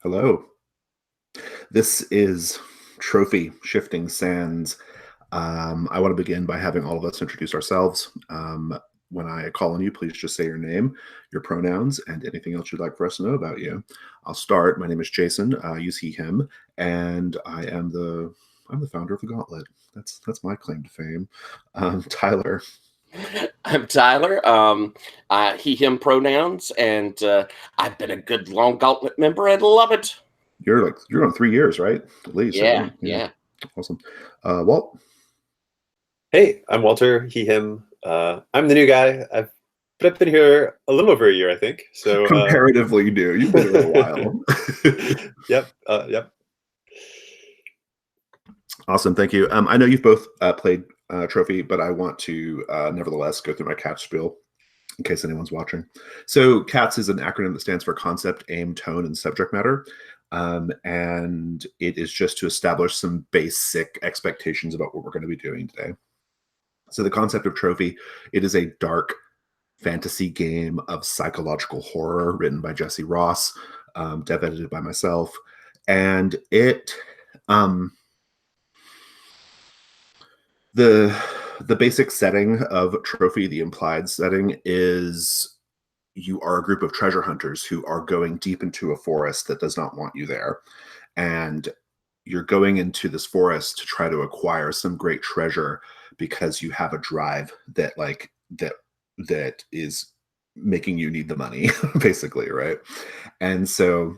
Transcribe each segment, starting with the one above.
Hello. This is Trophy Shifting Sands. I want to begin by having all of us introduce ourselves. When I call on you, please just say your name, your pronouns, and anything else you'd like for us to know about you. I'll start. My name is Jason. Use he, him, and I'm the founder of the Gauntlet. That's my claim to fame. Tyler, I'm Tyler. He, him pronouns, and I've been a good long gauntlet member and love it. you're on 3 years, right? At least, I Yeah, think. Yeah, yeah. awesome. Walt, Hey, I'm Walter, he, him. I'm the new guy. I've been here a little over a year, I think. So comparatively new. You've been here a while. yep. Awesome, thank you. I know you've both played Trophy, but I want to nevertheless go through my CATS spiel in case anyone's watching. So CATS is an acronym that stands for Concept, Aim, Tone, and Subject Matter. And it is just to establish some basic expectations about what we're going to be doing today. So the concept of Trophy, it is a dark fantasy game of psychological horror written by Jesse Ross, dev edited by myself. And the basic setting of Trophy, the implied setting, is you are a group of treasure hunters who are going deep into a forest that does not want you there. And you're going into this forest to try to acquire some great treasure because you have a drive that is making you need the money, basically, right? And so,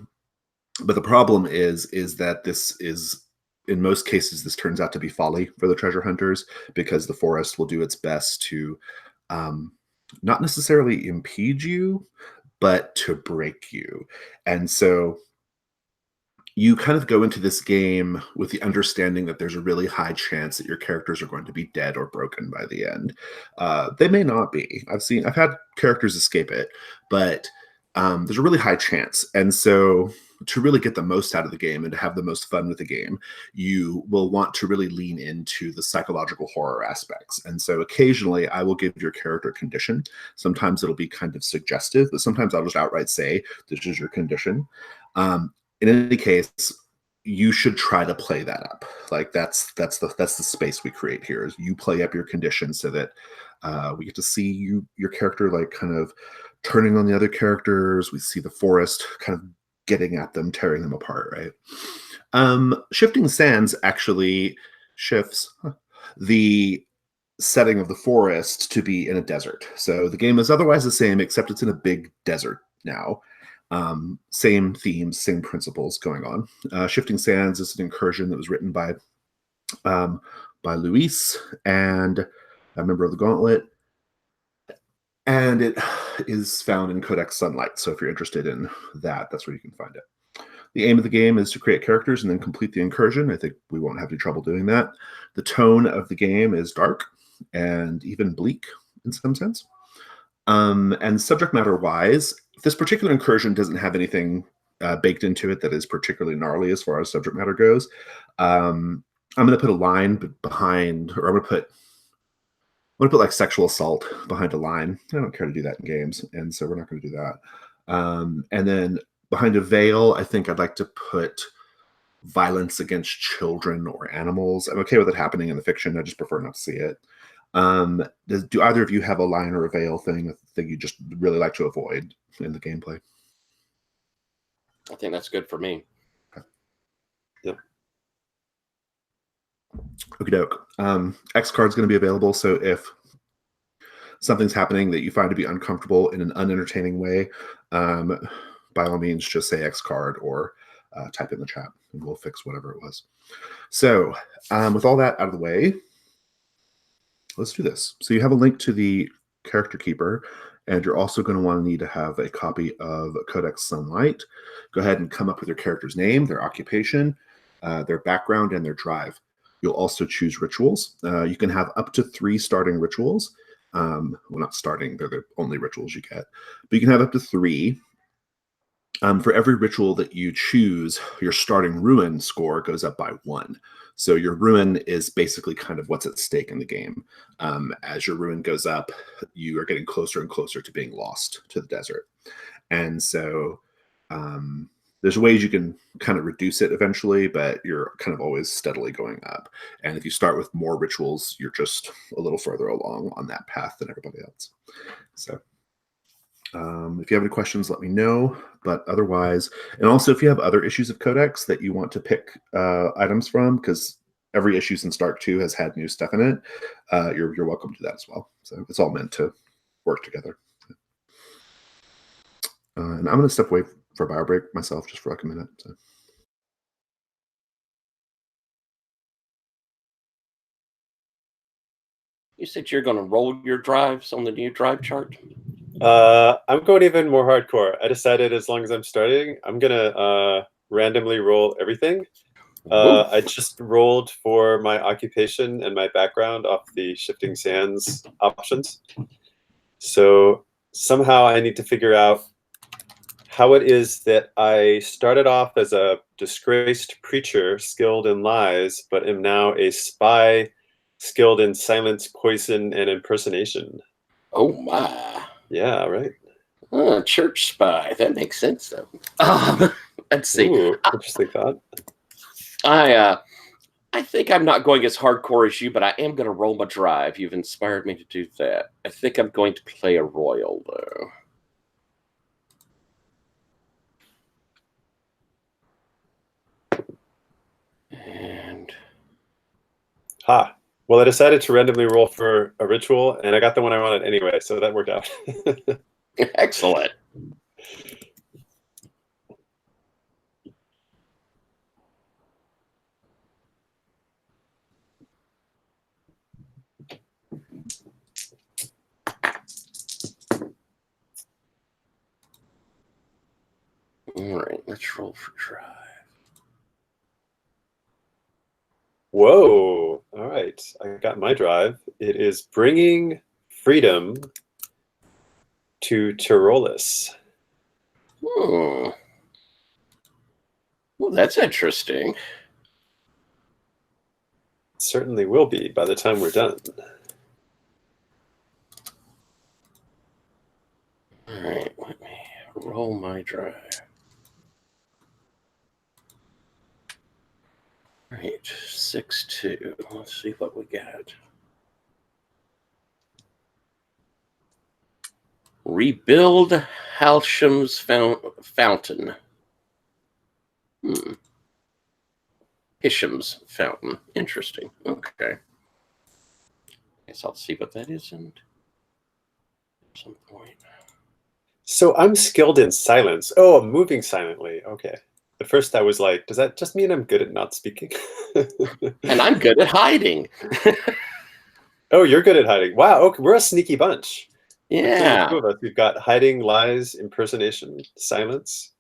but the problem is that this is, in most cases, this turns out to be folly for the treasure hunters, because the forest will do its best to not necessarily impede you, but to break you. And so you kind of go into this game with the understanding that there's a really high chance that your characters are going to be dead or broken by the end. They may not be. I've had characters escape it, but there's a really high chance. And so to really get the most out of the game and to have the most fun with the game, you will want to really lean into the psychological horror aspects. And so occasionally I will give your character a condition. Sometimes it'll be kind of suggestive, but sometimes I'll just outright say, this is your condition. In any case, you should try to play that up. Like that's the space we create here, is you play up your conditions so that we get to see your character like kind of turning on the other characters. We see the forest kind of getting at them, tearing them apart, right? Shifting Sands actually shifts the setting of the forest to be in a desert. So the game is otherwise the same, except it's in a big desert now. Same themes, same principles going on. Shifting Sands is an incursion that was written by Luis and a member of the Gauntlet, and it is found in Codex Sunlight. So if you're interested in that, that's where you can find it. The aim of the game is to create characters and then complete the incursion. I think we won't have any trouble doing that. The tone of the game is dark and even bleak in some sense. And subject matter wise, this particular incursion doesn't have anything baked into it that is particularly gnarly as far as subject matter goes. I'm going to put a line behind, or I'm going to put like sexual assault behind a line. I don't care to do that in games, and so we're not going to do that. And then behind a veil, I think I'd like to put violence against children or animals. I'm okay with it happening in the fiction. I just prefer not to see it. Do either of you have a line or a veil thing that you just really like to avoid in the gameplay? I think that's good for me. Okay. Yep. Okie doke. X card's going to be available, so if something's happening that you find to be uncomfortable in an unentertaining way, by all means, just say X card or type in the chat, and we'll fix whatever it was. So, with all that out of the way, let's do this. So you have a link to the Character Keeper, and you're also going to want to need to have a copy of Codex Sunlight. Go ahead and come up with your character's name, their occupation, their background, and their drive. You'll also choose rituals. You can have up to 3 starting rituals. Well, not starting, they're the only rituals you get. But you can have up to 3. For every ritual that you choose, your starting ruin score goes up by 1. So your ruin is basically kind of what's at stake in the game. As your ruin goes up, you are getting closer and closer to being lost to the desert. And so there's ways you can kind of reduce it eventually, but you're kind of always steadily going up. And if you start with more rituals, you're just a little further along on that path than everybody else. So if you have any questions, let me know. But otherwise, and also if you have other issues of Codex that you want to pick items from, because every issue since Dark 2 has had new stuff in it, you're welcome to that as well. So it's all meant to work together. And I'm going to step away for a bio break myself just for like a minute. So. You said you're going to roll your drives on the new drive chart? I'm going even more hardcore. I decided as long as I'm starting, I'm going to randomly roll everything. I just rolled for my occupation and my background off the Shifting Sands options. So somehow I need to figure out how it is that I started off as a disgraced preacher skilled in lies, but am now a spy skilled in silence, poison, and impersonation. Oh my. Yeah, right. Oh, church spy. That makes sense, though. Let's see. Ooh, interesting thought. I think I'm not going as hardcore as you, but I am going to roll my drive. You've inspired me to do that. I think I'm going to play a royal, though. And well, I decided to randomly roll for a ritual, and I got the one I wanted anyway, so that worked out. excellent. All right, let's roll for drive. Whoa. All right. I got my drive. It is bringing freedom to Tyrolis. Well, that's interesting. It certainly will be by the time we're done. All right, let me roll my drive. All right, 6-2. Let's see what we got. Rebuild Halsham's fountain. Hisham's fountain. Interesting. Okay. Guess I'll see what that is at some point. So I'm skilled in silence. Oh, I'm moving silently. Okay. At first I was like, does that just mean I'm good at not speaking? And I'm good at hiding. Oh, you're good at hiding. Wow. Okay, we're a sneaky bunch. Yeah. Two of us. We've got hiding, lies, impersonation, silence.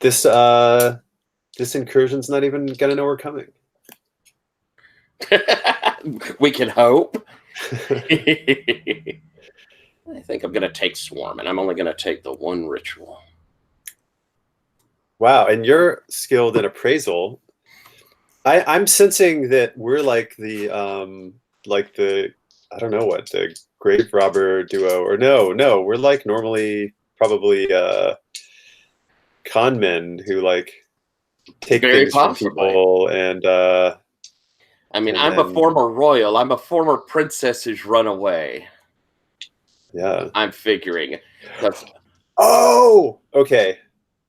This incursion's not even gonna know we're coming. We can hope. I think I'm going to take Swarm, and I'm only going to take the one ritual. Wow, and you're skilled in appraisal. I'm sensing that we're like the I don't know what, the grave robber duo, or no, we're like normally probably con men who like take Very things possibly. from people and I mean, I'm a former royal. I'm a former princess who's run away. Yeah. I'm figuring. Oh, okay.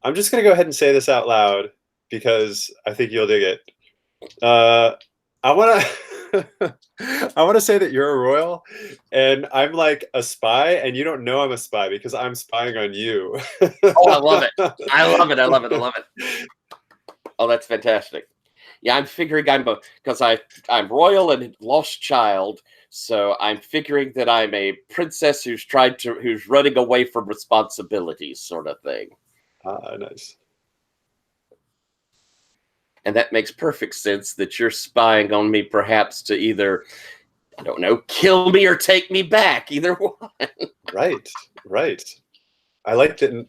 I'm just gonna go ahead and say this out loud because I think you'll dig it. I wanna I wanna say that you're a royal and I'm like a spy and you don't know I'm a spy because I'm spying on you. Oh, I love it. I love it. I love it. I love it. Oh, that's fantastic. Yeah, I'm figuring because I'm royal and lost child, so I'm figuring that I'm a princess who's running away from responsibilities, sort of thing. Nice. And that makes perfect sense that you're spying on me, perhaps to either, I don't know, kill me or take me back. Either one. Right. I like that.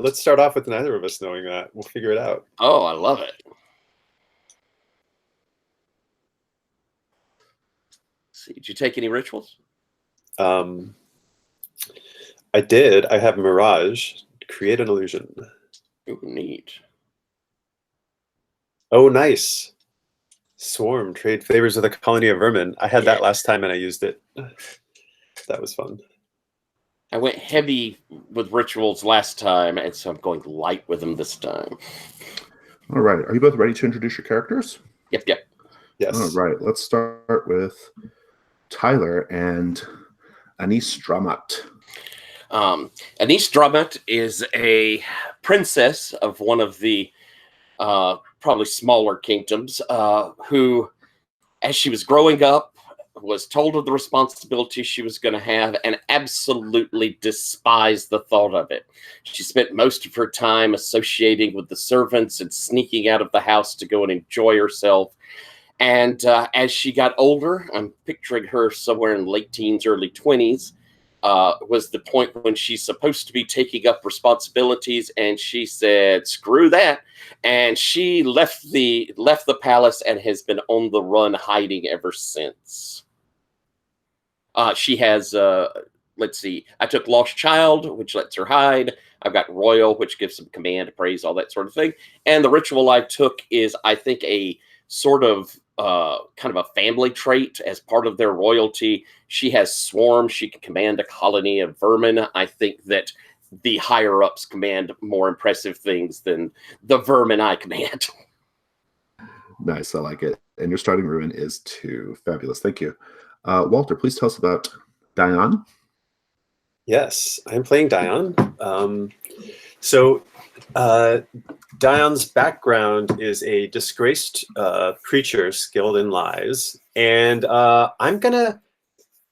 Let's start off with neither of us knowing that. We'll figure it out. Oh, I love it. See, did you take any rituals? I did. I have Mirage, create an illusion. Ooh, neat. Oh, nice. Swarm, trade favors with a colony of vermin. I had Yeah. that last time and I used it. That was fun. I went heavy with rituals last time, and so I'm going light with them this time. All right. Are you both ready to introduce your characters? Yep. Yes. All right. Let's start with Tyler and Anise Dramat. Anise Dramat is a princess of one of the probably smaller kingdoms who, as she was growing up, was told of the responsibility she was going to have and absolutely despised the thought of it. She spent most of her time associating with the servants and sneaking out of the house to go and enjoy herself. And as she got older, I'm picturing her somewhere in late teens, early 20s, was the point when she's supposed to be taking up responsibilities, and she said, "Screw that!" And she left the palace and has been on the run, hiding ever since. She has, let's see, I took Lost Child, which lets her hide. I've got Royal, which gives some command, praise, all that sort of thing. And the ritual I took is, I think, a sort of kind of a family trait as part of their royalty. She has Swarm. She can command a colony of vermin. I think that the higher ups command more impressive things than the vermin I command. Nice. I like it. And your starting ruin is 2. Fabulous. Thank you. Walter, please tell us about Dion. Yes, I'm playing Dion. Dion's background is a disgraced preacher skilled in lies. And I'm gonna,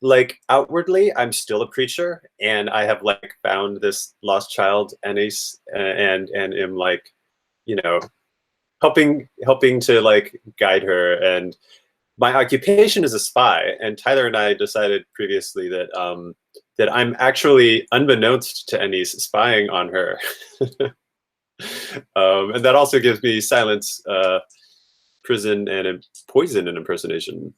like, outwardly, I'm still a preacher, and I have like found this lost child, Anise, and am like, you know, helping to like guide her. And my occupation is a spy, and Tyler and I decided previously that that I'm actually, unbeknownst to Anise, spying on her. And that also gives me silence, prison, and poison and impersonation.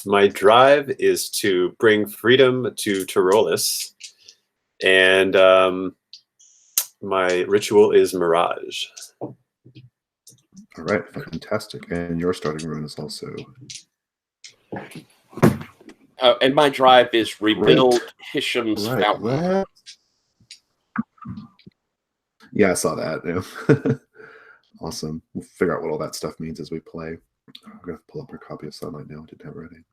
My drive is to bring freedom to Tyrolis, and my ritual is Mirage. All right, fantastic. And your starting ruin is also... And my drive is rebuild Hisham's fountain. Right. Yeah, I saw that. Yeah. Awesome. We'll figure out what all that stuff means as we play. I'm going to pull up your copy of Sunlight now. I didn't have it ready.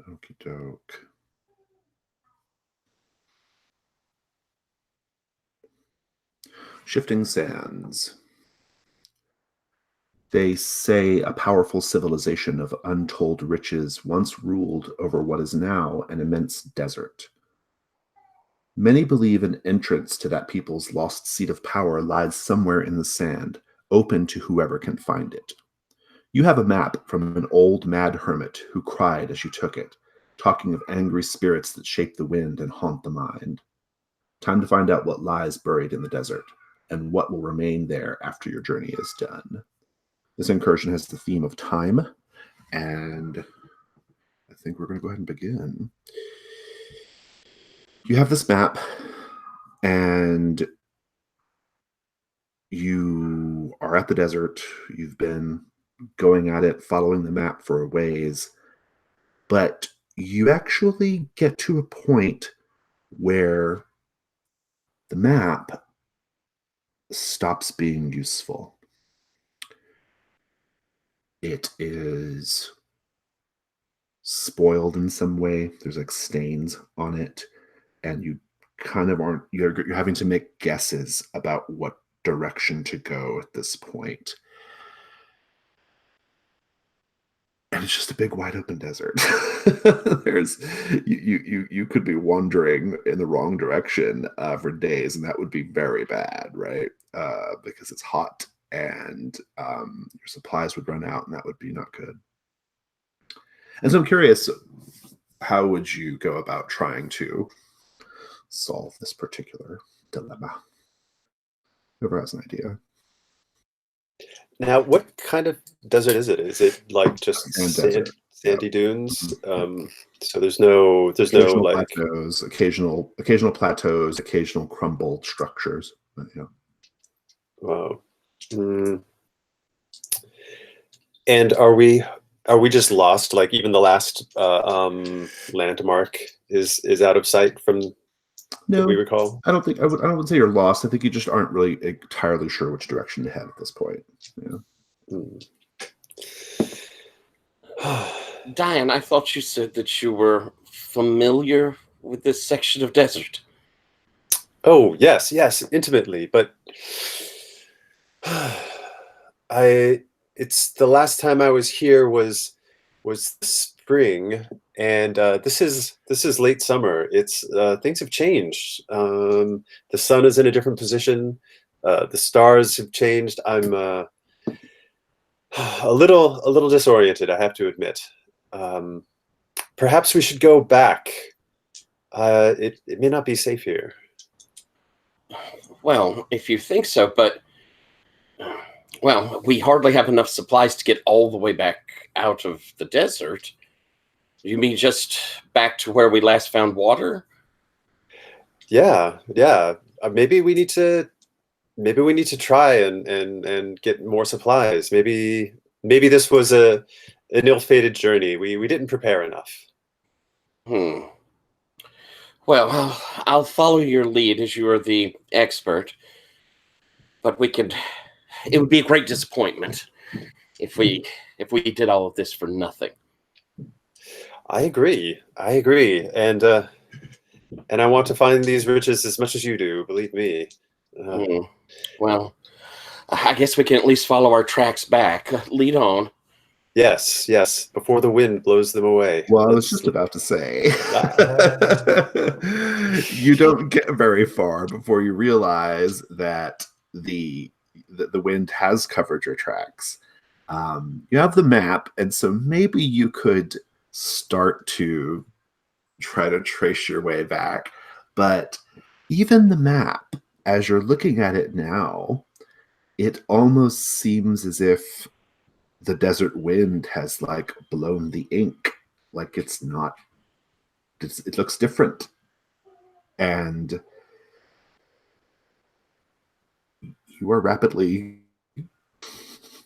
Okie doke. Shifting Sands. They say a powerful civilization of untold riches once ruled over what is now an immense desert. Many believe an entrance to that people's lost seat of power lies somewhere in the sand, open to whoever can find it. You have a map from an old mad hermit who cried as you took it, talking of angry spirits that shape the wind and haunt the mind. Time to find out what lies buried in the desert, and what will remain there after your journey is done. This incursion has the theme of time, and I think we're going to go ahead and begin. You have this map, and you are at the desert. You've been going at it, following the map for a ways, but you actually get to a point where the map stops being useful. It is spoiled in some way. There's like stains on it, and you kind of aren't, you're having to make guesses about what direction to go at this point. And it's just a big wide open desert. There's you could be wandering in the wrong direction for days, and that would be very bad, right? Because it's hot, and your supplies would run out, and that would be not good. And so I'm curious, how would you go about trying to solve this particular dilemma? Whoever has an idea. Now, what kind of desert is it? Is it like just Sand desert. sandy dunes. So there's no Occasional like plateaus, occasional crumbled structures. Yeah. wow. And are we just lost? Like even the last landmark is out of sight from No, what we recall? I don't think I would say you're lost. I think you just aren't really entirely sure which direction to head at this point. Yeah. Diane, I thought you said that you were familiar with this section of desert. Oh, yes, intimately, but it's the last time I was here was spring, and this is late summer. It's things have changed. The sun is in a different position. The stars have changed. I'm a little disoriented, I have to admit. Perhaps we should go back. It may not be safe here. Well, if you think so, but well, we hardly have enough supplies to get all the way back out of the desert. You mean just back to where we last found water? Yeah. Maybe we need to try and get more supplies. Maybe this was an ill-fated journey. We didn't prepare enough. Well, I'll follow your lead as you are the expert. But it would be a great disappointment if we did all of this for nothing. I agree. And I want to find these riches as much as you do, believe me. Well, I guess we can at least follow our tracks back. Lead on. Yes, before the wind blows them away. Well, I was just about to say, you don't get very far before you realize that the wind has covered your tracks. You have the map, and so maybe you could start to try to trace your way back. But even the map, as you're looking at it now, it almost seems as if the desert wind has like blown the ink. Like it looks different. And you are rapidly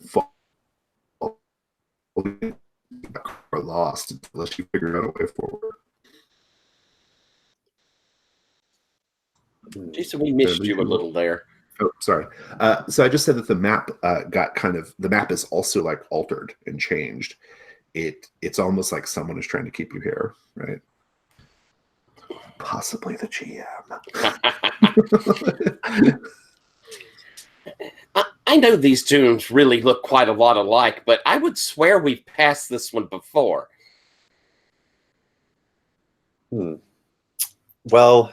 falling or lost unless you figure out a way forward. Jason, we missed you a little there. Oh, sorry. So I just said that the map the map is also like altered and changed. It's almost like someone is trying to keep you here, right? Possibly the GM. I know these dunes really look quite a lot alike, but I would swear we've passed this one before. Well,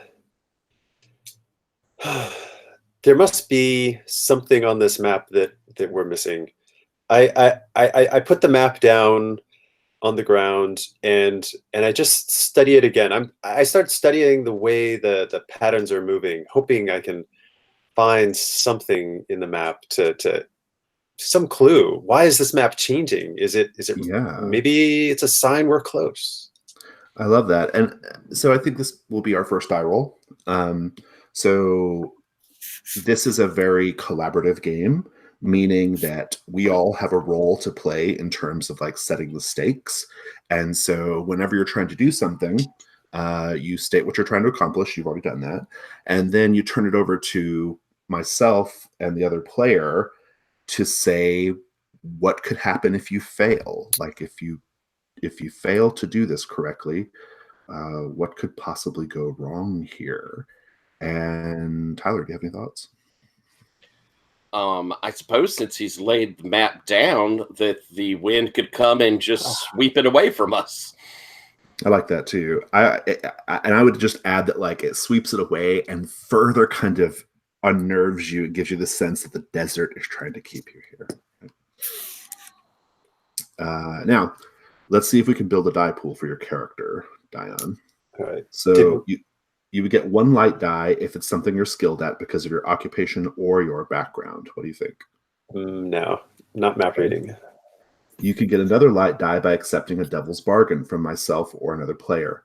there must be something on this map that we're missing. I put the map down on the ground and I just study it again. I start studying the way the patterns are moving, hoping I can find something in the map to some clue. Why is this map changing? Is it maybe it's a sign we're close? I love that. And so I think this will be our first die roll. So this is a very collaborative game, meaning that we all have a role to play in terms of like setting the stakes. And so whenever you're trying to do something, you state what you're trying to accomplish. You've already done that. And then you turn it over to myself and the other player to say what could happen if you fail. Like if you fail to do this correctly, what could possibly go wrong here? And Tyler, do you have any thoughts? I suppose since he's laid the map down, that the wind could come and just sweep it away from us. I like that too. I would just add that like it sweeps it away and further kind of unnerves you. It gives you the sense that the desert is trying to keep you here. Now, let's see if we can build a die pool for your character, Dion. All right. So you would get one light die if it's something you're skilled at because of your occupation or your background. What do you think? No, not map reading. You can get another light die by accepting a devil's bargain from myself or another player.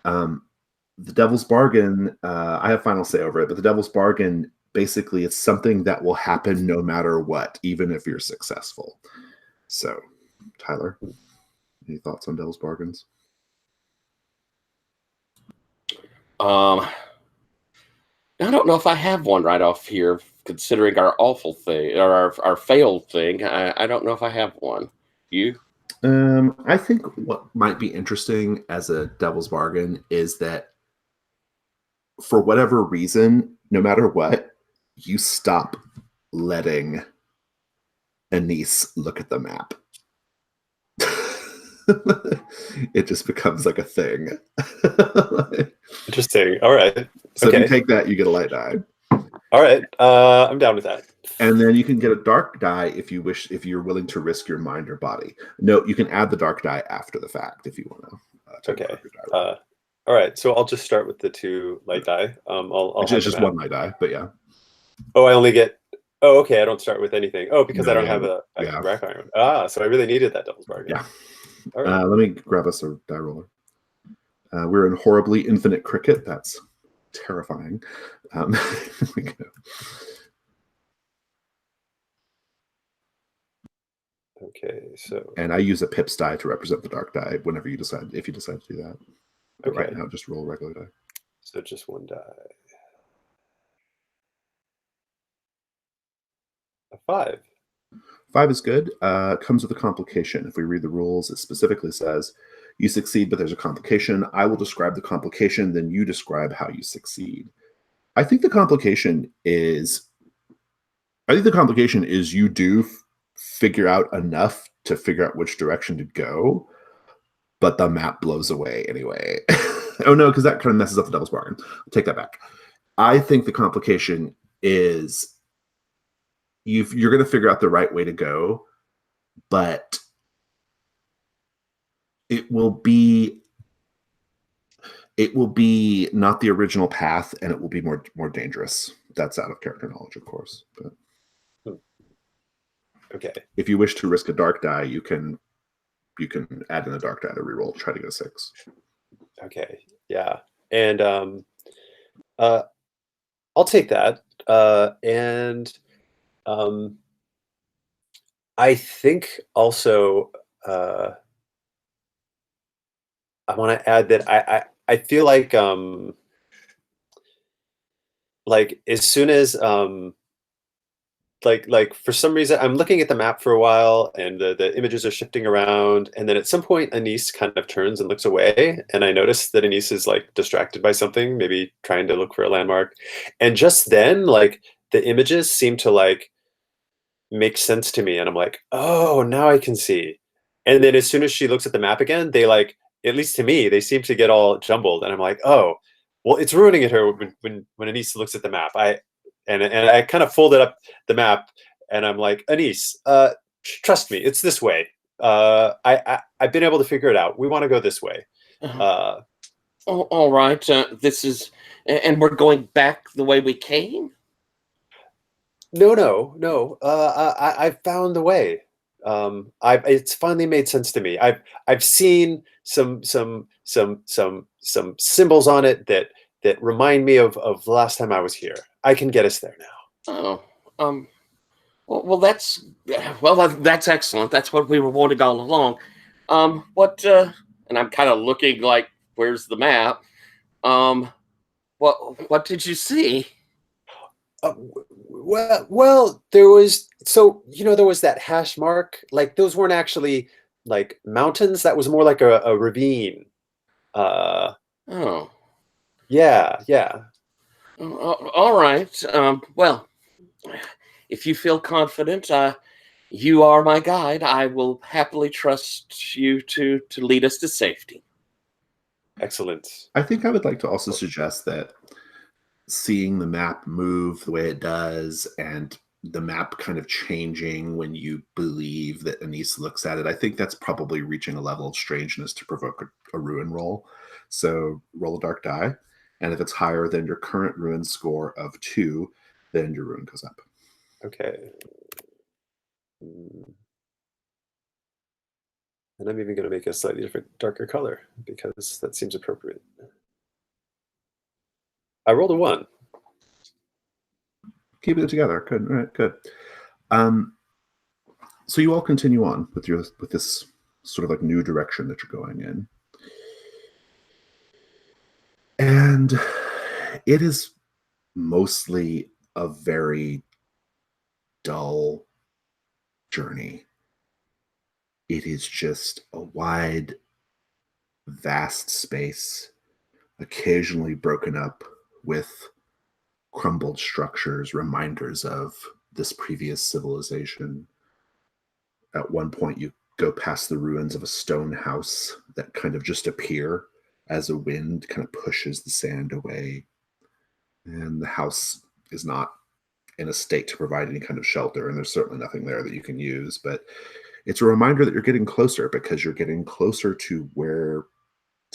The devil's bargain, I have final say over it, but the devil's bargain, basically, it's something that will happen no matter what, even if you're successful. So, Tyler, any thoughts on devil's bargains? I don't know if I have one right off here, considering our awful thing or our failed thing. I don't know if I have one. You? I think what might be interesting as a devil's bargain is that for whatever reason, no matter what, you stop letting Anise look at the map. It just becomes like a thing. Interesting. All right. So Okay. if you take that, you get a light die. All right. I'm down with that. And then you can get a dark die if you wish, if you're willing to risk your mind or body. No, you can add the dark die after the fact if you want to. Okay. All right. So I'll just start with the 2 light die. I'll It's just one light die, but yeah. Oh, I only get. Oh, okay. I don't start with anything. Oh, because No, I don't yeah, have a yeah. rack iron. Ah, so I really needed that devil's bargain. Yeah. All right. Let me grab us a die roller. We're in horribly infinite cricket. That's terrifying. Here we go. Okay, so. And I use a pips die to represent the dark die whenever you decide, if you decide to do that. But Okay. right now, just roll regular die. So just 1 die. A 5. 5 is good. Comes with a complication. If we read the rules, it specifically says, you succeed, but there's a complication. I will describe the complication, then you describe how you succeed. I think the complication is you do figure out enough to figure out which direction to go, but the map blows away anyway. Oh no, because that kind of messes up the devil's bargain. I'll take that back. I think the complication is you're going to figure out the right way to go, but it will be not the original path, and it will be more dangerous. That's out of character knowledge, of course. But okay. If you wish to risk a dark die, you can add in a dark die to reroll, try to get a 6. Okay. Yeah. And I'll take that. And I think also I want to add that I feel like as soon as like for some reason I'm looking at the map for a while and the images are shifting around, and then at some point Anise kind of turns and looks away, and I notice that Anise is like distracted by something, maybe trying to look for a landmark, and just then like the images seem to like make sense to me, and I'm like, oh, now I can see. And then as soon as she looks at the map again, they like, at least to me, they seem to get all jumbled, and I'm like, oh, well, it's ruining it her when Anise looks at the map. And I kind of folded up the map, and I'm like, Anise, trust me, it's this way. I've been able to figure it out. We want to go this way. All right. This is, and we're going back the way we came. No. I found the way. It's finally made sense to me. I've seen some symbols on it that remind me of the last time I was here. I can get us there now. Oh, well, that's excellent. That's what we were wanting all along. And I'm kind of looking like, where's the map? What did you see? Well, there was there was that hash mark. Like those weren't actually like mountains. That was more like a ravine. Oh, yeah. All right. Well, if you feel confident, you are my guide. I will happily trust you to lead us to safety. Excellent. I think I would like to also suggest that seeing the map move the way it does, and the map kind of changing when you believe that Anise looks at it, I think that's probably reaching a level of strangeness to provoke a ruin roll. So roll a dark die, and if it's higher than your current ruin score of 2, then your ruin goes up. Okay. And I'm even going to make a slightly different, darker color because that seems appropriate. I rolled a 1. Keeping it together. Good. All right, good. So you all continue on with this sort of like new direction that you're going in. And it is mostly a very dull journey. It is just a wide, vast space, occasionally broken up with crumbled structures, reminders of this previous civilization. At one point, you go past the ruins of a stone house that kind of just appear as a wind kind of pushes the sand away. And the house is not in a state to provide any kind of shelter, and there's certainly nothing there that you can use. But it's a reminder that you're getting closer, because you're getting closer to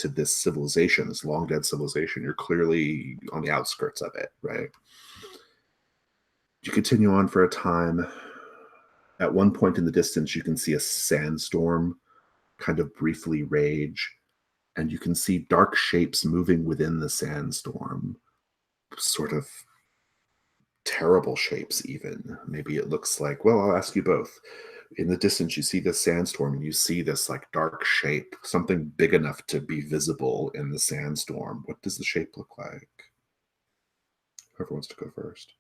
this civilization, this long dead civilization. You're clearly on the outskirts of it, right? You continue on for a time. At one point in the distance, you can see a sandstorm kind of briefly rage, and you can see dark shapes moving within the sandstorm, sort of terrible shapes even. Maybe it looks like, well, I'll ask you both. In the distance, you see this sandstorm, and you see this like dark shape, something big enough to be visible in the sandstorm. What does the shape look like? Whoever wants to go first.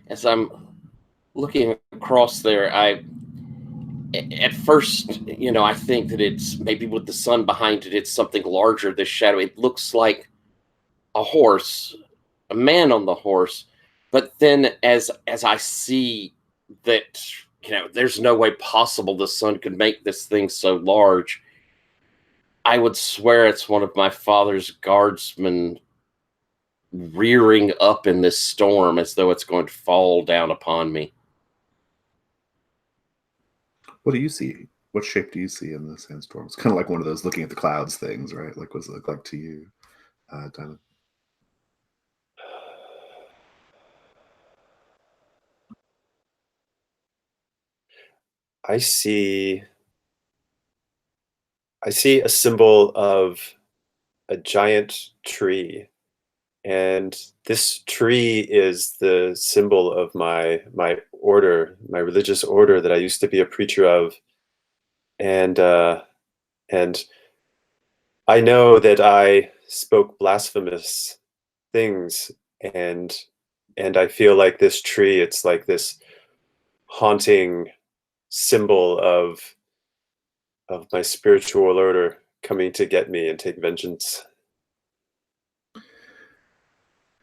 As I'm looking across there, at first, I think that it's maybe with the sun behind it, it's something larger, this shadow. It looks like a horse, a man on the horse. But then as I see that, there's no way possible the sun could make this thing so large, I would swear it's one of my father's guardsmen rearing up in this storm as though it's going to fall down upon me. What do you see? What shape do you see in the sandstorm? It's kind of like one of those looking at the clouds things, right? Like, what does it look like to you, Diamond? I see a symbol of a giant tree, and this tree is the symbol of my order, my religious order that I used to be a preacher of. And I know that I spoke blasphemous things, and I feel like this tree, it's like this haunting symbol of my spiritual order coming to get me and take vengeance.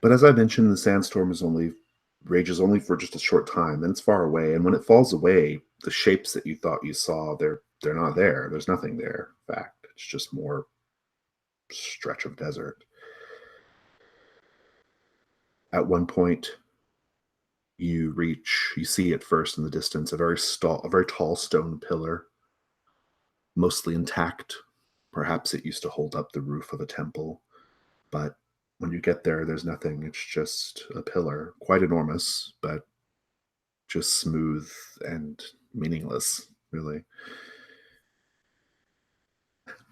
But as I mentioned, the sandstorm rages only for just a short time, and it's far away. And when it falls away, the shapes that you thought you saw, they're not there. There's nothing there. In fact, it's just more stretch of desert. At one point, you see at first in the distance a very tall stone pillar, mostly intact. Perhaps it used to hold up the roof of a temple, but when you get there, there's nothing. It's just a pillar, quite enormous, but just smooth and meaningless, really.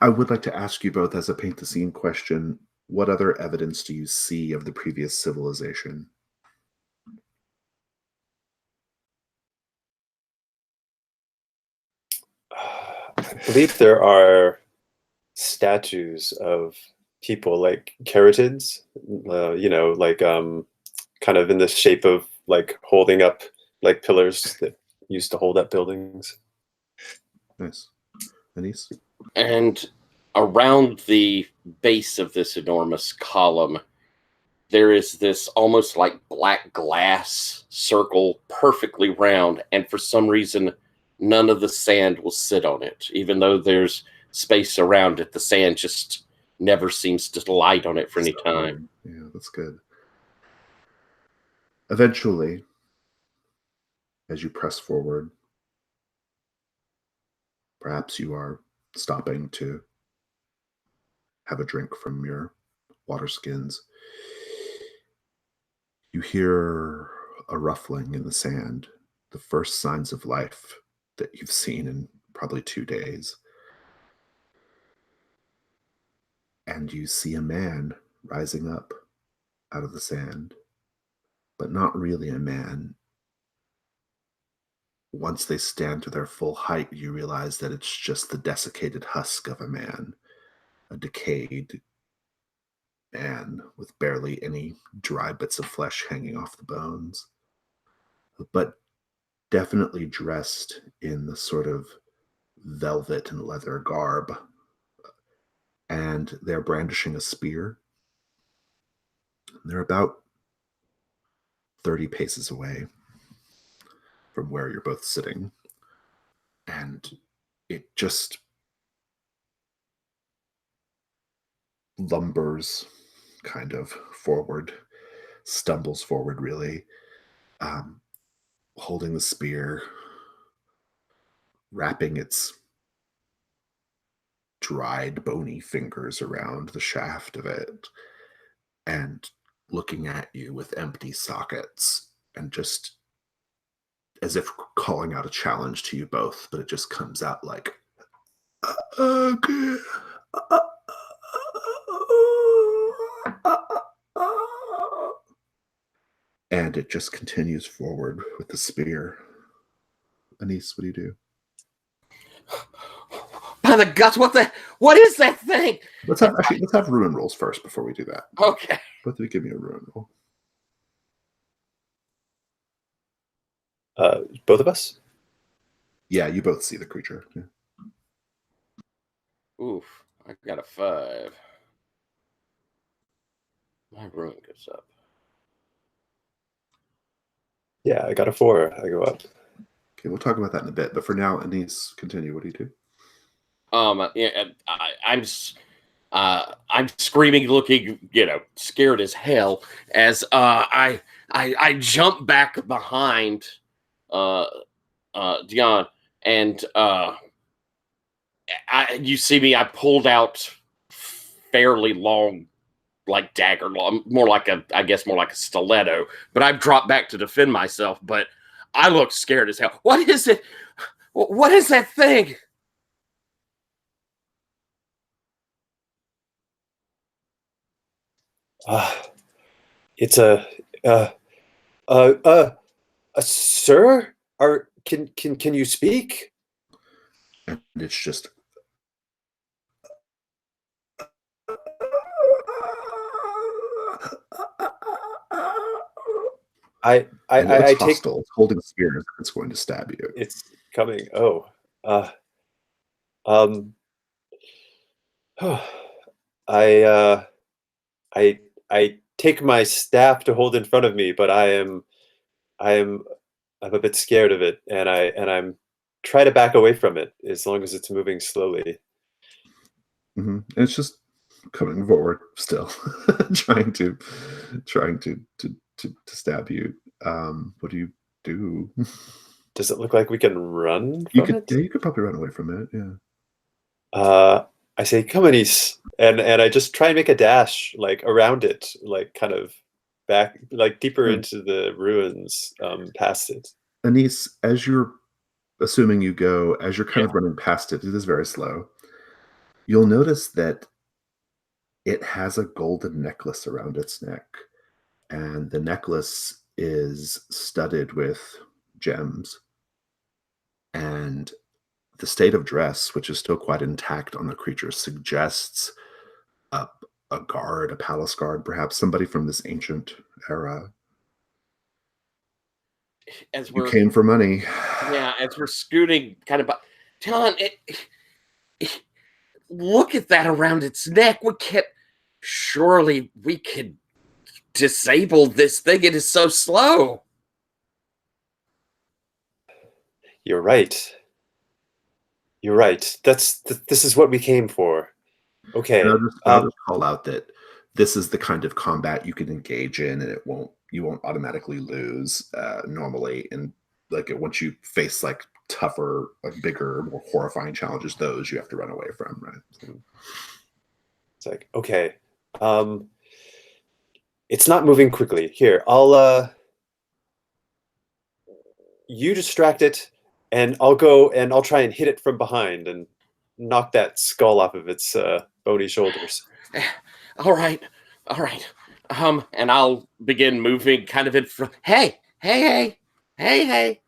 I would like to ask you both, as a paint the scene question, what other evidence do you see of the previous civilization? I believe there are statues of people like caryatids, like kind of in the shape of like holding up like pillars that used to hold up buildings. Nice. Anise? And around the base of this enormous column, there is this almost like black glass circle, perfectly round. And for some reason, none of the sand will sit on it. Even though there's space around it, the sand just never seems to light on it for any time. Yeah, that's good. Eventually, as you press forward, perhaps you are stopping to have a drink from your water skins. You hear a ruffling in the sand, the first signs of life that you've seen in probably 2 days. And you see a man rising up out of the sand, but not really a man. Once they stand to their full height, you realize that it's just the desiccated husk of a man, a decayed man with barely any dry bits of flesh hanging off the bones, but definitely dressed in the sort of velvet and leather garb. And they're brandishing a spear. They're about 30 paces away from where you're both sitting. And it just lumbers kind of forward, stumbles forward really, holding the spear, wrapping its dried, bony fingers around the shaft of it, and looking at you with empty sockets, and just as if calling out a challenge to you both, but it just comes out like, okay. And it just continues forward with the spear. Anise, what do you do? By the guts, what is that thing? Let's have ruin rolls first before we do that. Okay. Both of you give me a ruin roll. Both of us? Yeah, you both see the creature. Yeah. Oof, I got a 5. My ruin goes up. Yeah, I got a 4. I go up. Okay, we'll talk about that in a bit. But for now, Anise, continue. What do you do? Yeah, I'm screaming, looking, scared as hell as I jump back behind Dion, and you see me. I pulled out fairly long, like dagger, more like a stiletto. But I've dropped back to defend myself. But I look scared as hell. What is it? What is that thing? It's a sir. Can you speak? And it's just I take hostile. It's holding a spear. It's going to stab you. It's coming. Oh, I take my staff to hold in front of me, but I'm a bit scared of it, and I'm try to back away from it as long as it's moving slowly. Mm-hmm. And it's just coming forward still, trying to stab you. What do you do? Does it look like we can run You from it? Yeah, you could probably run away from it. Yeah. I say, "Come, Anise," and I just try and make a dash like around it, like kind of back, like deeper into the ruins, past it. Anise, as you're assuming you go, as you're kind of running past it, it is very slow. You'll notice that it has a golden necklace around its neck, and the necklace is studded with gems. And the state of dress, which is still quite intact on the creature, suggests a guard, a palace guard, perhaps somebody from this ancient era. As You came for money. Yeah, as we're scooting kind of by. John, look at that around its neck. Surely we could disable this thing. It is so slow. You're right. You're right. This is what we came for. Okay. I'll just call out that this is the kind of combat you can engage in, and you won't automatically lose normally. And like once you face like tougher, like bigger, more horrifying challenges, those you have to run away from, right? So. It's like, okay, it's not moving quickly. Here, I'll you distract it, and I'll go and I'll try and hit it from behind and knock that skull off of its bony shoulders. All right, all right. And I'll begin moving kind of in front. Hey, hey, hey, hey, hey.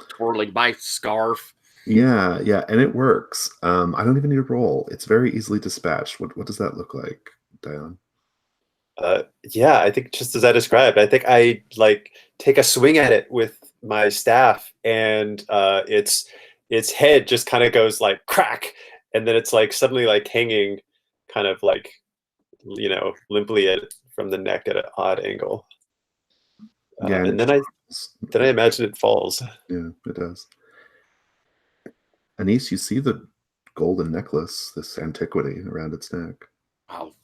Twirling my scarf. Yeah, yeah, and it works. I don't even need a roll. It's very easily dispatched. What does that look like, Dion? Yeah, I think just as I described, I think I like take a swing at it with my staff, and its head just kind of goes like crack, and then it's like suddenly like hanging, kind of like limply from the neck at an odd angle, Yeah, and then I imagine it falls. Yeah, it does. Anise, you see the golden necklace, this antiquity around its neck.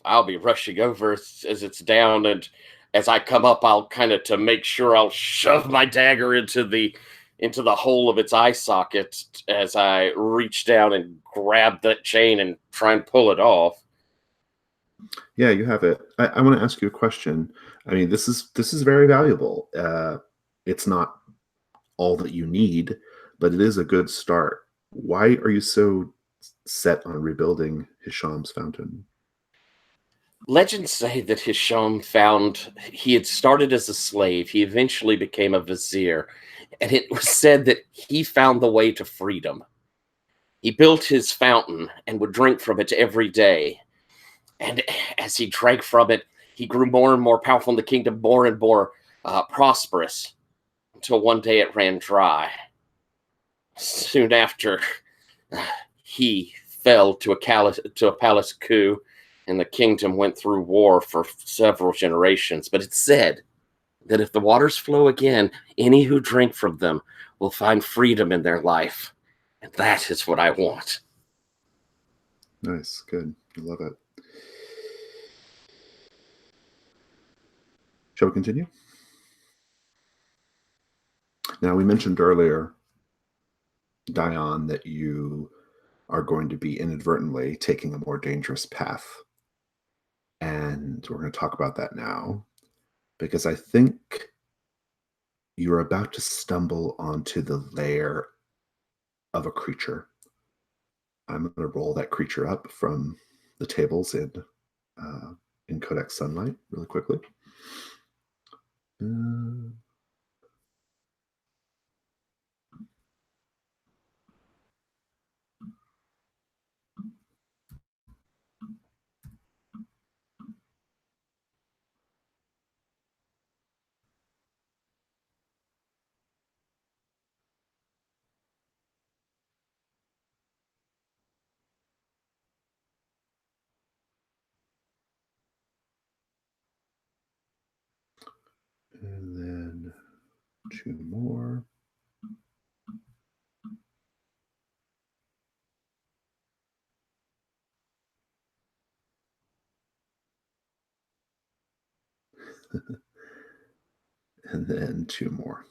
I'll be rushing over as it's down, and as I come up, I'll kind of to make sure I'll shove my dagger into the hole of its eye socket as I reach down and grab that chain and try and pull it off. Yeah, you have it. I want to ask you a question. I mean, this is very valuable. It's not all that you need, but it is a good start. Why are you so set on rebuilding Hisham's fountain? Legends say that Hisham he had started as a slave. He eventually became a vizier, and it was said that he found the way to freedom. He built his fountain and would drink from it every day. And as he drank from it, he grew more and more powerful in the kingdom, more and more prosperous, until one day it ran dry. Soon after, he fell to a palace coup, and the kingdom went through war for several generations. But it's said that if the waters flow again, any who drink from them will find freedom in their life. And that is what I want. Nice, good. I love it. Shall we continue? Now, we mentioned earlier, Dion, that you are going to be inadvertently taking a more dangerous path. And we're going to talk about that now, because I think you're about to stumble onto the lair of a creature. I'm going to roll that creature up from the tables in Codex Sunlight really quickly. And then 2 more. And then 2 more.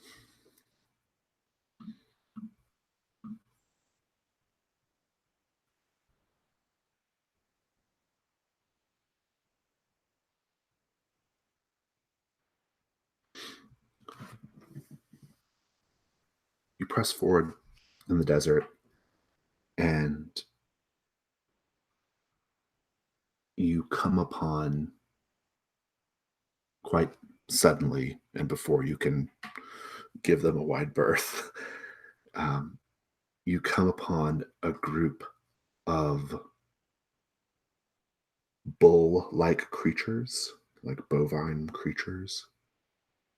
You press forward in the desert, and you come upon, quite suddenly and before you can give them a wide berth, you come upon a group of bull-like creatures, like bovine creatures.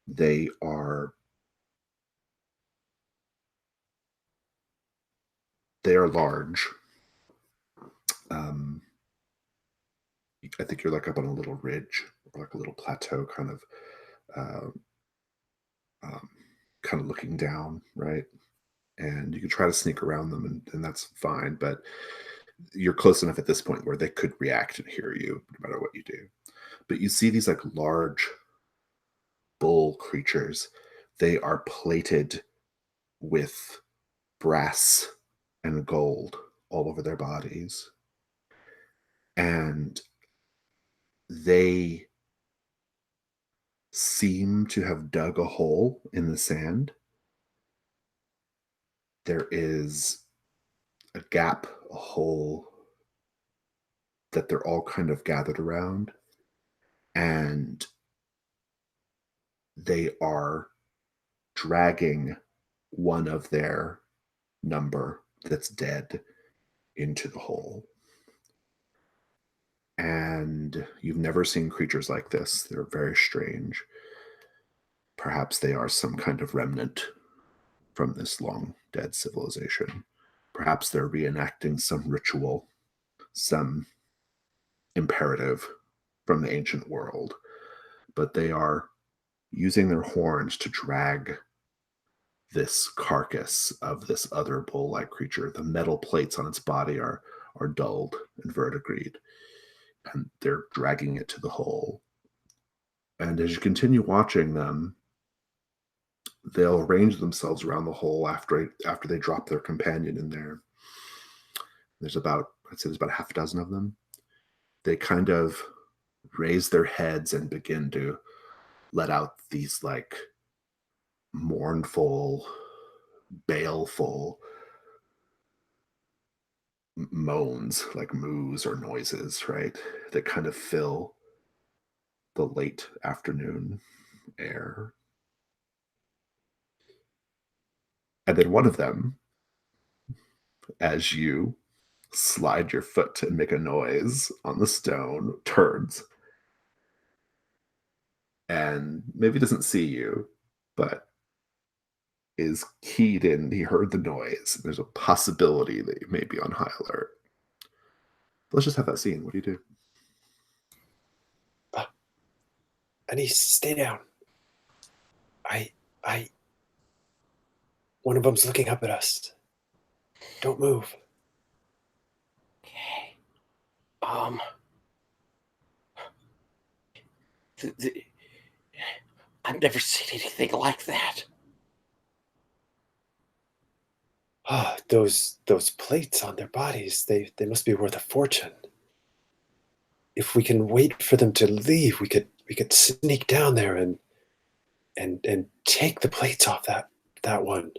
They are large. I think you're like up on a little ridge or like a little plateau, kind of uh, looking down, right? And you can try to sneak around them, and that's fine. But you're close enough at this point where they could react and hear you no matter what you do. But you see these like large bull creatures. They are plated with brass and gold all over their bodies. And they seem to have dug a hole in the sand. there is a gap, a hole that they're all kind of gathered around, and they are dragging one of their number that's dead into the hole. And you've never seen creatures like this. They're very strange. Perhaps they are some kind of remnant from this long dead civilization. Perhaps they're reenacting some ritual, some imperative from the ancient world. But they are using their horns to drag this carcass of this other bull-like creature. The metal plates on its body are dulled and verdigreed, and they're dragging it to the hole. And as you continue watching them, they'll arrange themselves around the hole after they drop their companion in there. There's about, I'd say there's about half a dozen of them. They kind of raise their heads and begin to let out these like mournful, baleful moans, like moos or noises, right? That kind of fill the late afternoon air. And then one of them, as you slide your foot and make a noise on the stone, turns and maybe doesn't see you, but is keyed in. He heard the noise. There's a possibility that you may be on high alert. Let's just have that scene. What do you do? Anise, stay down. One of them's looking up at us. Don't move. Okay. I've never seen anything like that. Ah, those plates on their bodies, they must be worth a fortune. If we can wait for them to leave, we could sneak down there and take the plates off that one.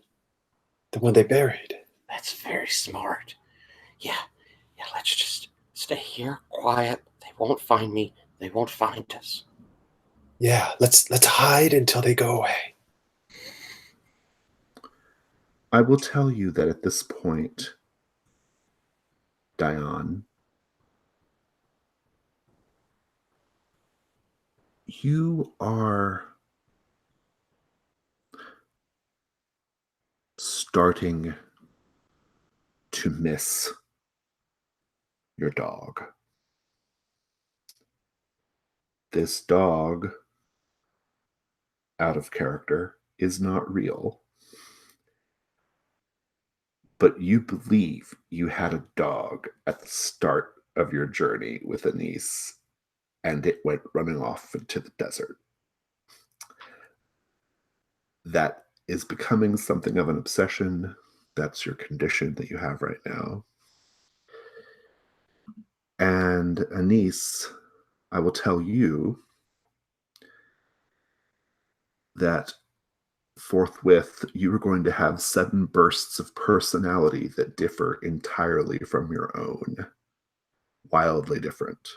The one they buried. That's very smart. Yeah, let's just stay here, quiet. They won't find me. They won't find us. Yeah, let's hide until they go away. I will tell you that at this point, Dion, you are starting to miss your dog. This dog, out of character, is not real. But you believe you had a dog at the start of your journey with Anise, and it went running off into the desert. That is becoming something of an obsession. That's your condition that you have right now. And Anise, I will tell you that forthwith you are going to have 7 bursts of personality that differ entirely from your own. Wildly different.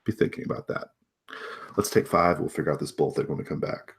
Be thinking about that. Let's take 5. We'll figure out this bull thing when we come back.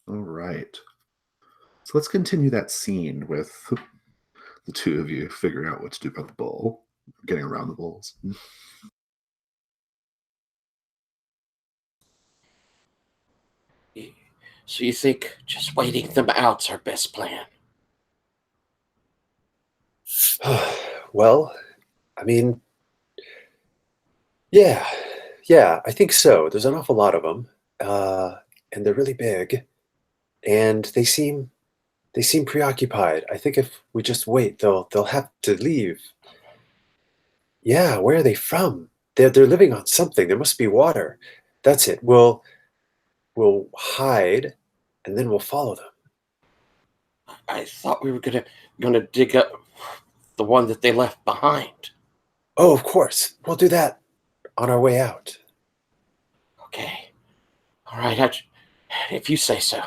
All right. So let's continue that scene with the two of you figuring out what to do about the bull, getting around the bulls. So you think just waiting them out's our best plan? Well, I mean, yeah, I think so. There's an awful lot of them, and they're really big, and they seem preoccupied. I think if we just wait, they'll have to leave. Yeah, where are they from? They're living on something. There must be water. That's it. We'll hide, and then we'll follow them. I thought we were gonna dig up the one that they left behind. Oh, of course. We'll do that on our way out. Okay. All right. If you say so.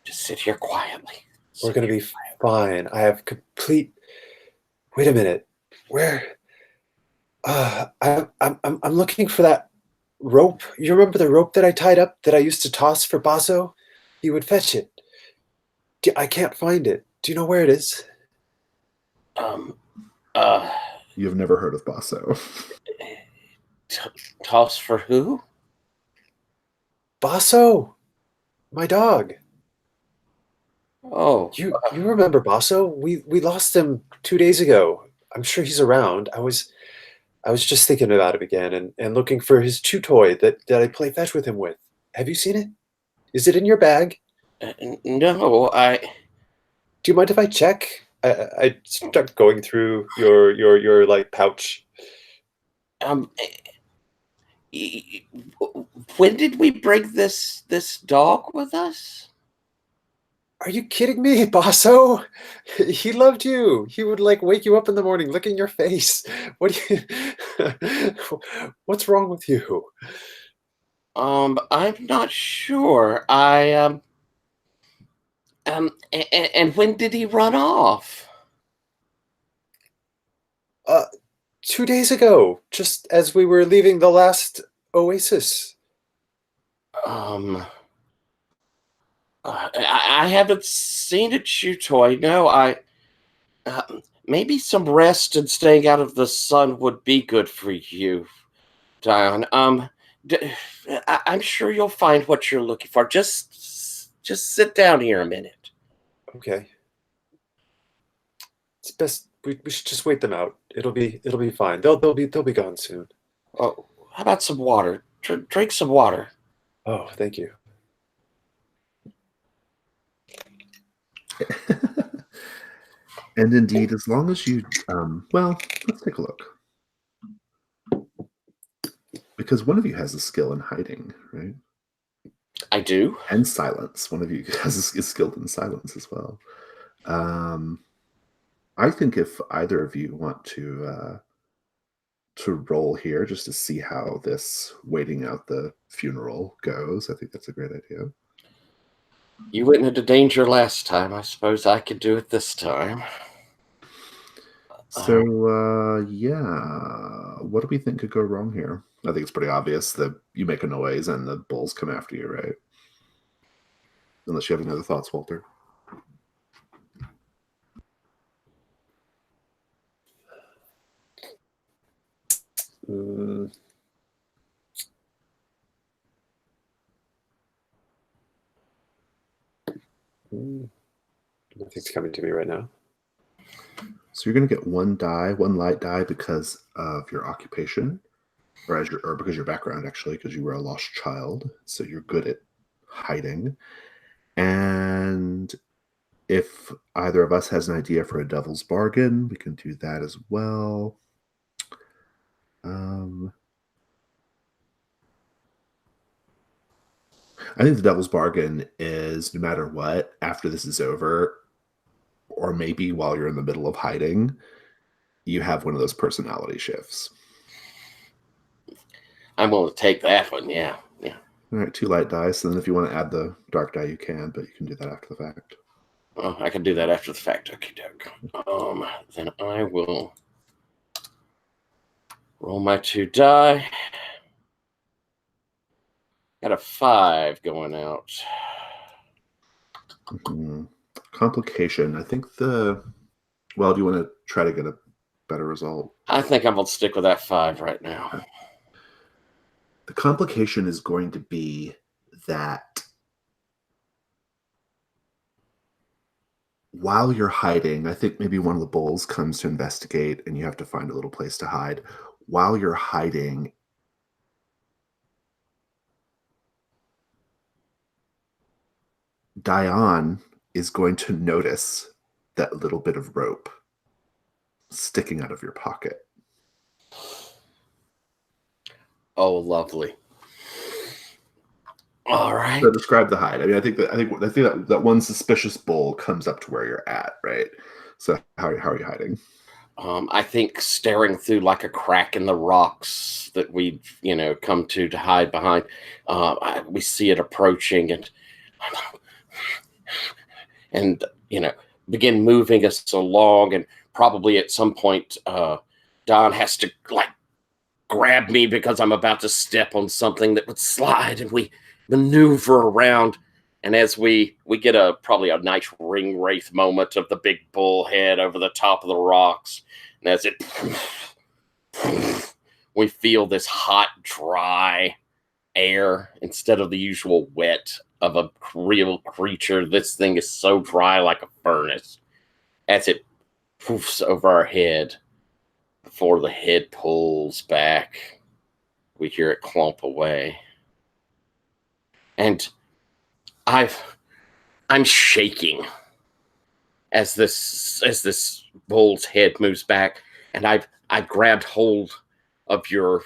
Just sit here quietly. We're gonna be fine. I have complete. Wait a minute. Where? I'm looking for that rope. You remember the rope that I tied up that I used to toss for Basso? He would fetch it. I can't find it. Do you know where it is? Um. Uh. You've never heard of Basso. Toss for who? Basso, my dog. Oh. You remember Basso? We lost him 2 days ago. I'm sure he's around. I was just thinking about him again and looking for his chew toy that I play fetch with him with. Have you seen it? Is it in your bag? No. Do you mind if I check? I start going through your like pouch. Um. When did we bring this dog with us? Are you kidding me, Basso? He loved you. He would like wake you up in the morning, licking your face. What do you? What's wrong with you? I'm not sure. And when did he run off? Uh, 2 days ago, just as we were leaving the last oasis. Um, I haven't seen a chew toy. No, uh, maybe some rest and staying out of the sun would be good for you, Dion. I'm sure you'll find what you're looking for. Just sit down here a minute. Okay. It's best we should just wait them out. It'll be fine. They'll be gone soon. Oh, how about some water? Drink some water. Oh, thank you. And indeed, as long as you, well, let's take a look. Because one of you has a skill in hiding, right? I do. And silence. One of you is skilled in silence as well. I think if either of you want to roll here just to see how this waiting out the funeral goes, I think that's a great idea. You went into danger last time. I suppose I could do it this time. So, yeah, what do we think could go wrong here? I think it's pretty obvious that you make a noise and the bulls come after you, right? Unless you have any other thoughts, Walter. Nothing's coming to me right now. So you're going to get one light die because of your occupation, or because your background actually, because you were a lost child, so you're good at hiding. And if either of us has an idea for a devil's bargain, we can do that as well. I think the devil's bargain is no matter what, after this is over, or maybe while you're in the middle of hiding, you have one of those personality shifts. I'm going to take that one. Yeah. All right, 2 light dice. And then if you want to add the dark die, you can, but you can do that after the fact. Oh, I can do that after the fact. Okay, doke. Then I will roll my 2 die. Got a 5 going out. Mhm. Complication. I think well, do you want to try to get a better result? I think I'm gonna stick with that 5 right now. Okay. The complication is going to be that while you're hiding, I think maybe one of the bulls comes to investigate and you have to find a little place to hide. While you're hiding, Dion is going to notice that little bit of rope sticking out of your pocket. Oh, lovely. All right. So describe the hide. I mean, I think that one suspicious bull comes up to where you're at, right? So how are you hiding? I think staring through like a crack in the rocks that we, come to hide behind. We see it approaching and begin moving us along, and probably at some point, Don has to like grab me because I'm about to step on something that would slide, and we maneuver around. And as we get probably a nice ring wraith moment of the big bull head over the top of the rocks, and as it we feel this hot, dry air instead of the usual wet of a real creature. This thing is so dry like a furnace. As it poofs over our head, before the head pulls back, we hear it clomp away. And I'm shaking as this bull's head moves back, and I've grabbed hold of your,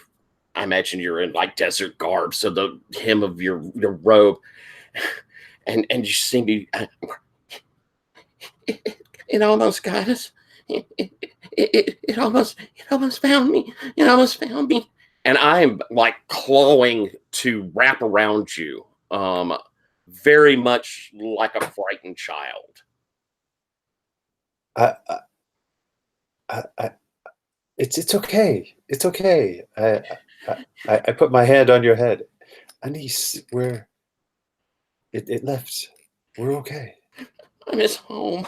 I imagine you're in like desert garb, so the hem of your robe, and you see me. It almost got us. It almost found me. It almost found me. And I'm like clawing to wrap around you, very much like a frightened child. It's okay. It's okay. I put my hand on your head. Anise, it left. We're okay. I miss home.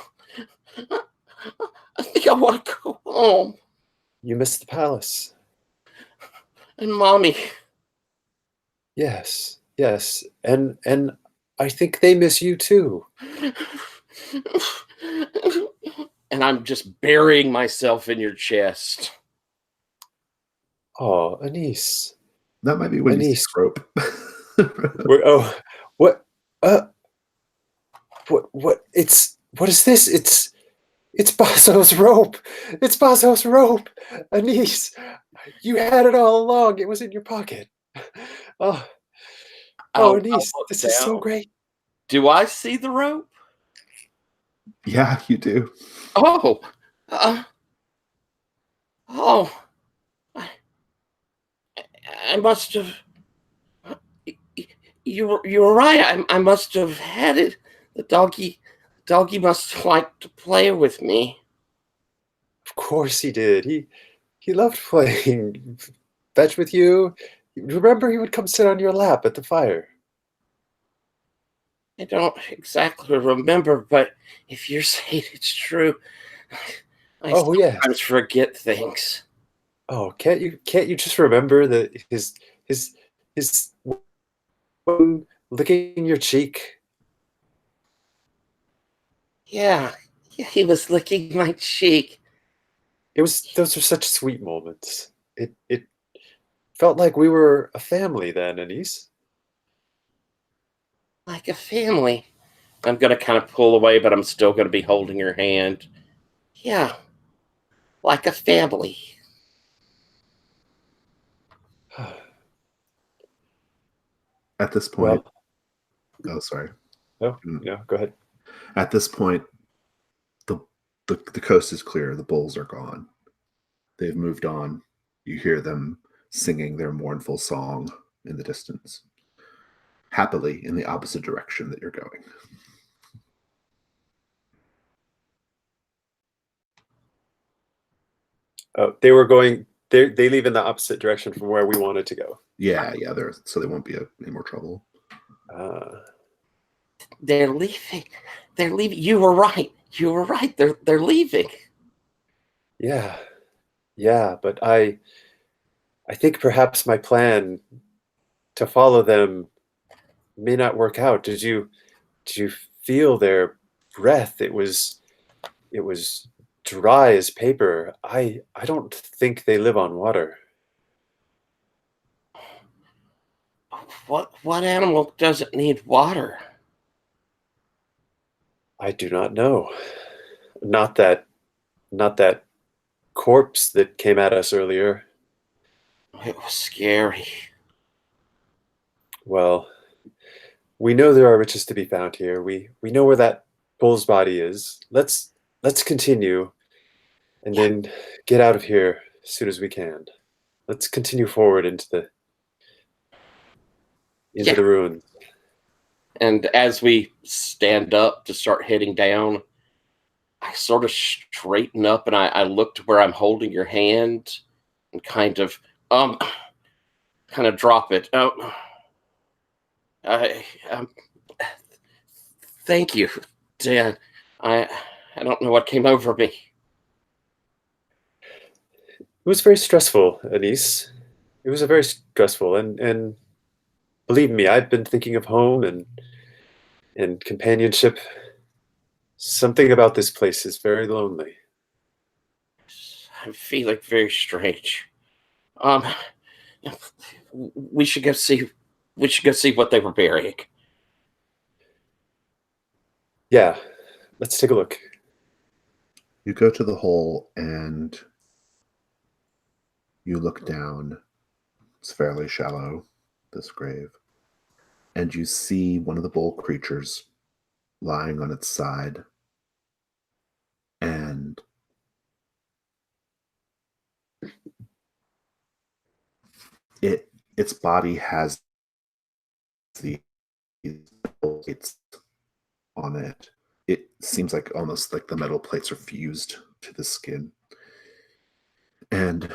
I think I want to go home. You missed the palace. And mommy. Yes, yes. And I think they miss you too. And I'm just burying myself in your chest. Oh, Anise. That might be when you see rope. What? What? What is this? It's Baso's rope. It's Baso's rope. Anise, you had it all along. It was in your pocket. Oh, Anise, this is so great. Do I see the rope? Yeah, you do. Oh, I must have. You were right. I must have had it. The doggy must like to play with me. Of course he did. He loved playing fetch with you. Remember, he would come sit on your lap at the fire. I don't exactly remember, but if you're saying it's true, I sometimes forget things. Oh, can't you just remember that his licking your cheek? Yeah, he was licking my cheek. Those were such sweet moments. It felt like we were a family then, Anise. Like a family. I'm gonna kind of pull away, but I'm still gonna be holding your hand. Yeah, like a family. At this point, sorry. No, go ahead. At this point, the coast is clear. The bulls are gone. They've moved on. You hear them singing their mournful song in the distance, happily in the opposite direction that you're going. Oh, they were going. They leave in the opposite direction from where we wanted to go. Yeah. So there won't be any more trouble. They're leaving. They're leaving. You were right. You were right. They're leaving. Yeah, yeah, but I think perhaps my plan to follow them may not work out. Did you feel their breath? It was dry as paper. I don't think they live on water. What animal doesn't need water? I do not know. Not that corpse that came at us earlier. It was scary. Well, we know there are riches to be found here. We know where that bull's body is. Let's continue and then get out of here as soon as we can. Let's continue forward into Yeah. the ruins. And as we stand up to start heading down, I sort of straighten up and I look to where I'm holding your hand and kind of drop it. Oh, I thank you, Dan. I don't know what came over me. It was very stressful, Anise. It was a very stressful, and believe me, I've been thinking of home and companionship. Something about this place is very lonely. I'm feeling very strange. We should go see. We should go see what they were burying. Yeah, let's take a look. You go to the hole and you look down. It's fairly shallow, this grave. And you see one of the bull creatures lying on its side. And its body has the plates on it. It seems like almost like the metal plates are fused to the skin. And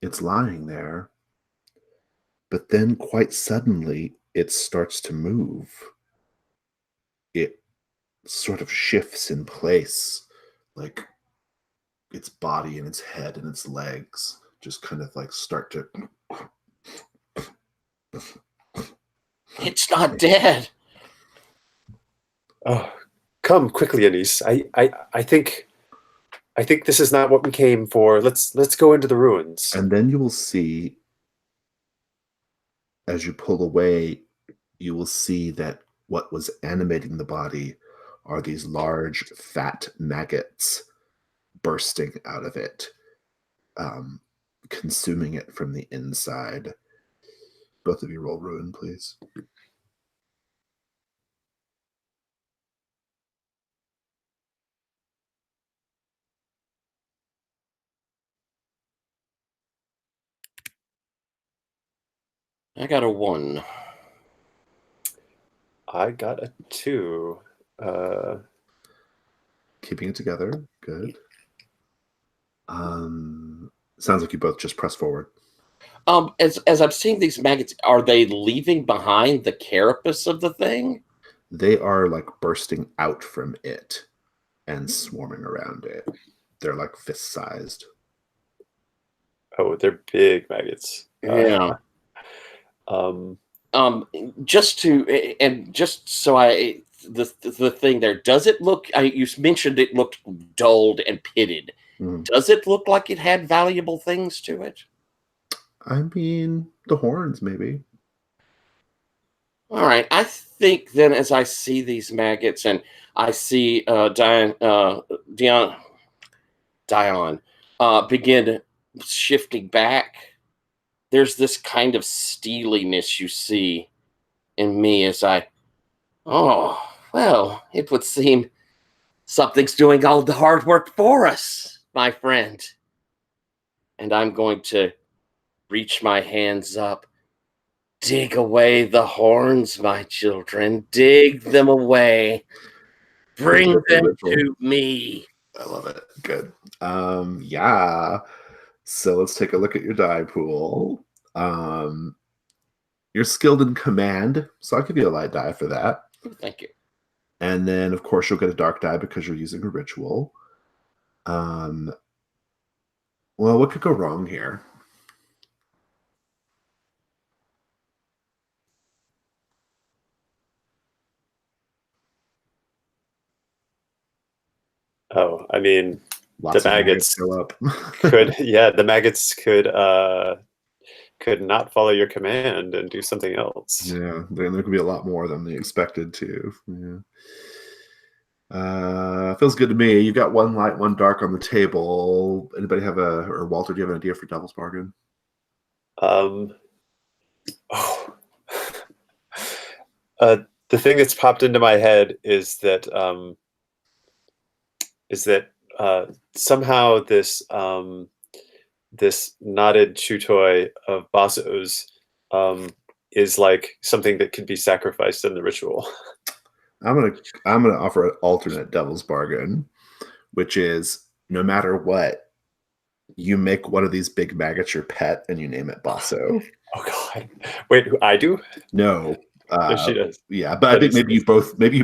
it's lying there. But then quite suddenly it starts to move. It sort of shifts in place, like its body and its head and its legs just kind of like start to. It's not dead. Oh, come quickly, Anise. I think this is not what we came for. Let's go into the ruins. And then you will see, as you pull away, you will see that what was animating the body are these large, fat maggots bursting out of it, consuming it from the inside. Both of you roll ruin, please. I got a 1. I got a 2. Keeping it together. Good. Sounds like you both just press forward. As I'm seeing these maggots, are they leaving behind the carapace of the thing? They are like bursting out from it and swarming around it. They're like fist-sized. Oh, they're big maggots. Yeah. Just so the thing there, does it look? You mentioned it looked dulled and pitted. Mm. Does it look like it had valuable things to it? I mean, the horns, maybe. All right. I think then, as I see these maggots and I see Dion begin shifting back, there's this kind of steeliness you see in me as it would seem something's doing all the hard work for us, my friend. And I'm going to reach my hands up. Dig away the horns, my children. Dig them away. Bring them to me. I love it. Good. Yeah. So let's take a look at your die pool. You're skilled in command, so I'll give you a light die for that. Thank you. And then, of course, you'll get a dark die because you're using a ritual. Well, what could go wrong here? Oh, I mean, Lots the of maggots maggots show up. the maggots could not follow your command and do something else. Yeah, there could be a lot more than they expected to. Yeah. Feels good to me. You got one light, one dark on the table. Anybody have or Walter, do you have an idea for Devil's Bargain? Oh. The thing that's popped into my head is that somehow this knotted chew toy of Basso's is like something that could be sacrificed in the ritual. I'm gonna offer an alternate Devil's Bargain, which is no matter what, you make one of these big maggots your pet and you name it Basso. Oh God! Wait, I do? No. No, she does. Yeah, but I think maybe you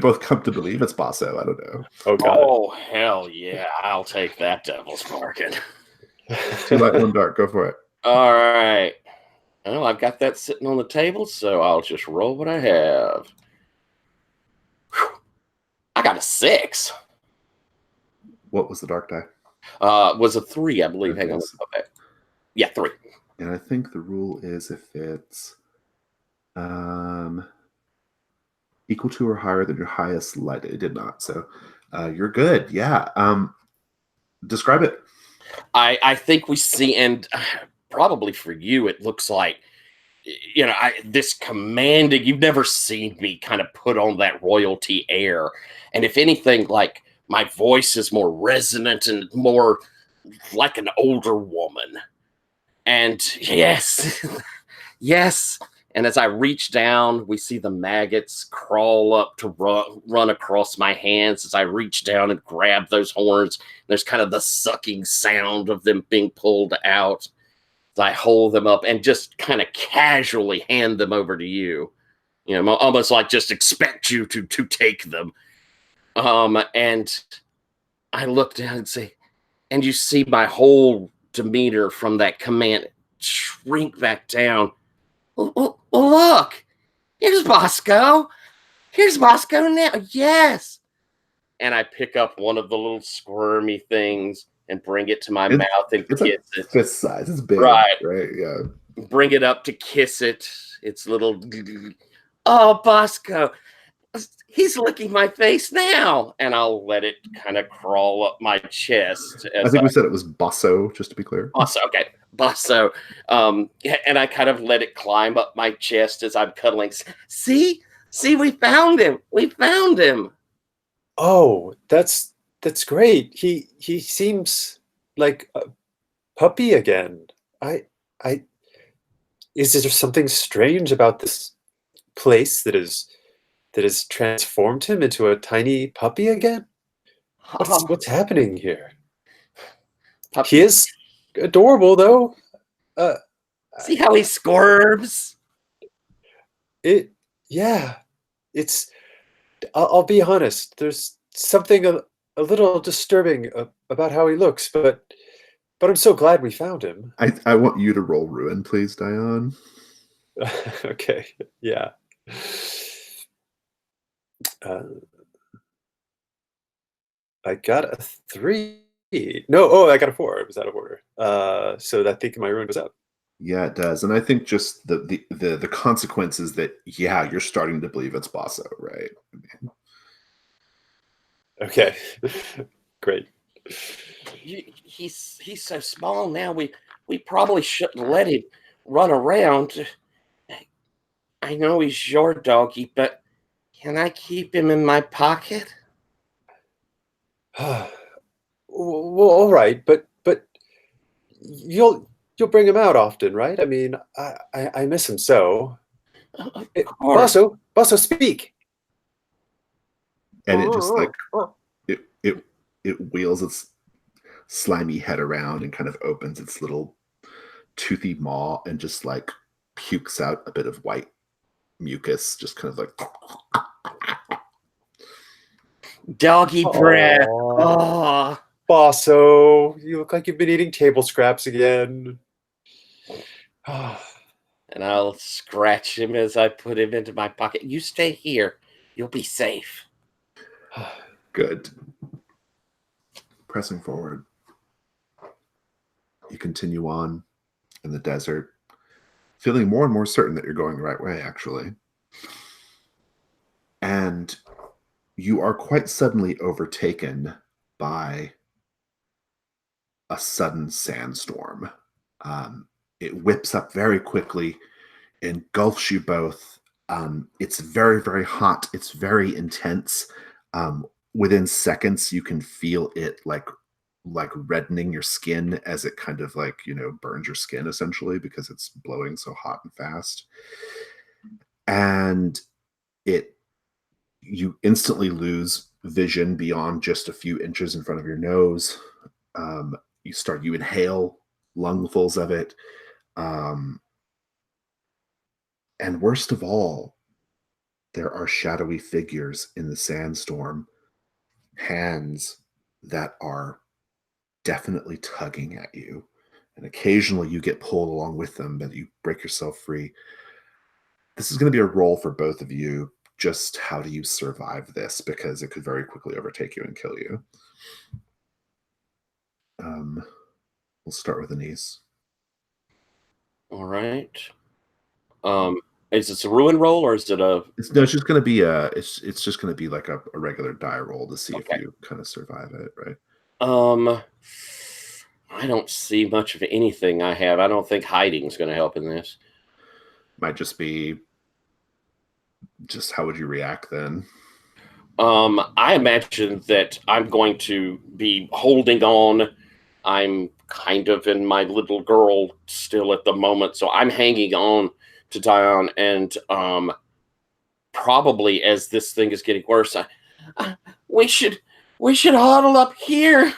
both come to believe it's Basso. I don't know. Oh God! Oh hell yeah! I'll take that Devil's Bargain. 2 light, 1 dark. Go for it. All right. Well, I've got that sitting on the table, so I'll just roll what I have. Whew. I got a 6. What was the dark die? Was a 3, I believe. Hang on. Okay. Yeah, 3. And I think the rule is if it's equal to or higher than your highest light. It did not. So you're good. Yeah. Describe it. I think we see, and probably for you, it looks like, this commanding, you've never seen me kind of put on that royalty air. And if anything, like my voice is more resonant and more like an older woman. And yes, yes. And as I reach down, we see the maggots crawl up to run across my hands as I reach down and grab those horns. There's kind of the sucking sound of them being pulled out. As I hold them up and just kind of casually hand them over to you. Almost like just expect you to take them. And I look down and say, and you see my whole demeanor from that command shrink back down. Well, look, here's Bosco. Here's Bosco now. Yes. And I pick up one of the little squirmy things and bring it to my mouth and kiss it. Fist size. It's big. Right. Yeah. Bring it up to kiss it. It's little. Oh, Bosco. He's licking my face now. And I'll let it kind of crawl up my chest. I think we said it was Basso, just to be clear. Basso, okay. Basso. And I kind of let it climb up my chest as I'm cuddling. See, we found him. We found him. Oh, that's great. He seems like a puppy again. Is there something strange about this place that has transformed him into a tiny puppy again? What's happening here? He is adorable, though. See how he squirms? I'll be honest. There's something a little disturbing about how he looks, but I'm so glad we found him. I want you to roll ruin, please, Dion. Okay. Yeah. I got a 3. No, I got a 4. It was out of order. So I think my ruin goes up. Yeah, it does. And I think just the consequences that, yeah, you're starting to believe it's Basso, right? Okay. Great. He's so small now. We probably shouldn't let him run around. I know he's your doggy, but can I keep him in my pocket? Well, all right, but you'll bring him out often, right? I mean, I miss him so. Basso, speak. And it just like it wheels its slimy head around and kind of opens its little toothy maw and just like pukes out a bit of white mucus, just kind of like Doggy breath. Aw. Oh. Bosso, you look like you've been eating table scraps again. And I'll scratch him as I put him into my pocket. You stay here. You'll be safe. Good. Pressing forward. You continue on in the desert, feeling more and more certain that you're going the right way, actually. And you are quite suddenly overtaken by a sudden sandstorm. It whips up very quickly, engulfs you both. It's very, very hot. It's very intense. Within seconds, you can feel it like reddening your skin as it kind of like burns your skin essentially because it's blowing so hot and fast. And it you instantly lose vision beyond just a few inches in front of your nose. You inhale lungfuls of it. Um, and worst of all, there are shadowy figures in the sandstorm, hands that are definitely tugging at you. And occasionally you get pulled along with them, but you break yourself free. This is going to be a roll for both of you. Just how do you survive this? Because it could very quickly overtake you and kill you. We'll start with Anise. All right. Is this a ruin roll or is it a? It's just going to be it's just going to be like a regular die roll to see Okay. if you kind of survive it, right? I don't see much of anything I have. I don't think hiding is going to help in this. Might just be just how would you react then? I imagine that I'm going to be holding on. I'm kind of in my little girl still at the moment, so I'm hanging on to Dion, and probably as this thing is getting worse, we should huddle up here.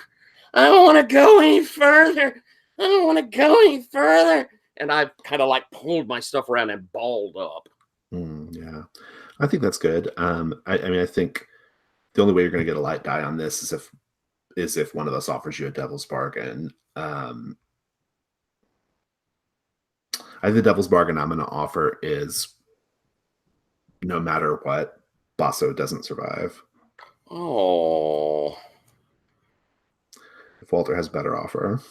I don't want to go any further. I don't want to go any further. And I've kind of like pulled my stuff around and balled up. Yeah, I think that's good. I mean, I think the only way you're going to get a light die on this is if one of us offers you a devil's bargain. I think the devil's bargain I'm going to offer is no matter what, Basso doesn't survive. Oh. If Walter has a better offer.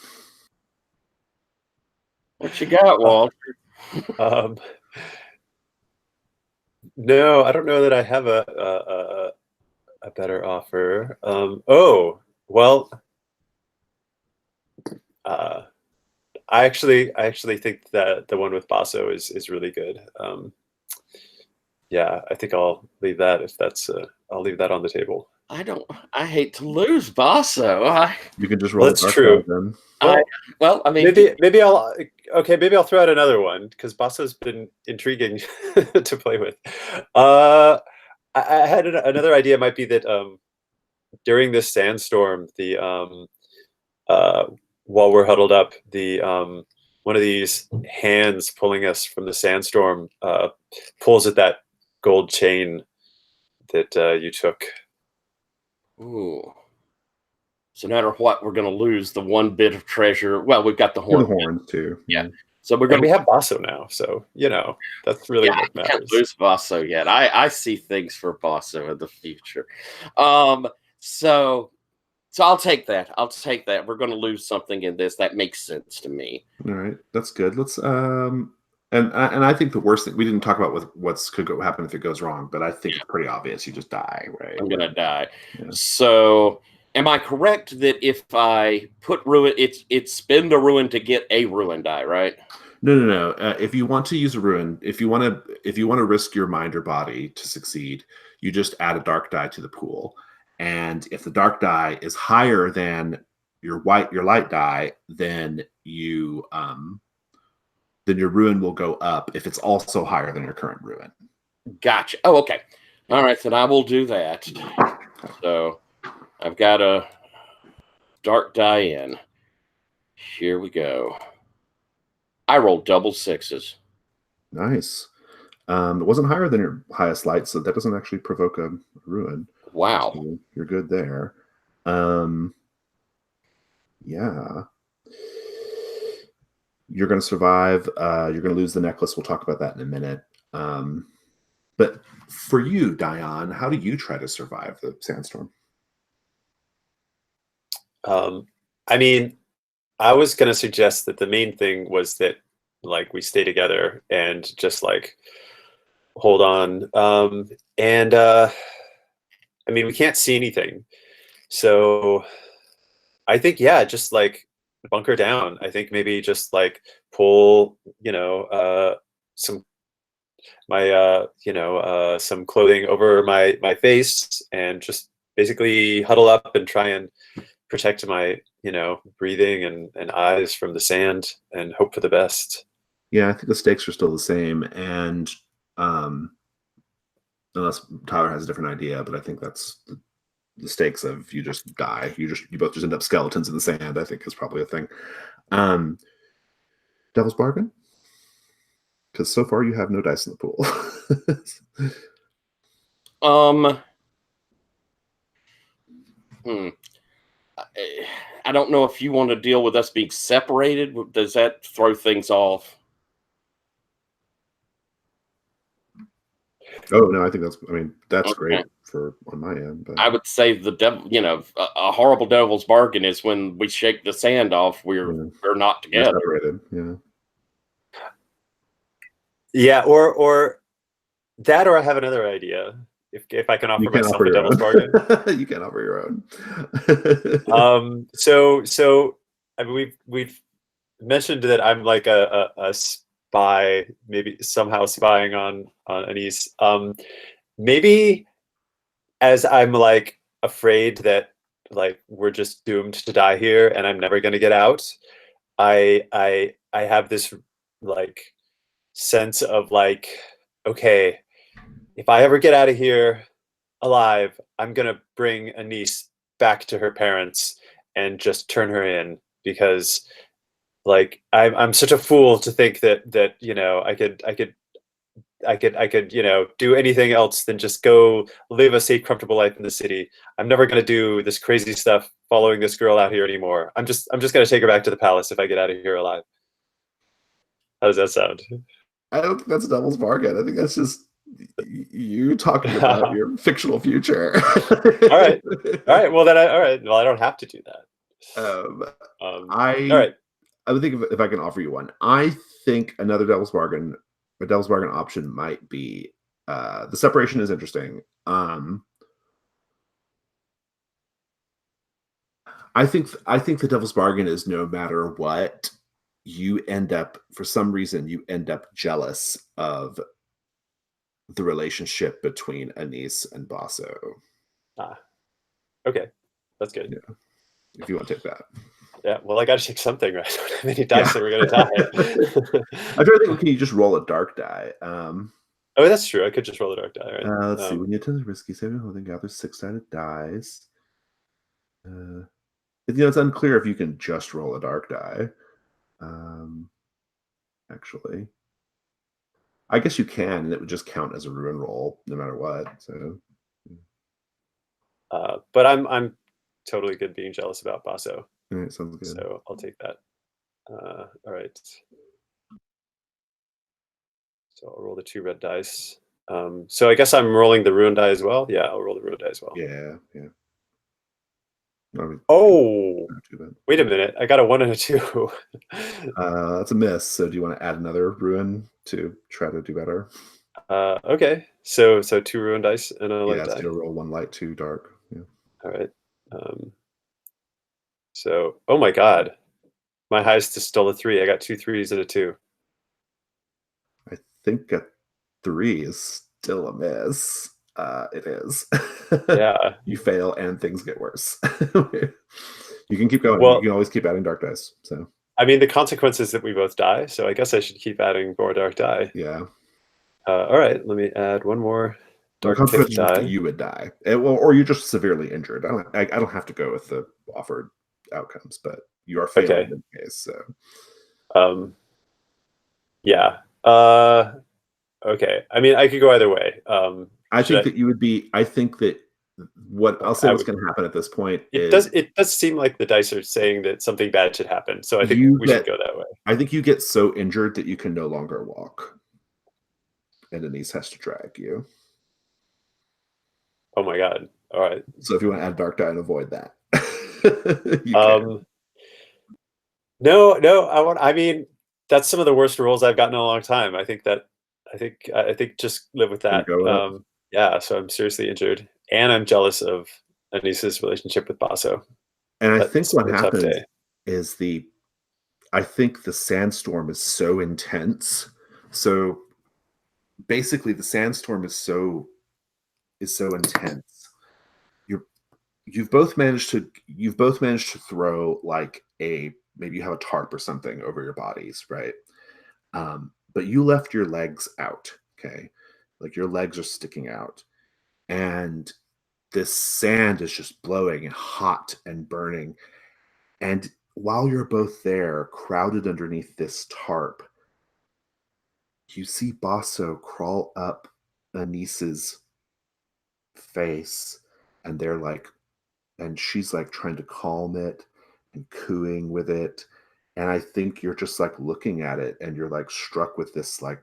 What you got, Walt? No, I don't know that I have a better offer. I actually think that the one with Basso is really good. Yeah, I think I'll leave that if that's I'll leave that on the table. I hate to lose Basso. You can just roll. That's true. Then. Well, I mean, maybe I'll throw out another one because Basso's been intriguing to play with. I had another idea. Might be that during this sandstorm, the while we're huddled up, the one of these hands pulling us from the sandstorm pulls at that gold chain that you took. Ooh. So no matter what, we're going to lose the one bit of treasure. Well, we've got the horn. The horns too. Yeah. So we're going. We have Basso now, so that's really what matters. I can't lose Basso yet. I see things for Basso in the future. So I'll take that. We're going to lose something in this. That makes sense to me. All right, that's good. Let's and I think the worst thing we didn't talk about with what's could go happen if it goes wrong, but I think it's pretty obvious. You just die, right? I'm gonna die. Yeah. So, am I correct that if I put ruin, it's spend a ruin to get a ruin die, right? No. If you want to use a ruin, if you want to risk your mind or body to succeed, you just add a dark die to the pool, and if the dark die is higher than your light die, then then your ruin will go up if it's also higher than your current ruin. Gotcha. Oh, okay. All right, then I will do that. So I've got a dark die in. Here we go. I rolled double sixes. Nice. It wasn't higher than your highest light, so that doesn't actually provoke a ruin. Wow. So you're good there. Yeah. You're going to survive. You're going to lose the necklace. We'll talk about that in a minute. But for you, Dion, how do you try to survive the sandstorm? I mean, I was going to suggest that the main thing was that like we stay together and just like hold on. And I mean, we can't see anything. So I think, yeah, just like bunker down. I think maybe just like pull, some some clothing over my face and just basically huddle up and try and protect my breathing and eyes from the sand and hope for the best. Yeah, I think the stakes are still the same, and unless Tyler has a different idea, but I think that's the stakes of you just die. You both just end up skeletons in the sand, I think is probably a thing. Devil's bargain? Because so far you have no dice in the pool. I don't know if you want to deal with us being separated. Does that throw things off? Oh no, I think that's Okay. great for on my end. But I would say the devil, a horrible devil's bargain is when we shake the sand off. We're not you're together. separated. Yeah. Yeah, or that, or I have another idea. If I can offer myself a devil's bargain. You can offer your own. So I mean, we've mentioned that I'm like a spy, maybe somehow spying on Anise. Maybe as I'm like afraid that like we're just doomed to die here and I'm never gonna get out, I have this like sense of like, okay, if I ever get out of here alive, I'm gonna bring Anise back to her parents and just turn her in, because like I'm such a fool to think that I could do anything else than just go live a safe, comfortable life in the city. I'm never gonna do this crazy stuff following this girl out here anymore. I'm just gonna take her back to the palace if I get out of here alive. How does that sound? I don't think that's a devil's bargain. I think that's just you talking about your fictional future. All right. Well, then Well, I don't have to do that. All right. I would think if I can offer you one, I think another devil's bargain option might be the separation is interesting. I think the devil's bargain is no matter what, you end up, for some reason, jealous of the relationship between Anise and Basso. Okay, that's good. Yeah. If you want to take that. Yeah, well, I got to take something, right? I don't have any dice that we're going to die. I'm trying to think, can you just roll a dark die? Oh, that's true. I could just roll a dark die, right? Let's see. When you attempt a risky saving, holding gather 6-sided dice. It's unclear if you can just roll a dark die. Actually, I guess you can, and it would just count as a ruin roll no matter what. So, but I'm totally good being jealous about Basso. all right, sounds good. So I'll take that. All right. So I'll roll the 2 red dice. So I guess I'm rolling the ruin die as well. Yeah, I'll roll the ruin die as well. Yeah. Oh, wait a minute! I got a 1 and a 2. That's a miss. So do you want to add another ruin to try to do better? Okay. So 2 ruin dice and a light die. Yeah, so roll 1 light, 2 dark. Yeah. All right. So, oh my God, my highest is still a 3. I got 2 3s and a 2. I think a 3 is still a miss. It is. Yeah. You fail and things get worse. You can keep going. Well, you can always keep adding dark dice. So I mean, the consequence is that we both die. So I guess I should keep adding more dark die. Yeah. All right. Let me add 1 more dark die. You would die, or you're just severely injured. I don't have to go with the offered outcomes, but you are failing in this case. So. Yeah. Okay. I mean, I could go either way. I think that you would be. I think that what I'll say what's going to happen at this point is it does seem like the dice are saying that something bad should happen. So I think we should go that way. I think you get so injured that you can no longer walk, and Anise has to drag you. Oh my god! All right. So if you want to add dark die and avoid that, no, I want. I mean, that's some of the worst rolls I've gotten in a long time. I think just live with that. Yeah. So I'm seriously injured, and I'm jealous of Anise's relationship with Basso. And I think what happens is I think the sandstorm is so intense. So basically, the sandstorm is so intense. You've both managed to throw like maybe you have a tarp or something over your bodies, right? But you left your legs out, okay? Like your legs are sticking out, and this sand is just blowing and hot and burning. And while you're both there, crowded underneath this tarp, you see Basso crawl up Anise's face, and she's like trying to calm it and cooing with it. And I think you're just like looking at it and you're like struck with this like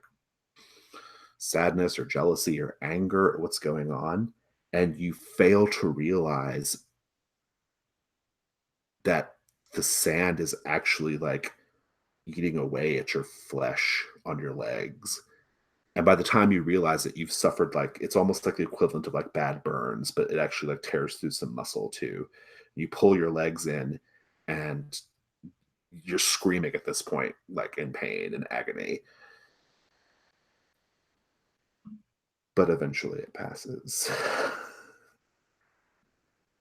sadness or jealousy or anger at what's going on. And you fail to realize that the sand is actually like eating away at your flesh on your legs. And by the time you realize it, you've suffered like, it's almost like the equivalent of like bad burns, but it actually like tears through some muscle too. You pull your legs in and you're screaming at this point, like in pain and agony. But eventually it passes.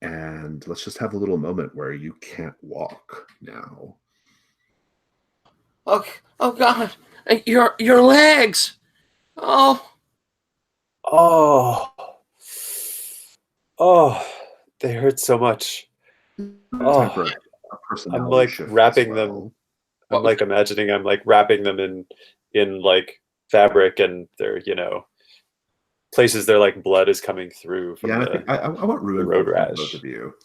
And let's just have a little moment where you can't walk now. Okay. Oh God, your legs. Oh, they hurt so much. Time for a I'm like wrapping them. I'm like imagining I'm like wrapping them in like fabric, and they're places they're like blood is coming through from I want ruin road rolls rash. from both of you.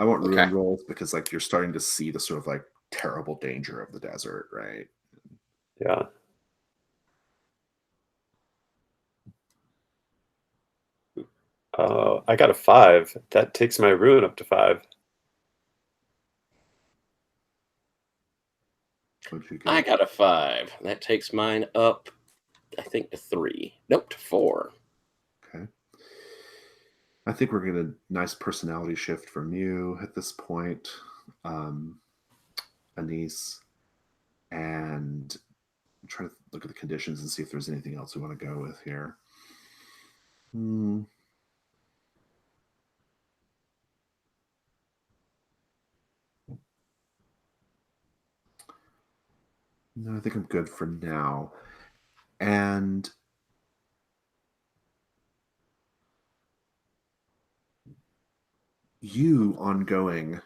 I want ruin rolls because like you're starting to see the sort of like terrible danger of the desert, right? Yeah. I got a 5. That takes my ruin up to 5. I got a 5. That takes mine up, I think, to 3. Nope, to 4. Okay. I think we're getting a nice personality shift from you at this point, Anise. And I'm trying to look at the conditions and see if there's anything else we want to go with here. No, I think I'm good for now. And you, ongoing,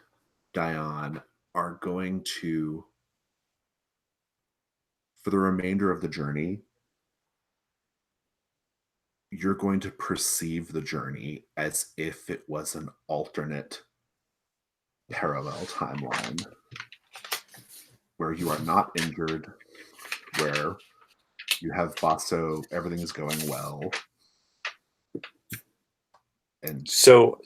Dion, are going to, for the remainder of the journey, you're going to perceive the journey as if it was an alternate parallel timeline where you are not injured, where you have Basso, everything is going well. And so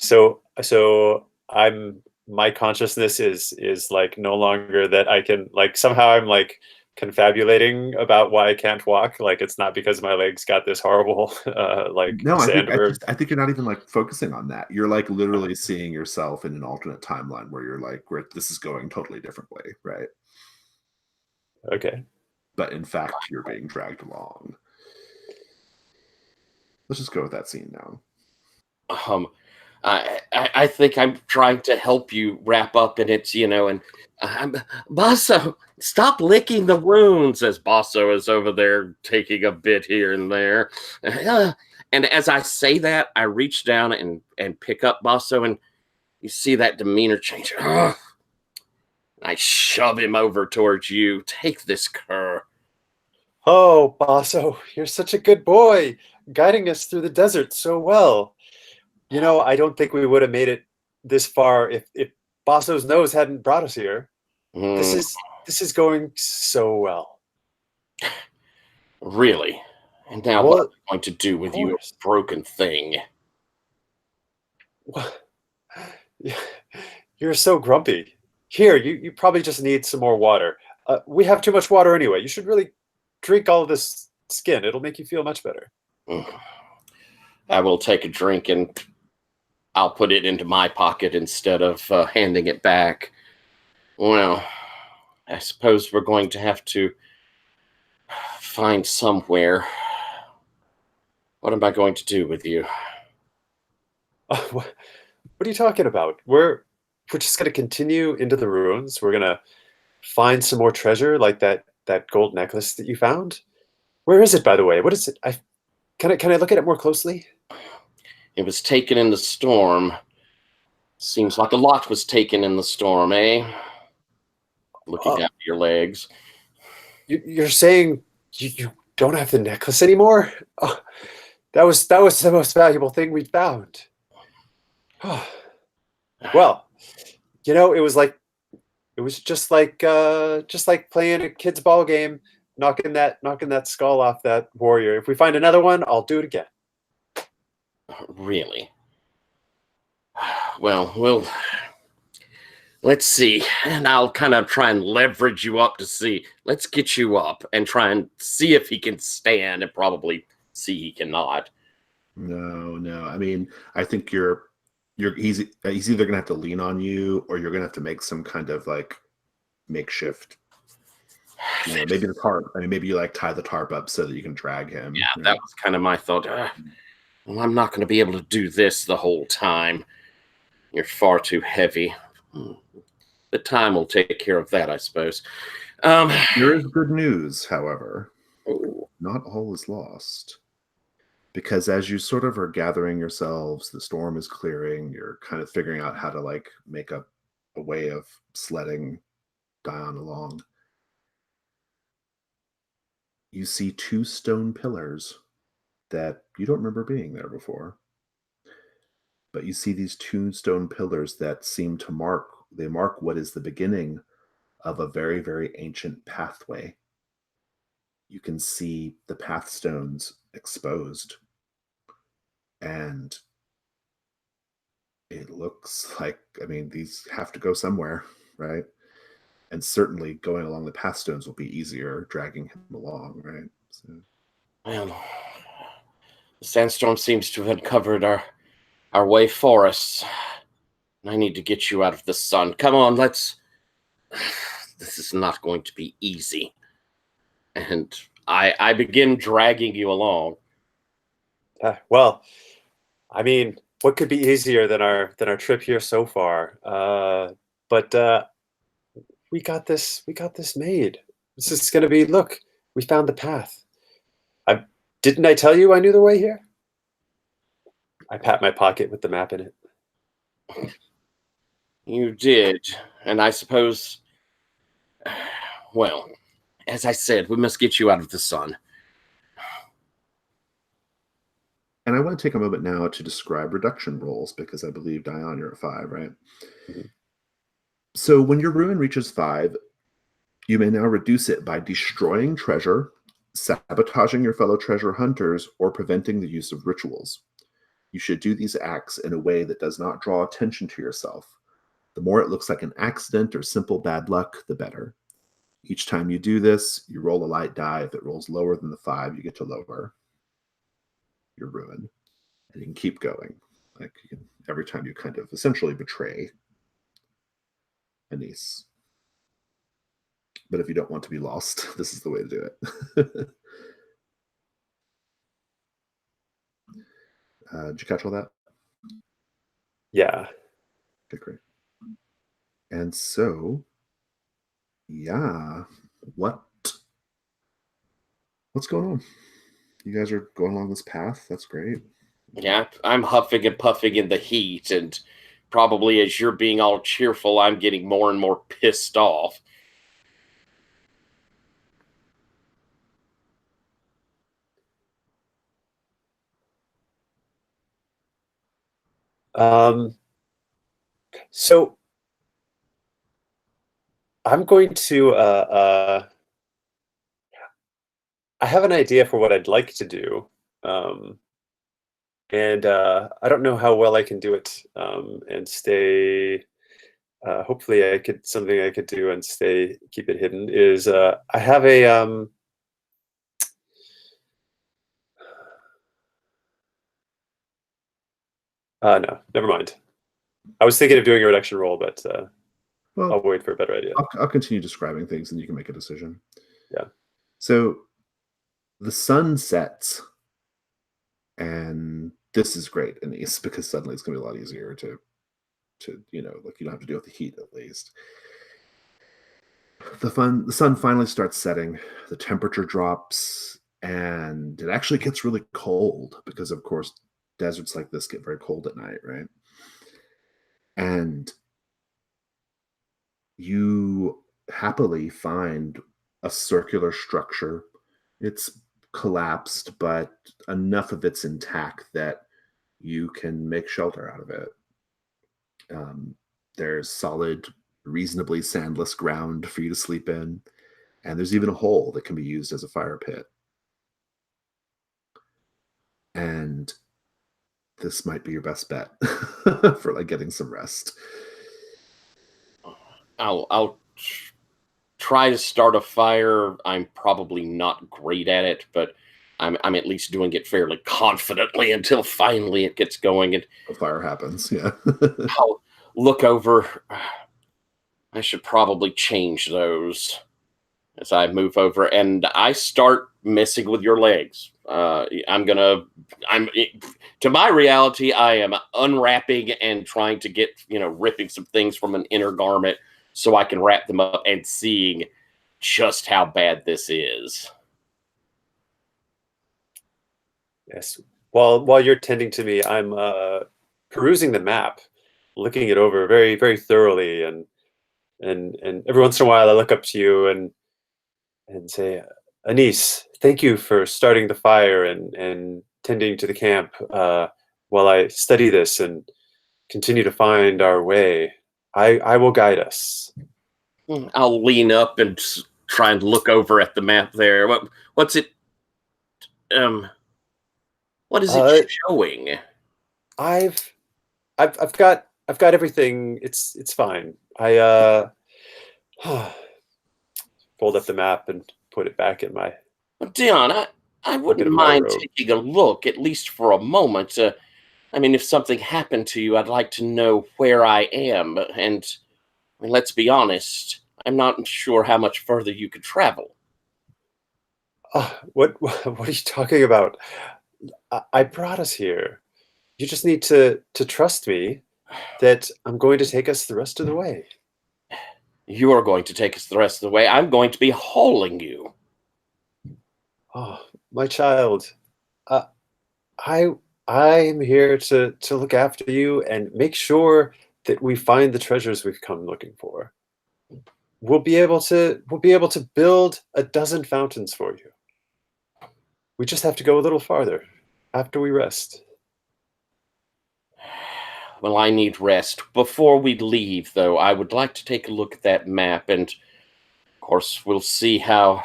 my consciousness is like no longer that I can like somehow I'm like confabulating about why I can't walk. Like it's not because my legs got this horrible I think you're not even like focusing on that. You're like literally seeing yourself in an alternate timeline where you're like where this is going totally different way, right? Okay. But in fact you're being dragged along. Let's just go with that scene now. I think I'm trying to help you wrap up in it, and Basso, stop licking the wounds as Basso is over there taking a bit here and there. And as I say that, I reach down and pick up Basso, and you see that demeanor change. I shove him over towards you. Take this cur. Oh, Basso, you're such a good boy, guiding us through the desert so well. You know, I don't think we would have made it this far if Basso's nose hadn't brought us here. This Hmm, is this is going so well. really? And now what Well, are we going to do of with you, course. broken thing? Well, you're so grumpy. Here, you probably just need some more water. We have too much water anyway. You should really drink all of this skin. It'll make you feel much better. Mm. I will take a drink and I'll put it into my pocket instead of handing it back. Well, I suppose we're going to have to find somewhere. What am I going to do with you? What are you talking about? We're just gonna continue into the ruins. We're gonna find some more treasure, like that gold necklace that you found. Where is it, by the way? What is it? Can I look at it more closely? It was taken in the storm. Seems like a lot was taken in the storm, eh? Looking Uh, after your legs. you're saying you don't have the necklace anymore? Oh, that was the most valuable thing we found. Well, it was just like playing a kid's ball game, knocking that skull off that warrior. If we find another one, I'll do it again. Really? Well, let's see. And I'll kind of try and leverage you up to see. Let's get you up and try and see if he can stand and probably see he cannot. No, no. I mean, I think he's either gonna have to lean on you or you're gonna have to make some kind of like makeshift. Maybe the tarp. I mean, maybe you like tie the tarp up so that you can drag him. Yeah, that was kind of my thought. Well, I'm not going to be able to do this the whole time. You're far too heavy. The time will take care of that, I suppose. There is good news, however. Ooh, Not all is lost. Because as you sort of are gathering yourselves, the storm is clearing, you're kind of figuring out how to like make a way of sledding Dion along. You see two stone pillars that you don't remember being there before. But you see these two stone pillars that seem to mark what is the beginning of a very, very ancient pathway. You can see the path stones exposed. And it looks like, I mean, these have to go somewhere, right? And certainly going along the path stones will be easier, dragging him along, right? So, well, the sandstorm seems to have uncovered our way for us. I need to get you out of the sun. Come on, let's. This is not going to be easy. And I begin dragging you along. Well, I mean, what could be easier than our trip here so far? But we got this. We got this made. This is gonna be. Look, we found the path. I didn't I tell you I knew the way here? I pat my pocket with the map in it. You did. And I suppose, well, as I said, we must get you out of the sun. and I want to take a moment now to describe reduction rolls because I believe Dion, you're at 5, right? Mhm. So when your ruin reaches 5, you may now reduce it by destroying treasure, sabotaging your fellow treasure hunters, or preventing the use of rituals. You should do these acts in a way that does not draw attention to yourself. The more it looks like an accident or simple bad luck, the better. Each time you do this, you roll a light die. If it rolls lower than the 5, you get to lower your ruin. And you can keep going. Like every time you kind of essentially betray a niece. But if you don't want to be lost, this is the way to do it. Did you catch all that? Yeah. Okay, great. And so, yeah, what's going on? You guys are going along this path. That's great. Yeah, I'm huffing and puffing in the heat, and probably as you're being all cheerful, I'm getting more and more pissed off. So I'm going to. I have an idea for what I'd like to do, um, and I don't know how well I can do it and stay. Hopefully, I could something I could do and stay keep it hidden is I have a no, never mind. I was thinking of doing a reduction roll, but Well, I'll wait for a better idea. I'll continue describing things, and you can make a decision. Yeah. So the sun sets, and this is great in East because suddenly it's going to be a lot easier to like you don't have to deal with the heat at least. The sun finally starts setting, the temperature drops, and it actually gets really cold because, of course, deserts like this get very cold at night, right? And you happily find a circular structure. It's collapsed, but enough of it's intact that you can make shelter out of it. There's solid, reasonably sandless ground for you to sleep in, and there's even a hole that can be used as a fire pit. And this might be your best bet for like getting some rest. I'll try to start a fire. I'm probably not great at it, but I'm at least doing it fairly confidently until finally it gets going. And A fire happens, yeah. I'll look over. I should probably change those as I move over, and I start messing with your legs. To my reality, I am unwrapping and trying to get, ripping some things from an inner garment so I can wrap them up and seeing just how bad this is. Yes. While you're tending to me, I'm perusing the map, looking it over very, very thoroughly, and every once in a while I look up to you and say, Anise, thank you for starting the fire and tending to the camp while I study this and continue to find our way. I will guide us. I'll lean up and try and look over at the map there. What's it? What is it showing? I've got everything. It's fine. I fold up the map and put it back in my. Dion, I wouldn't mind taking a look, at least for a moment. If something happened to you, I'd like to know where I am. And let's be honest, I'm not sure how much further you could travel. What are you talking about? I brought us here. You just need to trust me that I'm going to take us the rest of the way. You are going to take us the rest of the way. I'm going to be hauling you. Oh, my child. I'm here to look after you and make sure that we find the treasures we've come looking for. We'll be able to build a dozen fountains for you. We just have to go a little farther after we rest. Well, I need rest. Before we leave, though, I would like to take a look at that map, and of course, we'll see how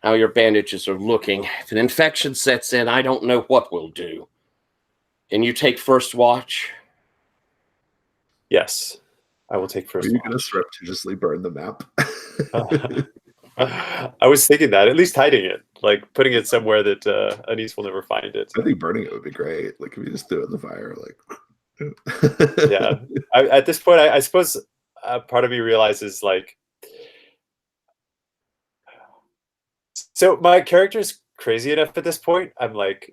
your bandages are looking. If an infection sets in, I don't know what we'll do. Can you take first watch? Yes, I will take first watch. Are you going to surreptitiously burn the map? I was thinking that, at least hiding it, like putting it somewhere that Anise will never find it. I think burning it would be great. Like if you just threw it in the fire, yeah. At this point, I suppose part of me realizes like, so my character's crazy enough at this point. I'm like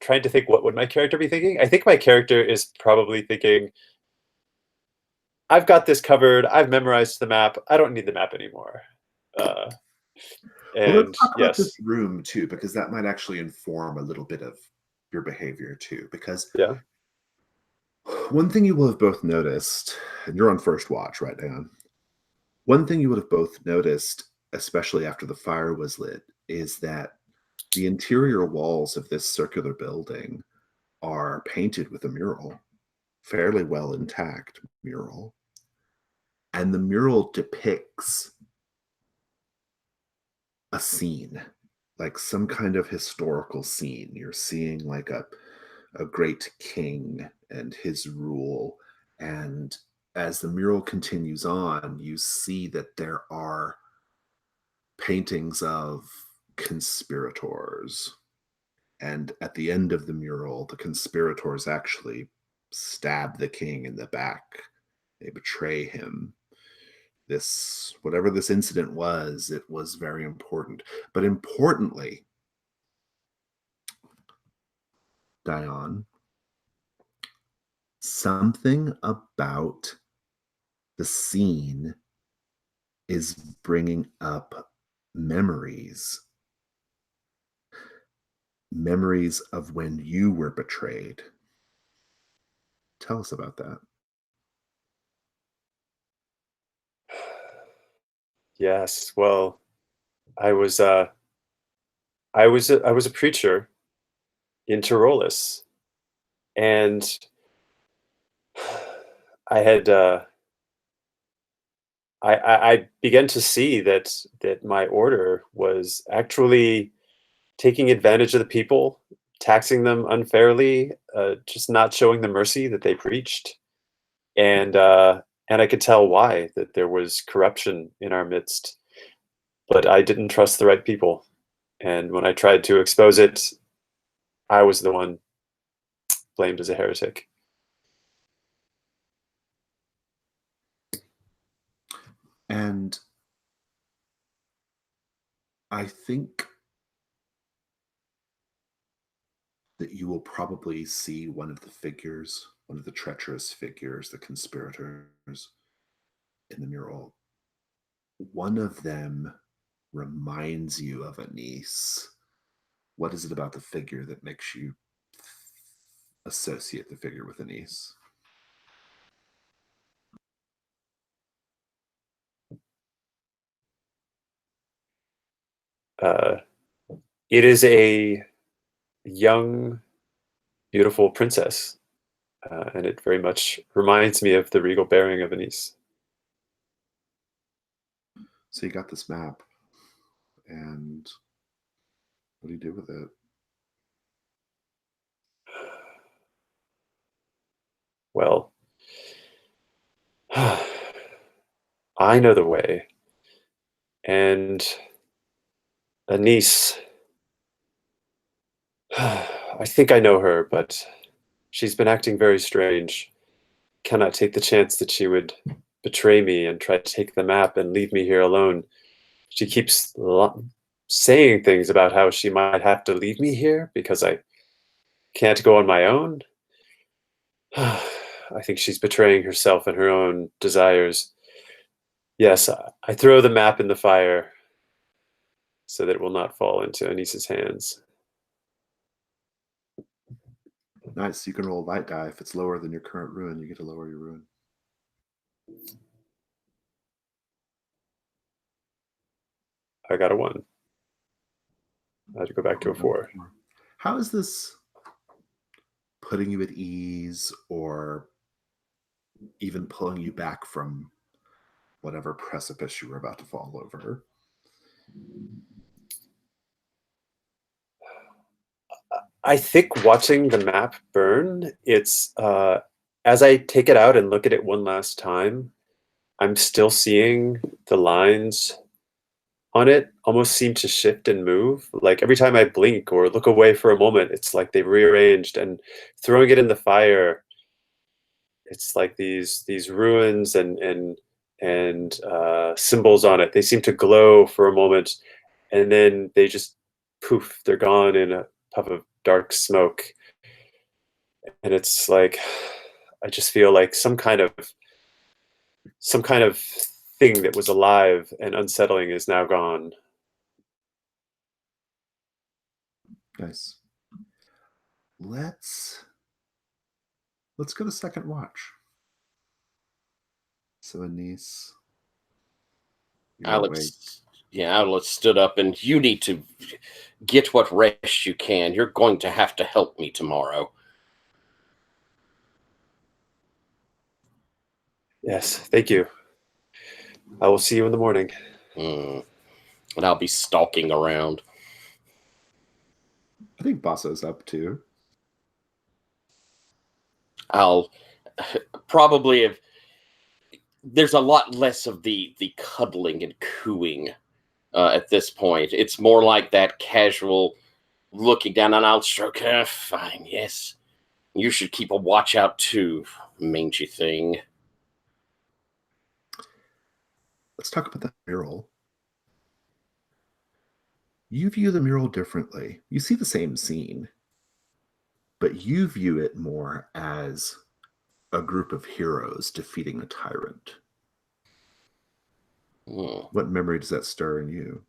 trying to think, what would my character be thinking? I think my character is probably thinking, I've got this covered. I've memorized the map. I don't need the map anymore. And let's talk about this room too, because that might actually inform a little bit of your behavior too. Because one thing you will have both noticed, and you're on first watch, right, Dan? One thing you would have both noticed, especially after the fire was lit, is that the interior walls of this circular building are painted with a mural. fairly well intact mural. And the mural depicts a scene, like some kind of historical scene. You're seeing like a great king and his rule. And as the mural continues on, you see that there are paintings of conspirators. And at the end of the mural, the conspirators actually stab the king in the back. They betray him. This, whatever this incident was, it was very important. But importantly, Dion, something about the scene is bringing up memories of when you were betrayed. Tell us about that. Yes. Well, I was a preacher in Tyrolis, and I had I began to see that my order was actually taking advantage of the people, taxing them unfairly, just not showing the mercy that they preached, and I could tell why, that there was corruption in our midst, but I didn't trust the right people, and when I tried to expose it, I was the one blamed as a heretic. And I think that you will probably see one of the figures, one of the treacherous figures, the conspirators in the mural. One of them reminds you of Anise. What is it about the figure that makes you associate the figure with Anise? It is a young, beautiful princess, and it very much reminds me of the regal bearing of Anise. So you got this map, and what do you do with it? Well, I know the way, and Anise, I think I know her, but she's been acting very strange. Cannot take the chance that she would betray me and try to take the map and leave me here alone. She keeps saying things about how she might have to leave me here because I can't go on my own. I think she's betraying herself and her own desires. Yes, I throw the map in the fire so that it will not fall into Anise's hands. Nice. You can roll a light die. If it's lower than your current ruin, you get to lower your ruin. I got a 1. I had to go back to a 4. How is this putting you at ease or even pulling you back from whatever precipice you were about to fall over? I think watching the map burn, it's as I take it out and look at it one last time, I'm still seeing the lines on it almost seem to shift and move. Like every time I blink or look away for a moment, it's like they've rearranged, and throwing it in the fire, it's like these ruins and symbols on it. They seem to glow for a moment, and then they just poof, they're gone in a puff of dark smoke. And it's like I just feel like some kind of thing that was alive and unsettling is now gone. Nice. Let's go to second watch. So Anise, Alex stood up, and you need to get what rest you can. You're going to have to help me tomorrow. Yes, thank you. I will see you in the morning. Mm. And I'll be stalking around. I think Basso's up too. I'll probably have. There's a lot less of the cuddling and cooing at this point. It's more like that casual looking down, and I'll stroke her. Fine, yes. You should keep a watch out too, mangy thing. Let's talk about the mural. You view the mural differently. You see the same scene, but you view it more as a group of heroes defeating a tyrant. Hmm. What memory does that stir in you?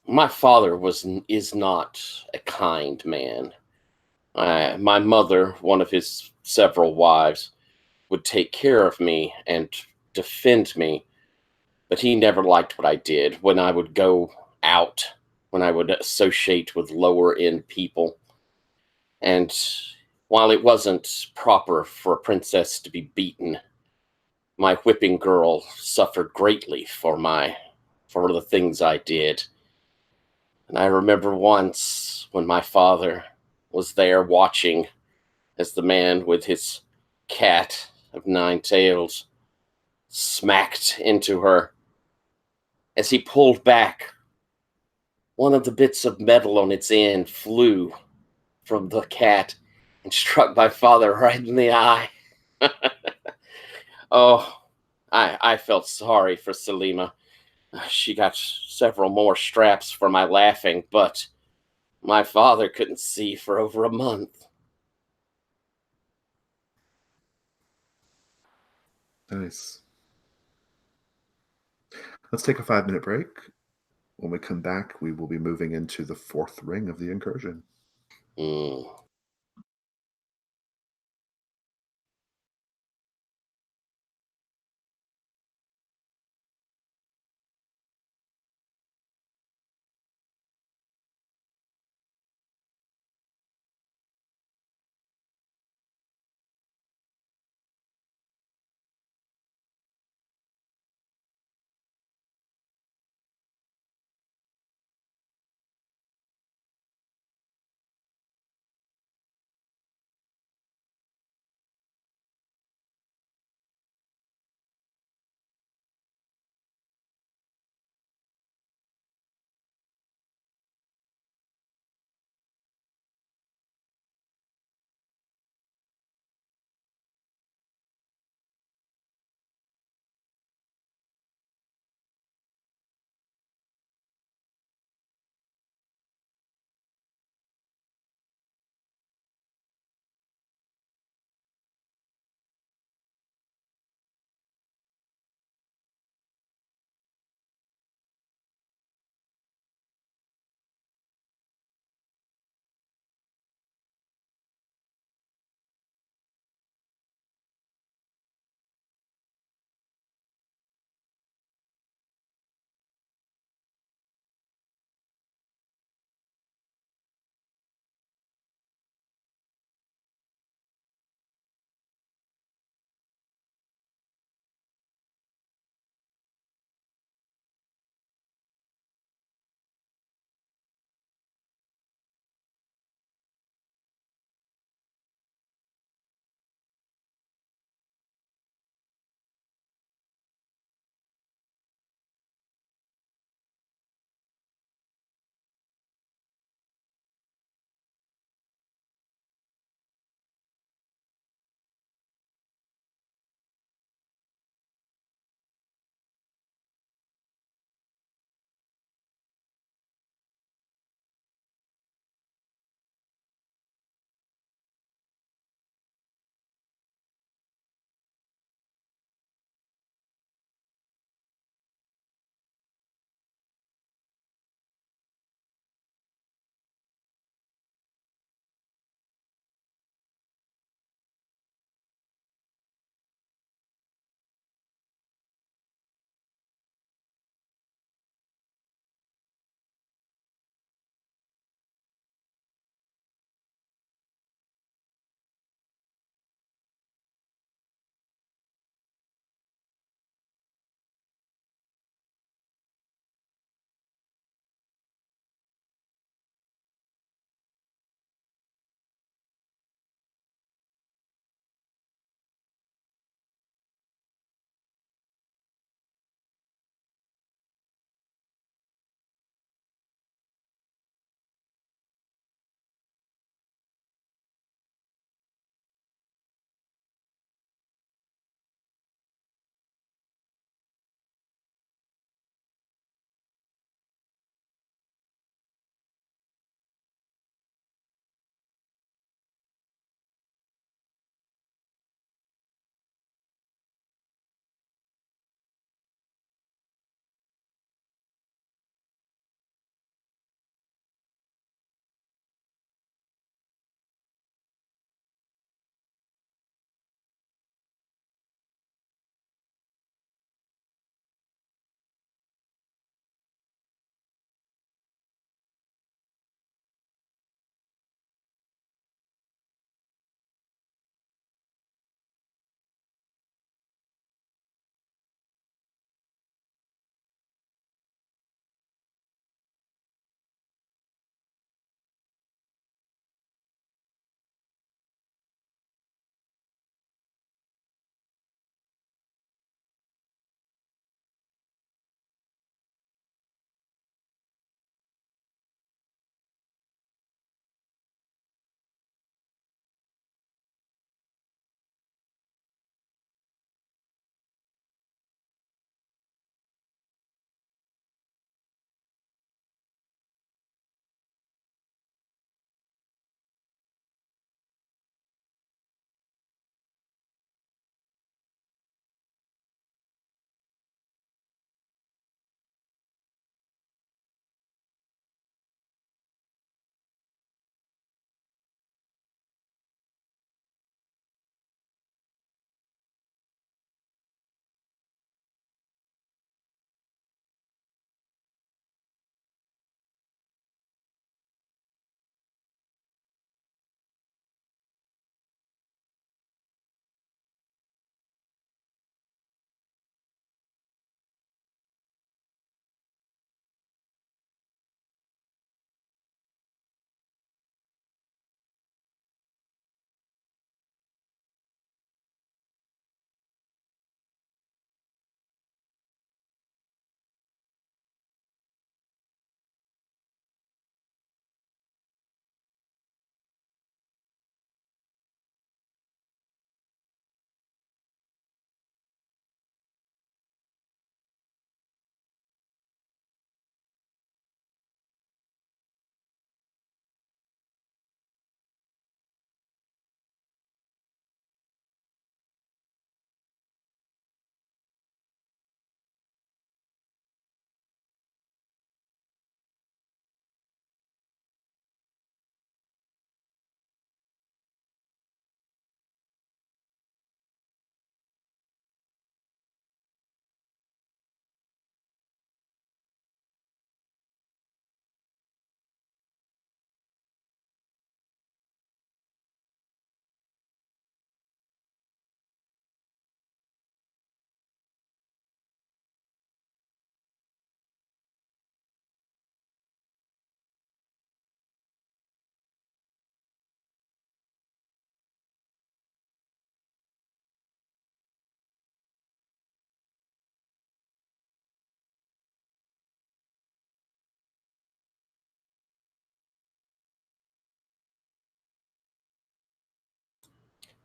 My father is not a kind man. My mother, one of his several wives, would take care of me and defend me, but he never liked what I did when I would go out, when I would associate with lower end people. And while it wasn't proper for a princess to be beaten, my whipping girl suffered greatly for the things I did. And I remember once when my father was there watching as the man with his cat of 9 tails smacked into her. As he pulled back, one of the bits of metal on its end flew from the cat and struck my father right in the eye. Oh, I felt sorry for Selima. She got several more straps for my laughing, but my father couldn't see for over a month. Nice. Let's take a 5-minute break. When we come back, we will be moving into the fourth ring of the incursion. Mm.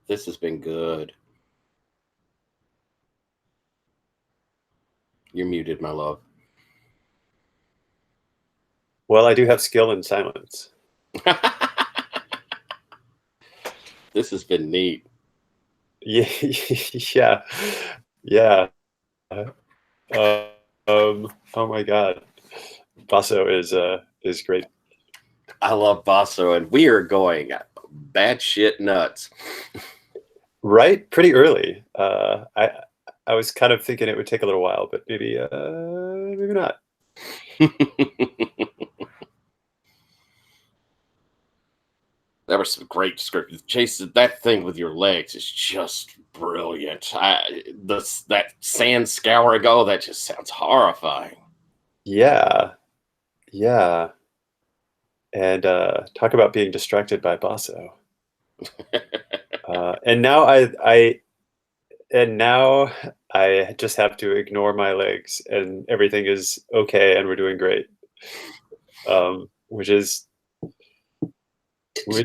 This has been good. You're muted, my love. Well, I do have skill in silence. This has been neat. Yeah, yeah. Oh my God, Basso is great. I love Basso, and we are going batshit nuts. Right, pretty early. I was kind of thinking it would take a little while, but maybe not. That was some great script. Jason, that thing with your legs is just brilliant. That sand scouring, oh, that just sounds horrifying. Yeah, yeah. And talk about being distracted by Basso. And now I just have to ignore my legs, and everything is okay, and we're doing great. Which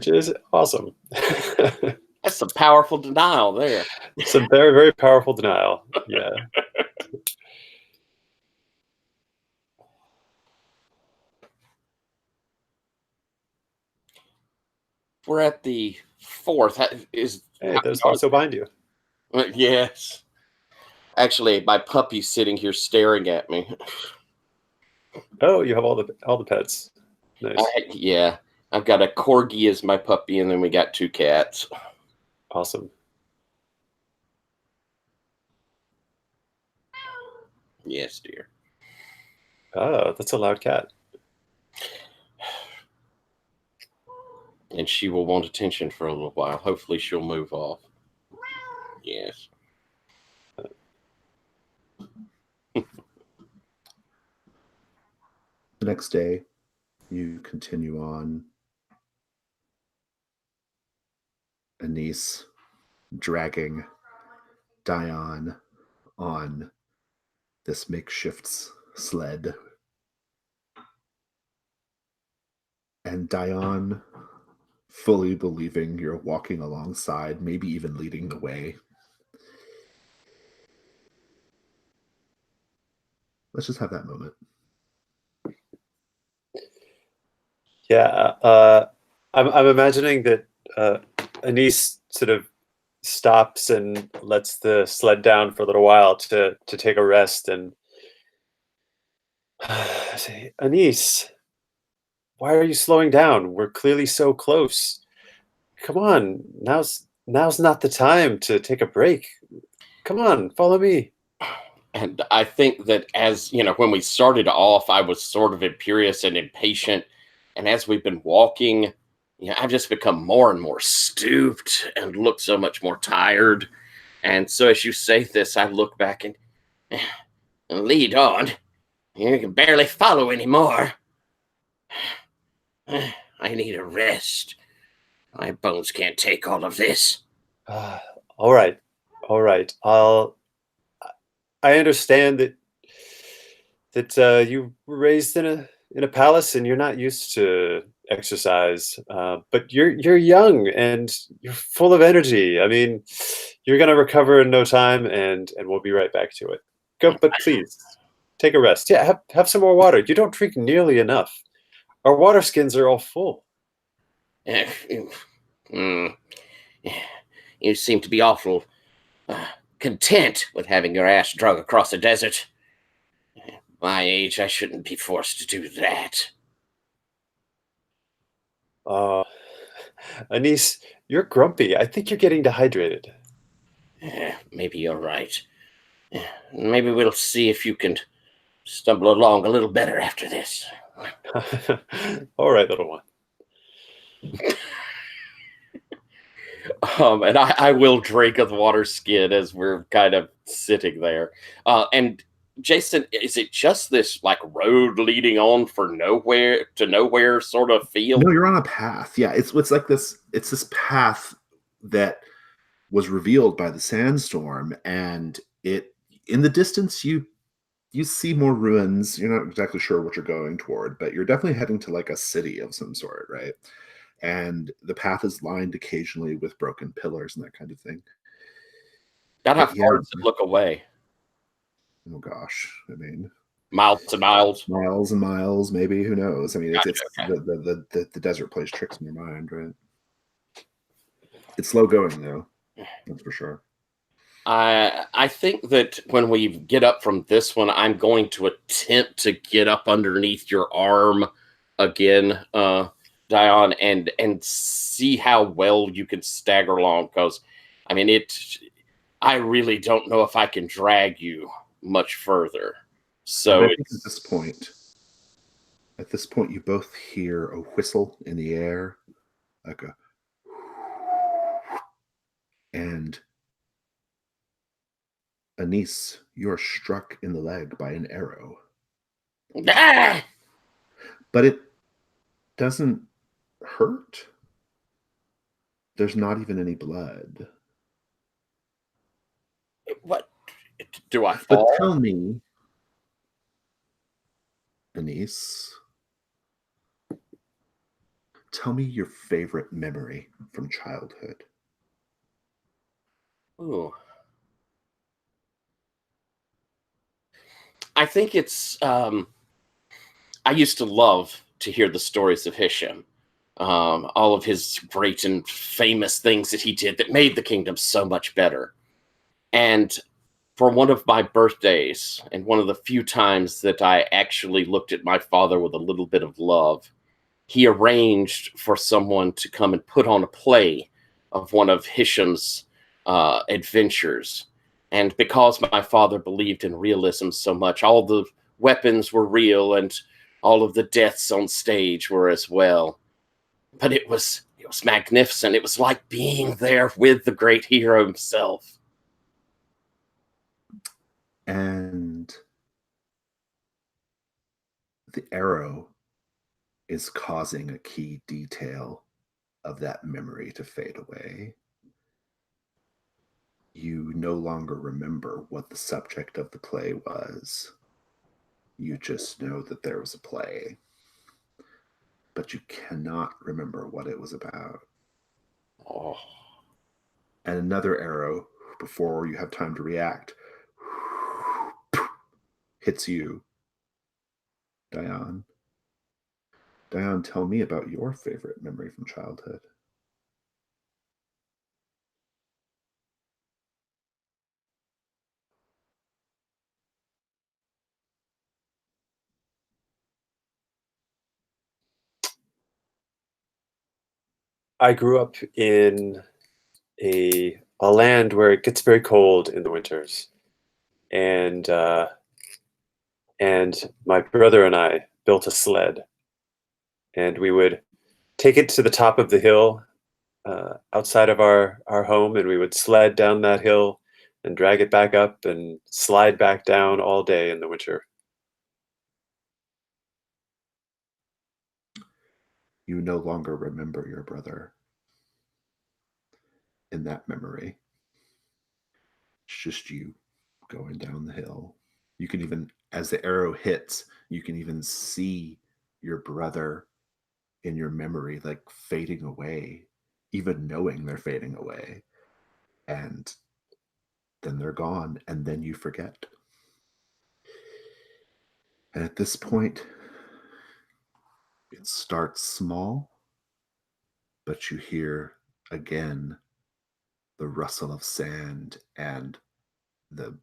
is awesome. That's some powerful denial there. Some very, very powerful denial. Yeah. We're at the 4th. Hey, there's Basso behind you. Yes. Actually, my puppy's sitting here staring at me. Oh, you have all the pets. Nice. Yeah. I've got a corgi as my puppy, and then we got 2 cats. Awesome. Yes, dear. Oh, that's a loud cat. And she will want attention for a little while. Hopefully she'll move off. Yes. The next day, you continue on. Anise dragging Dion on this makeshift sled. And Dion, fully believing you're walking alongside, maybe even leading the way. Let's just have that moment. Yeah, I'm imagining that Anise sort of stops and lets the sled down for a little while to take a rest, and say, Anise, why are you slowing down? We're clearly so close. Come on, now's not the time to take a break. Come on, follow me. And I think that, as you know, when we started off, I was sort of imperious and impatient. And as we've been walking, I've just become more and more stooped and look so much more tired. And so as you say this, I look back and lead on. You can barely follow anymore. I need a rest. My bones can't take all of this. All right. I understand that you were raised in a palace and you're not used to exercise, but you're young and you're full of energy. I mean, you're gonna recover in no time, and we'll be right back to it. Go, but please take a rest. Yeah, have some more water. You don't drink nearly enough. Our water skins are all full. You seem to be awful content with having your ass drug across the desert. My age, I shouldn't be forced to do that. Anise, you're grumpy. I think you're getting dehydrated. Maybe you're right. Maybe we'll see if you can stumble along a little better after this. All right, little one. And I will drink of the water skin as we're kind of sitting there. And Jason, is it just this like road leading on for nowhere to nowhere sort of feel? No, you're on a path. Yeah, it's like this. It's this path that was revealed by the sandstorm, and it in the distance you see more ruins. You're not exactly sure what you're going toward, but you're definitely heading to like a city of some sort, right? and the path is lined occasionally with broken pillars and that kind of thing. About how But far does it look away? Oh gosh, I mean, Miles and miles. miles and miles, maybe. Who knows? I mean, it's Gotcha, okay. the desert plays tricks in your mind, right? It's slow going though, that's for sure. I think that when we get up from this one, I'm going to attempt to get up underneath your arm again, Dion, and see how well you can stagger along. Because, I mean, I really don't know if I can drag you much further. So I think at this point, you both hear a whistle in the air, like a, and Anise, you're struck in the leg by an arrow, Ah! but it doesn't hurt. There's not even any blood. What do I But fall? tell me, Anise, tell me your favorite memory from childhood. Ooh. I think it's I used to love to hear the stories of Hisham, all of his great and famous things that he did that made the kingdom so much better. And for one of my birthdays, and one of the few times that I actually looked at my father with a little bit of love, he arranged for someone to come and put on a play of one of Hisham's adventures. And because my father believed in realism so much, all the weapons were real and all of the deaths on stage were as well. But it was magnificent. It was like being there with the great hero himself. And the arrow is causing a key detail of that memory to fade away. You no longer remember what the subject of the play was. You just know that there was a play, but you cannot remember what it was about. Oh. And another arrow, before you have time to react, hits you, Dion. Dion, tell me about your favorite memory from childhood. I grew up in a land where it gets very cold in the winters, and my brother and I built a sled, and we would take it to the top of the hill outside of our home, and we would sled down that hill and drag it back up and slide back down all day in the winter. You no longer remember your brother in that memory. It's just you going down the hill. You can even, as the arrow hits, you can even see your brother in your memory, like fading away, even knowing they're fading away. And then they're gone, and then you forget. And at this point, it starts small, but you hear again the rustle of sand and the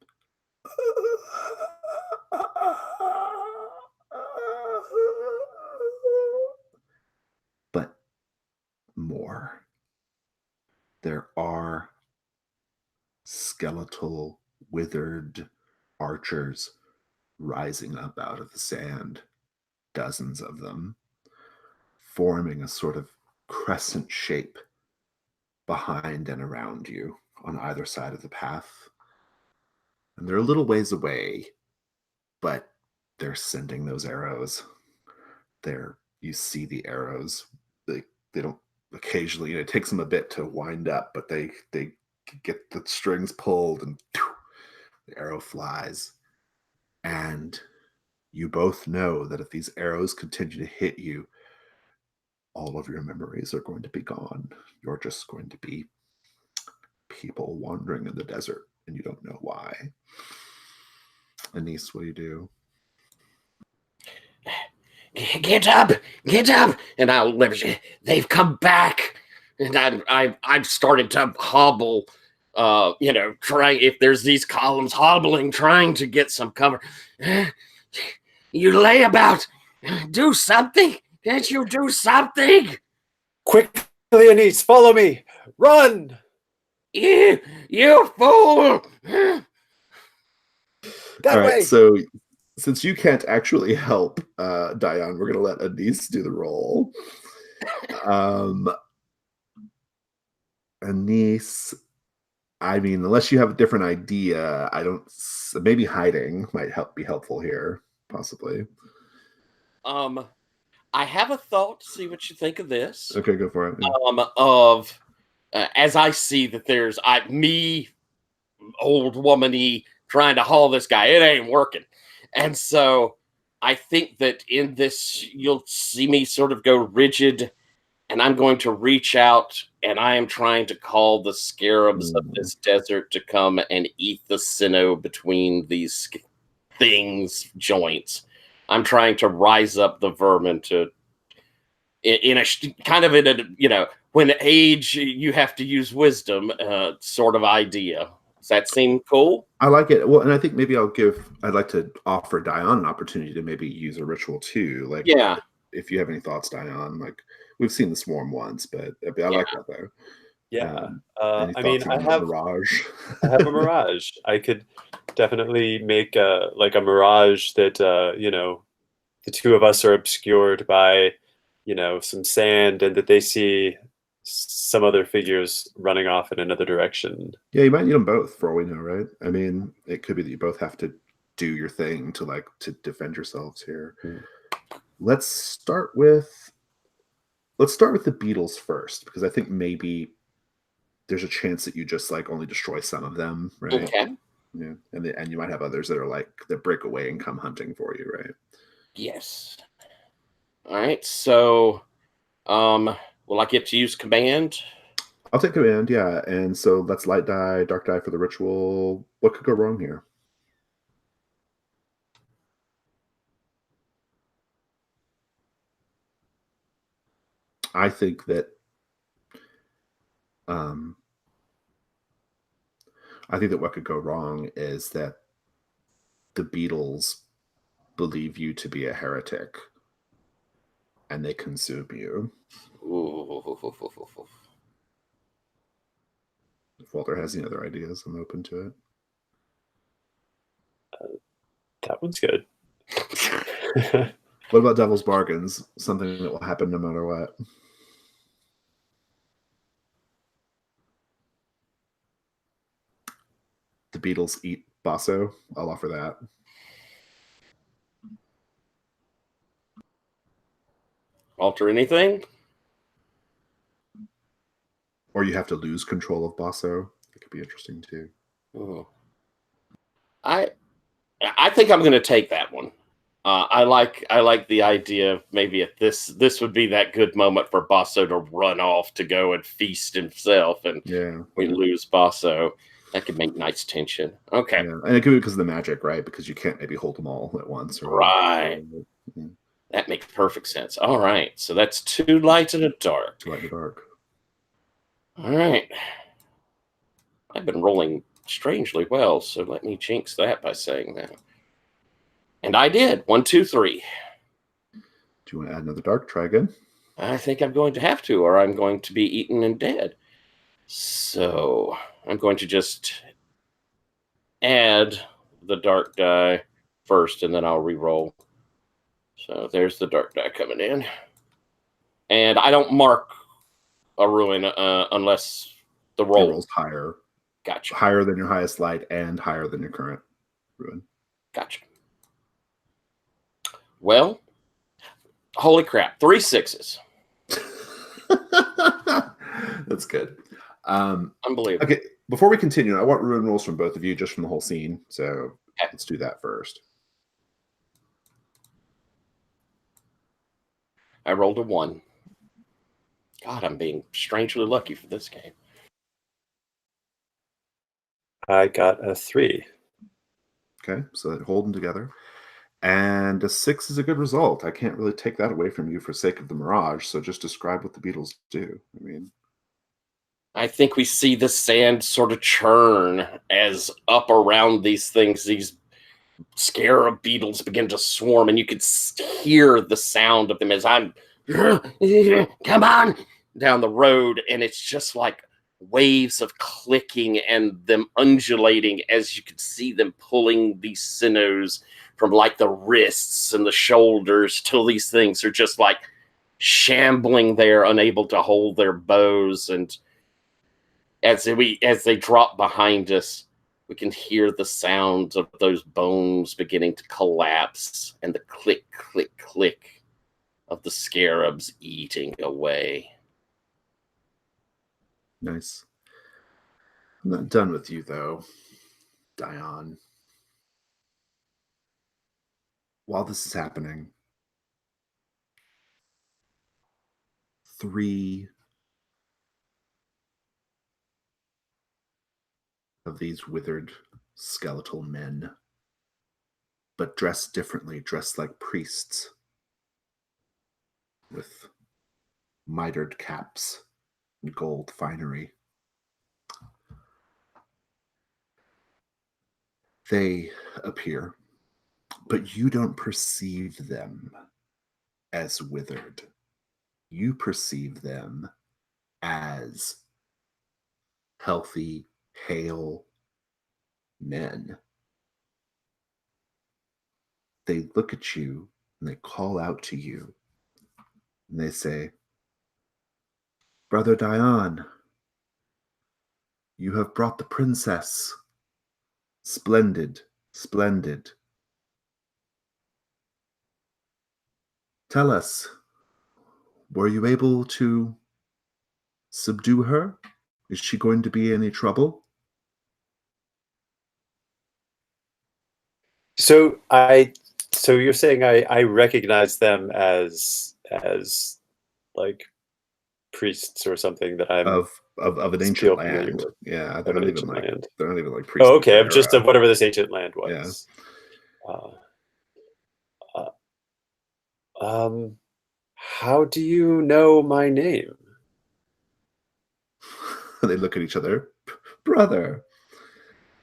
but more. There are skeletal, withered archers rising up out of the sand, dozens of them, forming a sort of crescent shape behind and around you on either side of the path. And they're a little ways away, but they're sending those arrows. You see the arrows. They don't occasionally, it takes them a bit to wind up, but they get the strings pulled and the arrow flies. And you both know that if these arrows continue to hit you, all of your memories are going to be gone. You're just going to be people wandering in the desert, and you don't know why. Anise, what do you do? Get up, and I'll live. They've come back, and I'm starting to hobble. Trying if there's these columns hobbling, trying to get some cover. You lay about. Do something. Can't you do something? Quickly, Anise, follow me. Run! You fool! That All right, way. so since you can't actually help Dion, we're going to let Anise do the roll. Anise, I mean, unless you have a different idea, maybe hiding might be helpful here, possibly. I have a thought. See what you think of this. Okay, go for it. Yeah. As I see that there's me, old womany, trying to haul this guy, it ain't working, and so I think that in this you'll see me sort of go rigid, and I'm going to reach out, and I am trying to call the scarabs of this desert to come and eat the cyno between these things joints. I'm trying to rise up the vermin in a when age you have to use wisdom sort of idea. Does that seem cool? I like it. Well, and I think maybe I'd like to offer Dion an opportunity to maybe use a ritual too. Like, Yeah. If you have any thoughts, Dion, like we've seen the swarm once, but I like that though. Yeah. I mean, I have Mirage. I have a Mirage. I could definitely make a Mirage that the two of us are obscured by some sand, and that they see some other figures running off in another direction. Yeah, you might need them both for all we know, right? I mean, it could be that you both have to do your thing to defend yourselves here. Let's start with the beetles first, because I think maybe there's a chance that you just only destroy some of them, right? Okay. Yeah, and you might have others that are that break away and come hunting for you, right? Yes. All right. So, will I get to use command? I'll take command, yeah. And so let's light die, dark die for the ritual. What could go wrong here? I think that what could go wrong is that the beetles believe you to be a heretic and they consume you. Ooh. If Walter has any other ideas, I'm open to it. That one's good. What about Devil's Bargains? Something that will happen no matter what. The beetles eat Basso. I'll offer that. Alter anything? Or you have to lose control of Basso. It could be interesting too. Ooh. I think I'm going to take that one. I like the idea of maybe at this would be that good moment for Basso to run off to go and feast himself, and we lose Basso. That could make nice tension. Okay. Yeah. And it could be because of the magic, right? Because you can't maybe hold them all at once. Right. Yeah. That makes perfect sense. All right. So that's 2 light and a dark. 2 light and a dark. All right. I've been rolling strangely well, so let me jinx that by saying that. And I did. 1, 2, 3. Do you want to add another dark? Try again. I think I'm going to have to, or I'm going to be eaten and dead. So I'm going to just add the dark die first, and then I'll re-roll. So there's the dark die coming in. And I don't mark a ruin unless the roll's higher. Gotcha. Higher than your highest light and higher than your current ruin. Gotcha. Well, holy crap. 3 6s. That's good. Unbelievable. Okay, before we continue, I want ruin rolls from both of you, just from the whole scene. So let's do that first. I rolled a 1. God, I'm being strangely lucky for this game. I got a 3. Okay, so that hold them together. And a 6 is a good result. I can't really take that away from you for sake of the mirage. So just describe what the beetles do. I mean, I think we see the sand sort of churn as up around these things, these scarab beetles begin to swarm, and you could hear the sound of them as I'm come on down the road, and it's just like waves of clicking and them undulating as you could see them pulling these sinews from like the wrists and the shoulders till these things are just like shambling there, unable to hold their bows. And as they drop behind us, we can hear the sounds of those bones beginning to collapse and the click, click, click of the scarabs eating away. nice. I'm not done with you, though, Dion. While this is happening, 3 of these withered skeletal men, but dressed differently, dressed like priests, with mitered caps and gold finery. They appear, but you don't perceive them as withered. You perceive them as healthy, hale men. They look at you and they call out to you and they say, "Brother Dion, you have brought the princess. Splendid, splendid. Tell us, were you able to subdue her? Is she going to be any trouble?" So you're saying I recognize them as like priests or something that I'm Of an still ancient familiar land. with. Yeah, Of an ancient land. they're not even like priests. Oh, okay. of I'm just the of whatever this ancient land Yeah. was. How do you know my name? They look at each other. Brother,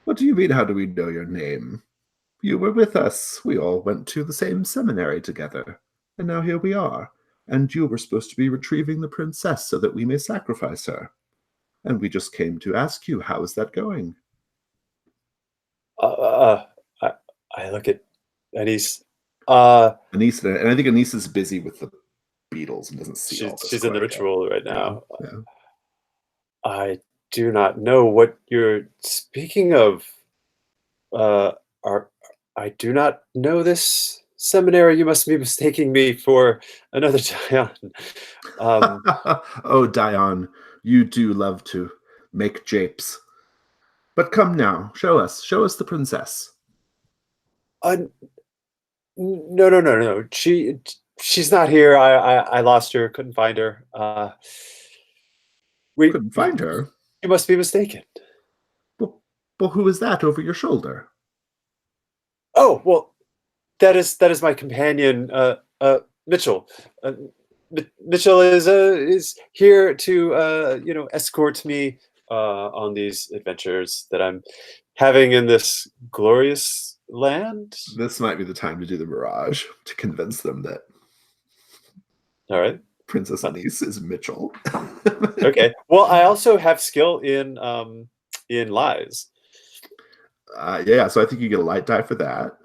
what do you mean, how do we know your name? You were with us. We all went to the same seminary together. And now here we are. And you were supposed to be retrieving the princess so that we may sacrifice her. And we just came to ask you, how is that going? I look at Anise. Anise, and I think Anise is busy with the beetles and doesn't see all this. She's in the ritual right now. Yeah. I do not know what you're speaking of. I do not know this seminary. You must be mistaking me for another Dion. Oh, Dion, you do love to make japes. But come now, show us the princess. No. She's not here. I lost her. Couldn't find her. We Couldn't find her. You must be mistaken. Well, who is that over your shoulder? Oh, well, that is my companion, Mitchell. Mitchell is here to escort me on these adventures that I'm having in this glorious land. This might be the time to do the mirage to convince them that. All right. Princess Anise is Mitchell. Okay. Well, I also have skill in lies. Yeah, so I think you get a light die for that,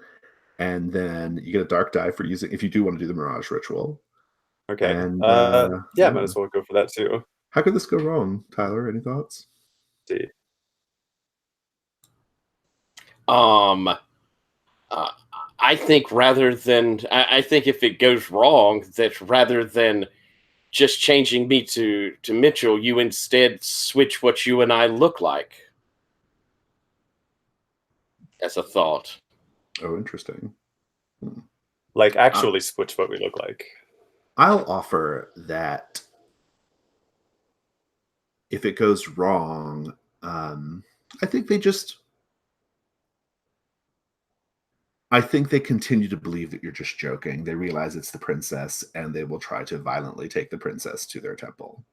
and then you get a dark die for using if you do want to do the mirage ritual. Okay. And yeah, might as well go for that too. How could this go wrong, Tyler? Any thoughts? Let's see. I think I think if it goes wrong, that rather than just changing me to Mitchell, you instead switch what you and I look like. As a thought. Oh, interesting. Like actually switch what we look like. I'll offer that if it goes wrong, I think they continue to believe that you're just joking. They realize it's the princess, and they will try to violently take the princess to their temple.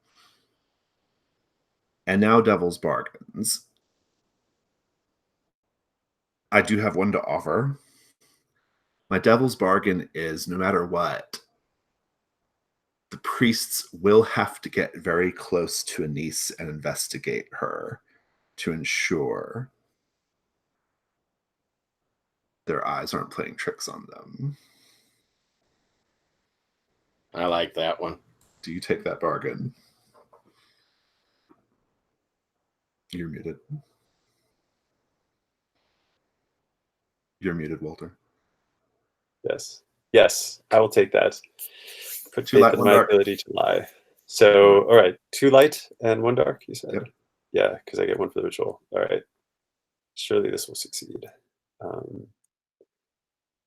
And now Devil's Bargains. I do have one to offer. My Devil's Bargain is, no matter what, the priests will have to get very close to Anise and investigate her to ensure their eyes aren't playing tricks on them. I like that one. Do you take that bargain? You're muted. You're muted, Walter. Yes, I will take that. Put Two faith light, in one my dark. ability to lie. So, all right, 2 light and 1 dark, you said? Yep. Yeah, because I get 1 for the ritual. All right. Surely this will succeed.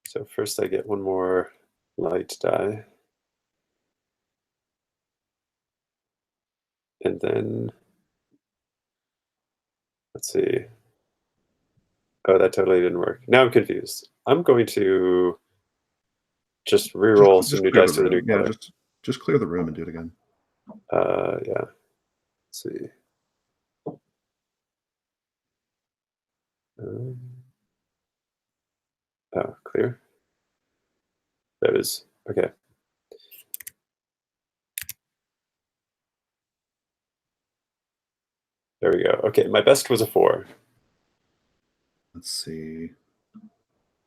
So first I get 1 more light die. And then, let's see. Oh, that totally didn't work. Now I'm confused. I'm going to just re-roll some new clear dice the with a new room. Yeah, color. just clear the room and do it again. Yeah. Let's see. Oh, clear. That is okay. There we go. Okay, my best was a 4. Let's see.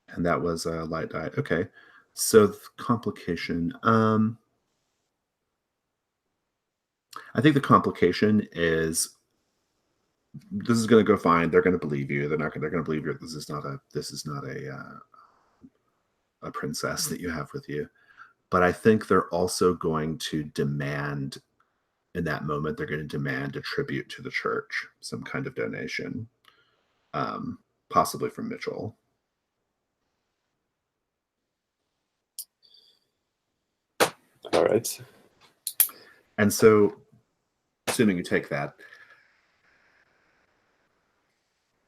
And that was a light die. Okay. So the complication. I think the complication is this is going to go fine. They're going to believe you. They're going to believe you. This is not a princess that you have with you. But I think they're also going to demand, in that moment, they're going to demand a tribute to the church, some kind of donation, possibly from Mitchell. All right. And so, assuming you take that,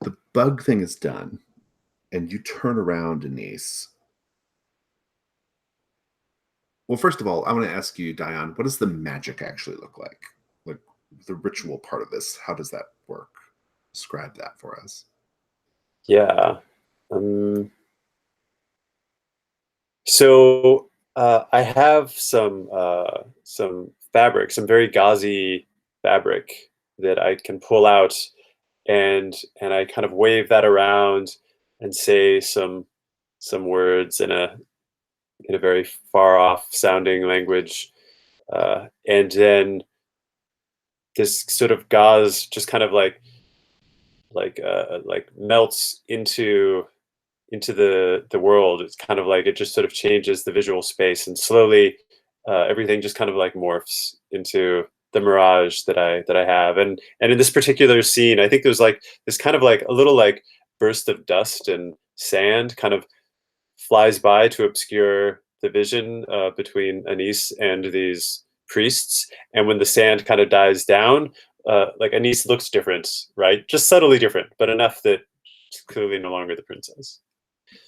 the bug thing is done, and you turn around, Anise. Well, first of all, I want to ask you, Diane, what does the magic actually look like? Like the ritual part of this, how does that work? Describe that for us. Yeah. So I have some fabric, some very gauzy fabric that I can pull out, and I kind of wave that around and say some words in a very far off sounding language, and then this sort of gauze just kind of like melts into the world. It's kind of like it just sort of changes the visual space, and slowly everything just kind of like morphs into the mirage that I have. And in this particular scene, I think there's like this kind of like a little like burst of dust and sand kind of flies by to obscure the vision between Anise and these priests. And when the sand kind of dies down, like Anise looks different, right? Just subtly different, but enough that she's clearly no longer the princess.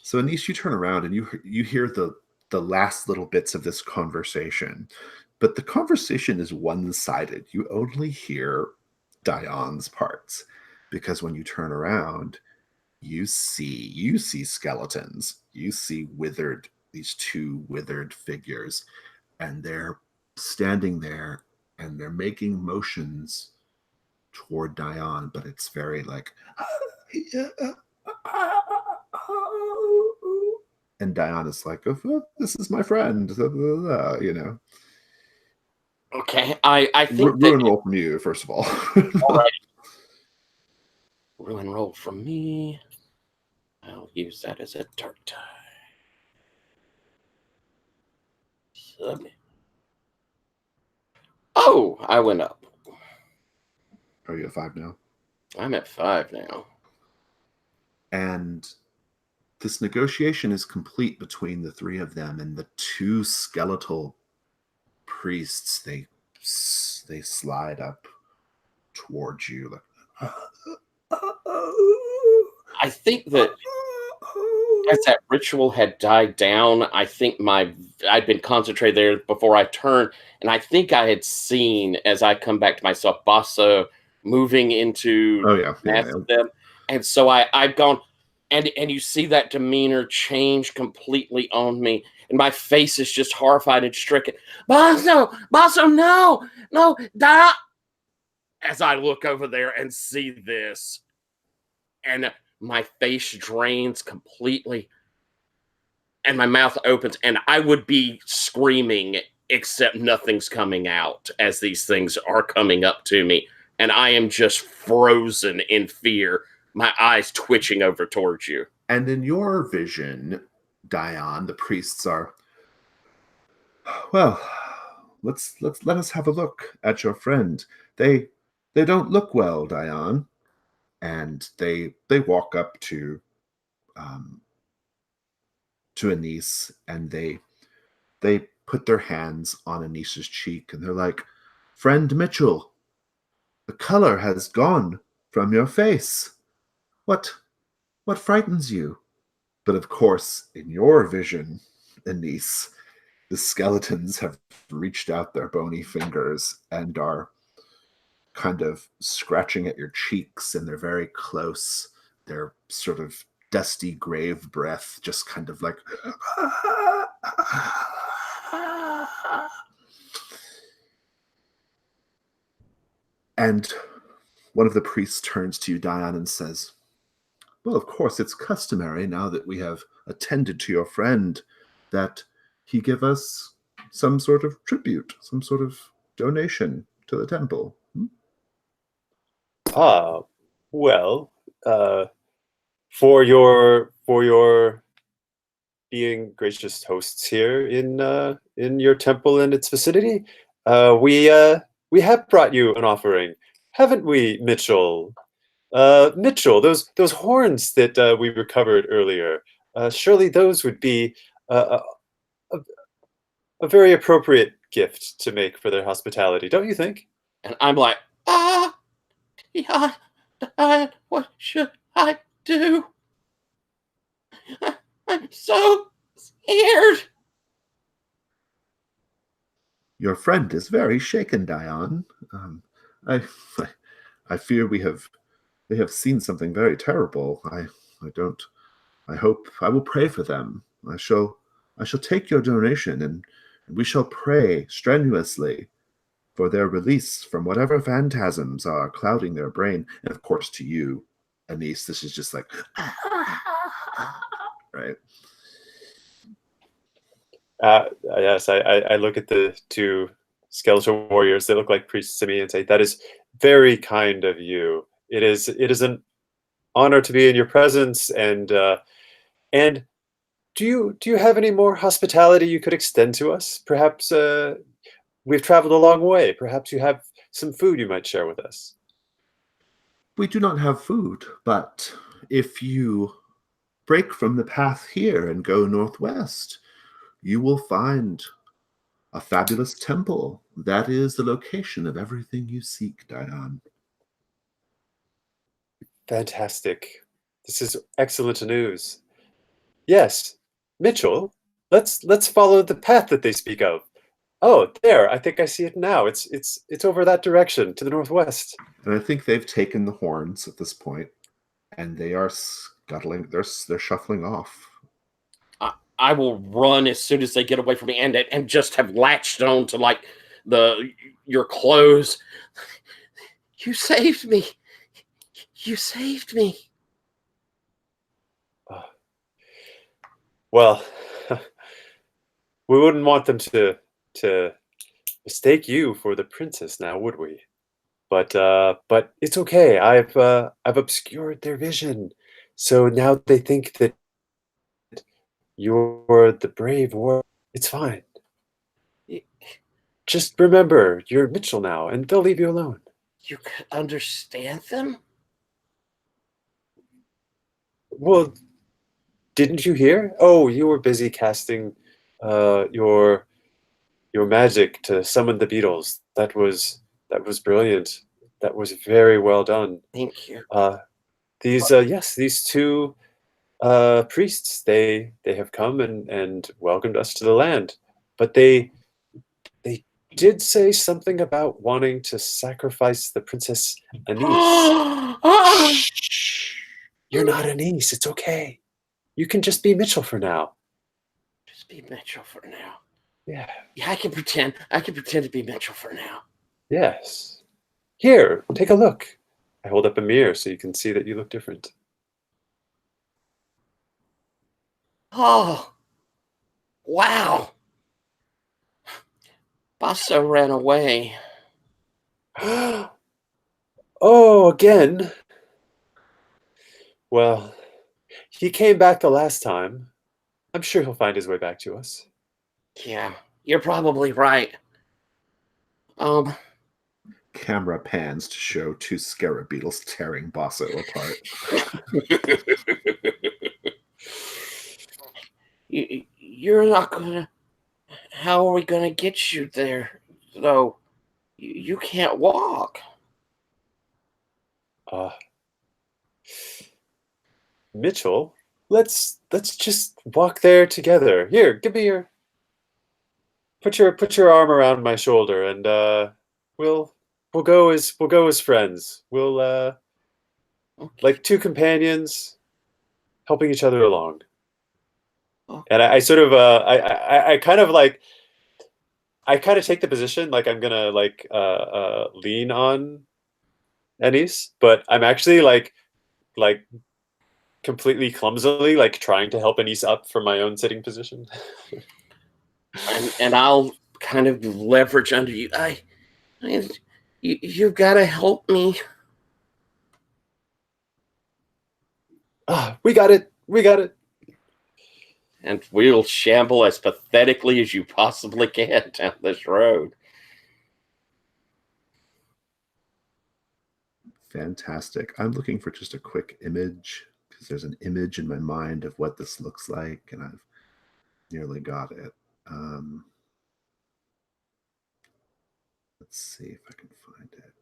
So Anise, you turn around and you hear the last little bits of this conversation, but the conversation is one-sided. You only hear Diane's parts, because when you turn around, you see skeletons. You see these 2 withered figures, and they're standing there and they're making motions toward Diane, but it's very like and Diane is like, oh, this is my friend, you know. Okay, I think ruin roll from you, first of all. All right. Ruin roll from me. I'll use that as a dark die. Oh, I went up. Are you at 5 now? I'm at 5 now. And this negotiation is complete between the 3 of them, and the 2 skeletal priests, they slide up towards you. Like, I think that as that ritual had died down, I think I'd been concentrated there before I turned, and I think I had seen as I come back to myself, Basso moving into oh yeah, mass of them, and so I've gone, and you see that demeanor change completely on me, and my face is just horrified and stricken. Basso, no, no, da! As I look over there and see this, and my face drains completely and my mouth opens, and I would be screaming, except nothing's coming out as these things are coming up to me. And I am just frozen in fear, my eyes twitching over towards you. And in your vision, Dion, the priests are, well, let us have a look at your friend. They don't look well, Dion. And they walk up to Anise, and they put their hands on Anise's cheek, and they're like, "Friend Mitchell, the color has gone from your face. What frightens you?" But of course, in your vision, Anise, the skeletons have reached out their bony fingers and are kind of scratching at your cheeks, and they're very close. They're sort of dusty grave breath, just kind of like and one of the priests turns to you, Dion, and says, "Well, of course, it's customary now that we have attended to your friend that he give us some sort of tribute, some sort of donation to the temple." Well, for your being gracious hosts here in your temple and its vicinity, we have brought you an offering, haven't we, Mitchell? Mitchell, those horns that we recovered earlier, surely those would be a very appropriate gift to make for their hospitality, don't you think? And I'm like, yeah, what should I do? I'm so scared. Your friend is very shaken, Dion. I fear they have seen something very terrible. I hope I will pray for them. I shall take your donation, and we shall pray strenuously for their release from whatever phantasms are clouding their brain. And of course, to you, Anise, this is just like, right? Yes, I look at the two skeletal warriors. They look like priests to me, and say, "That is very kind of you. It is an honor to be in your presence." And do you have any more hospitality you could extend to us? Perhaps we've traveled a long way. Perhaps you have some food you might share with us. We do not have food, but if you break from the path here and go northwest, you will find a fabulous temple. That is the location of everything you seek, Dion. Fantastic. This is excellent news. Yes, Mitchell, let's follow the path that they speak of. Oh, there, I think I see it now. It's over that direction to the northwest. And I think they've taken the horns at this point, and they are scuttling. They're shuffling off. I will run as soon as they get away from me, and just have latched on to like your clothes. You saved me. You saved me. Well, we wouldn't want them to mistake you for the princess now, would we? But it's okay. I've obscured their vision, so now they think that you're the brave warrior. It's fine. Just remember, you're Mitchell now, and they'll leave you alone. You could understand them? Well, didn't you hear? Oh, you were busy casting your magic to summon the beetles. That was brilliant. that was very well done. Thank you. These two priests, they have come and welcomed us to the land, but they did say something about wanting to sacrifice the Princess Anise. Shh. You're not Anise. It's okay. You can just be Mitchell for now. Just be Mitchell for now. Yeah. Yeah, I can pretend. I can pretend to be Mitchell for now. Yes. Here, take a look. I hold up a mirror so you can see that you look different. Oh, wow. Basso ran away. Oh, again? Well, he came back the last time. I'm sure he'll find his way back to us. Yeah, you're probably right. Camera pans to show two scarab beetles tearing Basso apart. You're not gonna. How are we gonna get you there, though? You can't walk. Mitchell, let's just walk there together. Here, give me your put your arm around my shoulder, and we'll go as friends. We'll Okay. like two companions helping each other along. Okay. And I sort of I kind of like I kind of take the position like I'm gonna like lean on Ennis, but I'm actually like completely clumsily like trying to help Ennis up from my own sitting position. and I'll kind of leverage under you. You've got to help me. We got it. We got it. And we'll shamble as pathetically as you possibly can down this road. Fantastic. I'm looking for just a quick image because there's an image in my mind of what this looks like, and I've nearly got it. Let's see if I can find it.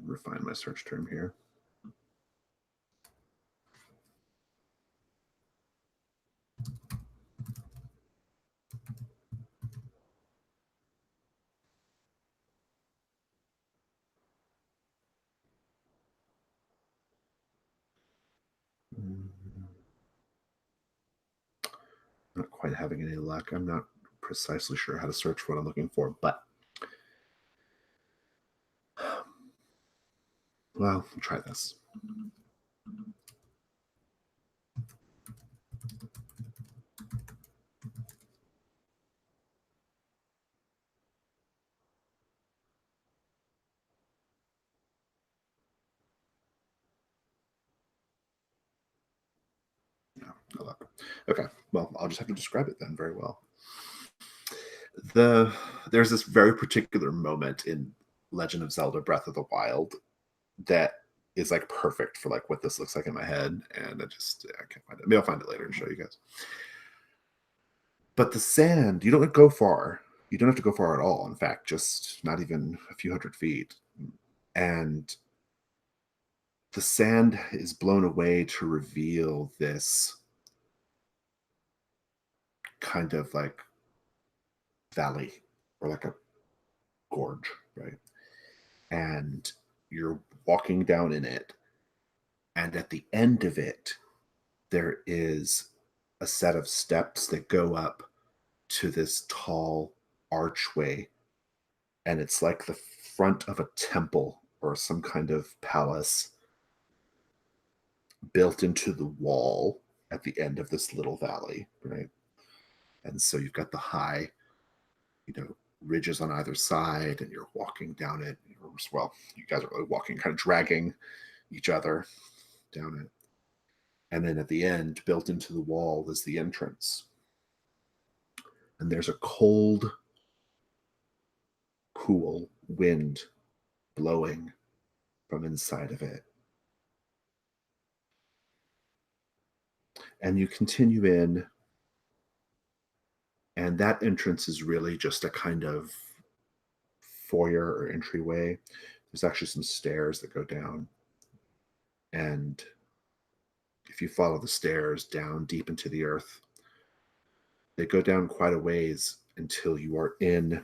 Refine my search term here. Not quite having any luck. I'm not precisely sure how to search for what I'm looking for, but well, I'll try this. No luck. Okay, well, I'll just have to describe it then very well. There's this very particular moment in Legend of Zelda Breath of the Wild that is like perfect for like what this looks like in my head, and I can't find it. Maybe I'll find it later and show you guys. But the sand, you don't go far. You don't have to go far at all. In fact, just not even a few hundred feet. And the sand is blown away to reveal this kind of like valley or like a gorge, right? And you're walking down in it. And at the end of it, there is a set of steps that go up to this tall archway. And it's like the front of a temple or some kind of palace built into the wall at the end of this little valley, right? And so you've got the high, ridges on either side, and you're walking down it. Well, you guys are really walking, kind of dragging each other down it. And then at the end, built into the wall, is the entrance. And there's a cold, cool wind blowing from inside of it. And you continue in, and that entrance is really just a kind of foyer or entryway. There's actually some stairs that go down. And if you follow the stairs down deep into the earth, they go down quite a ways until you are in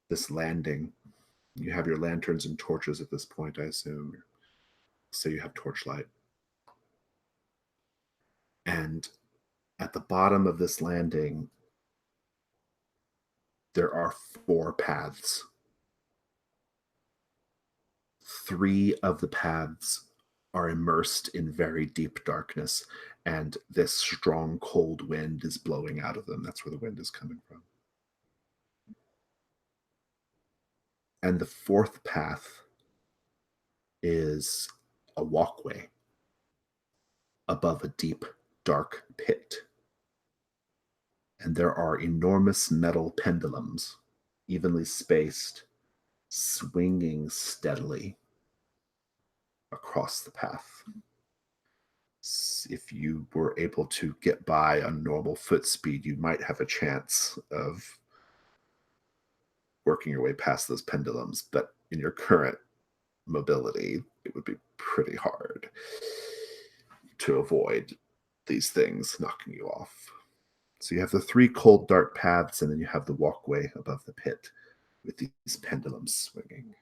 this landing. You have your lanterns and torches at this point, I assume. So you have torchlight. And at the bottom of this landing, there are 4 paths. 3 of the paths are immersed in very deep darkness, and this strong cold wind is blowing out of them. That's where the wind is coming from. And the 4th path is a walkway above a deep, dark pit. And there are enormous metal pendulums, evenly spaced, swinging steadily across the path. If you were able to get by on normal foot speed, you might have a chance of working your way past those pendulums, but in your current mobility, it would be pretty hard to avoid these things knocking you off. So you have the 3 cold, dark paths, and then you have the walkway above the pit with these pendulums swinging.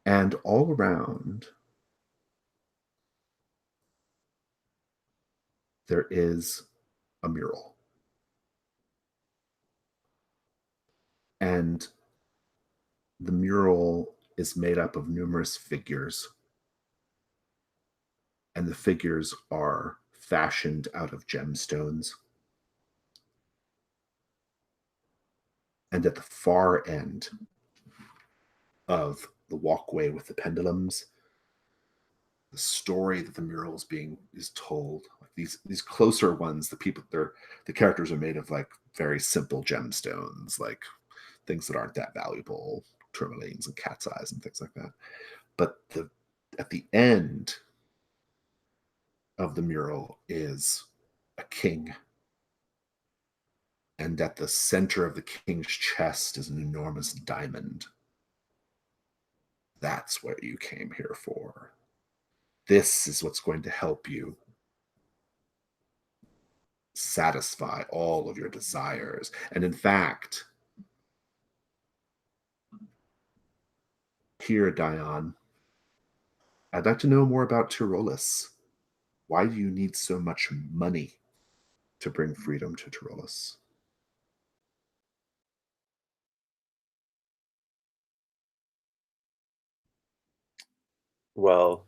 And all around, there is a mural. And the mural is made up of numerous figures. And the figures are fashioned out of gemstones. And at the far end of the walkway with the pendulums, the story that the mural is told. Like these closer ones, the characters are made of like very simple gemstones, like things that aren't that valuable, tourmalines and cat's eyes and things like that. But at the end of the mural is a king. And at the center of the king's chest is an enormous diamond. That's what you came here for. This is what's going to help you satisfy all of your desires. And in fact, here, Dion, I'd like to know more about Tyrolus. Why do you need so much money to bring freedom to Tyrolus? Well,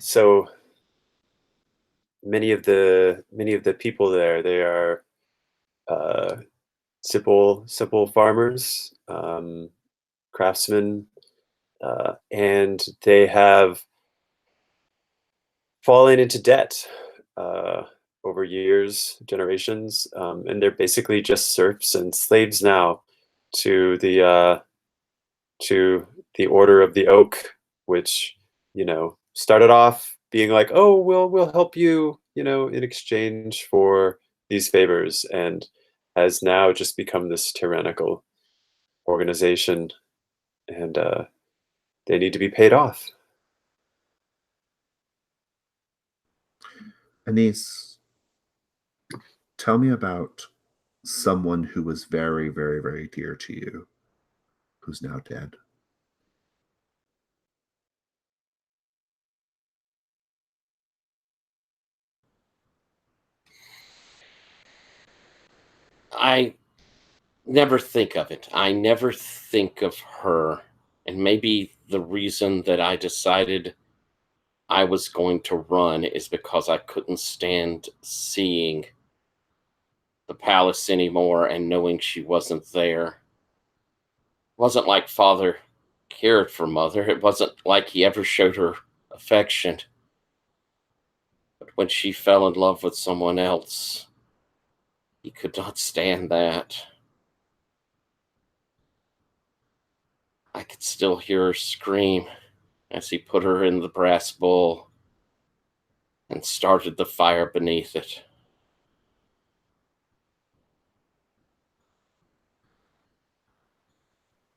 so many of the people there, they are simple farmers, craftsmen, and they have fallen into debt over years, generations, and they're basically just serfs and slaves now to the Order of the Oak, which, started off being like, oh, we'll help you, in exchange for these favors, and has now just become this tyrannical organization, and they need to be paid off. Anise, tell me about someone who was very, very, very dear to you, who's now dead. I never think of it. I never think of her. And maybe the reason that I decided I was going to run is because I couldn't stand seeing the palace anymore and knowing she wasn't there. It wasn't like father cared for mother. It wasn't like he ever showed her affection. But when she fell in love with someone else, he could not stand that. I could still hear her scream as he put her in the brass bowl and started the fire beneath it.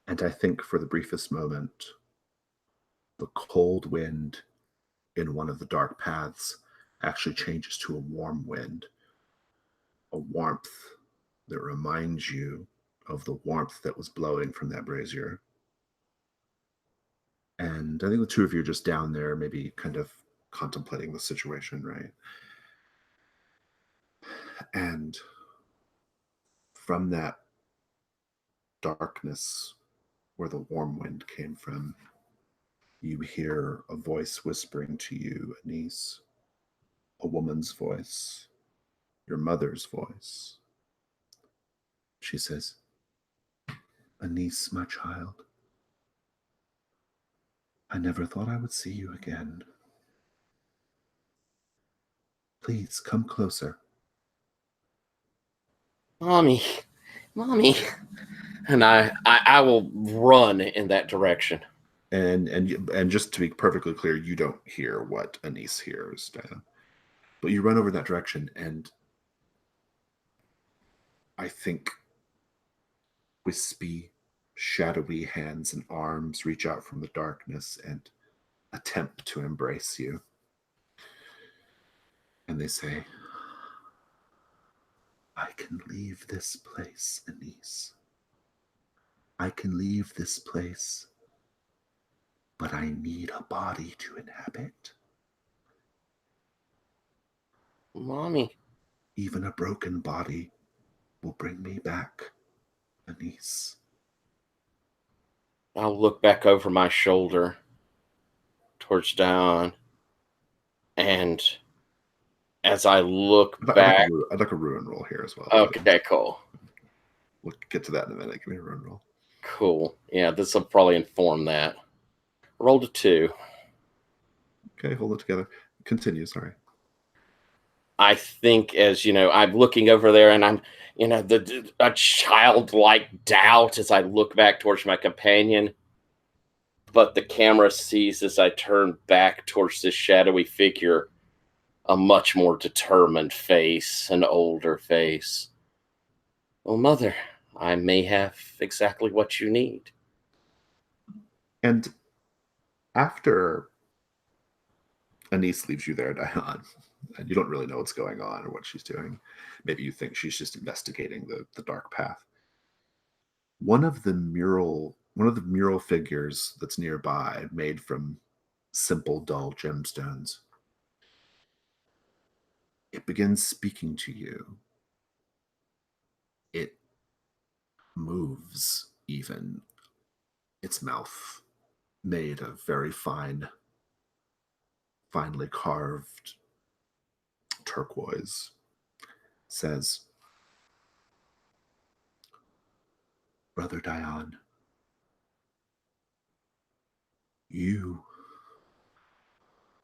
And I think for the briefest moment, the cold wind in one of the dark paths actually changes to a warm wind, a warmth that reminds you of the warmth that was blowing from that brazier. And I think the two of you are just down there, maybe kind of contemplating the situation, right? And from that darkness where the warm wind came from, you hear a voice whispering to you, Anise, a woman's voice, your mother's voice. She says, Anise, my child, I never thought I would see you again. Please come closer. Mommy, mommy. And I will run in that direction. And just to be perfectly clear, you don't hear what Anise hears, Diana. But you run over that direction, and I think wispy, shadowy hands and arms reach out from the darkness and attempt to embrace you. And they say, I can leave this place, Anise. I can leave this place, but I need a body to inhabit. Mommy. Even a broken body will bring me back, Anise. I'll look back over my shoulder towards Dion, and as I look back, I'd like a ruin roll here as well. Okay, cool. We'll get to that in a minute. Give me a ruin roll. Cool. Yeah, this will probably inform that. Rolled a 2. Okay, hold it together. Continue, sorry. I think as, I'm looking over there and I'm, a childlike doubt as I look back towards my companion. But the camera sees as I turn back towards this shadowy figure a much more determined face, an older face. Oh, Mother, I may have exactly what you need. And after Anise leaves you there, Dion, and you don't really know what's going on or what she's doing. Maybe you think she's just investigating the dark path. One of the mural figures that's nearby, made from simple, dull gemstones, it begins speaking to you. It moves even. Its mouth, made of very finely carved turquoise, says, Brother Dion,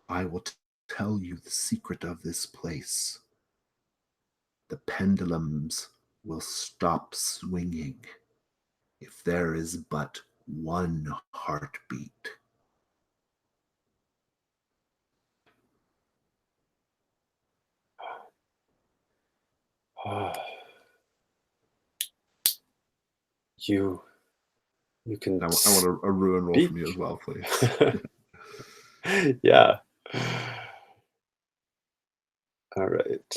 I will tell you the secret of this place. The pendulums will stop swinging if there is but one heartbeat. You can. I want a ruin roll from you as well, please. Yeah. All right.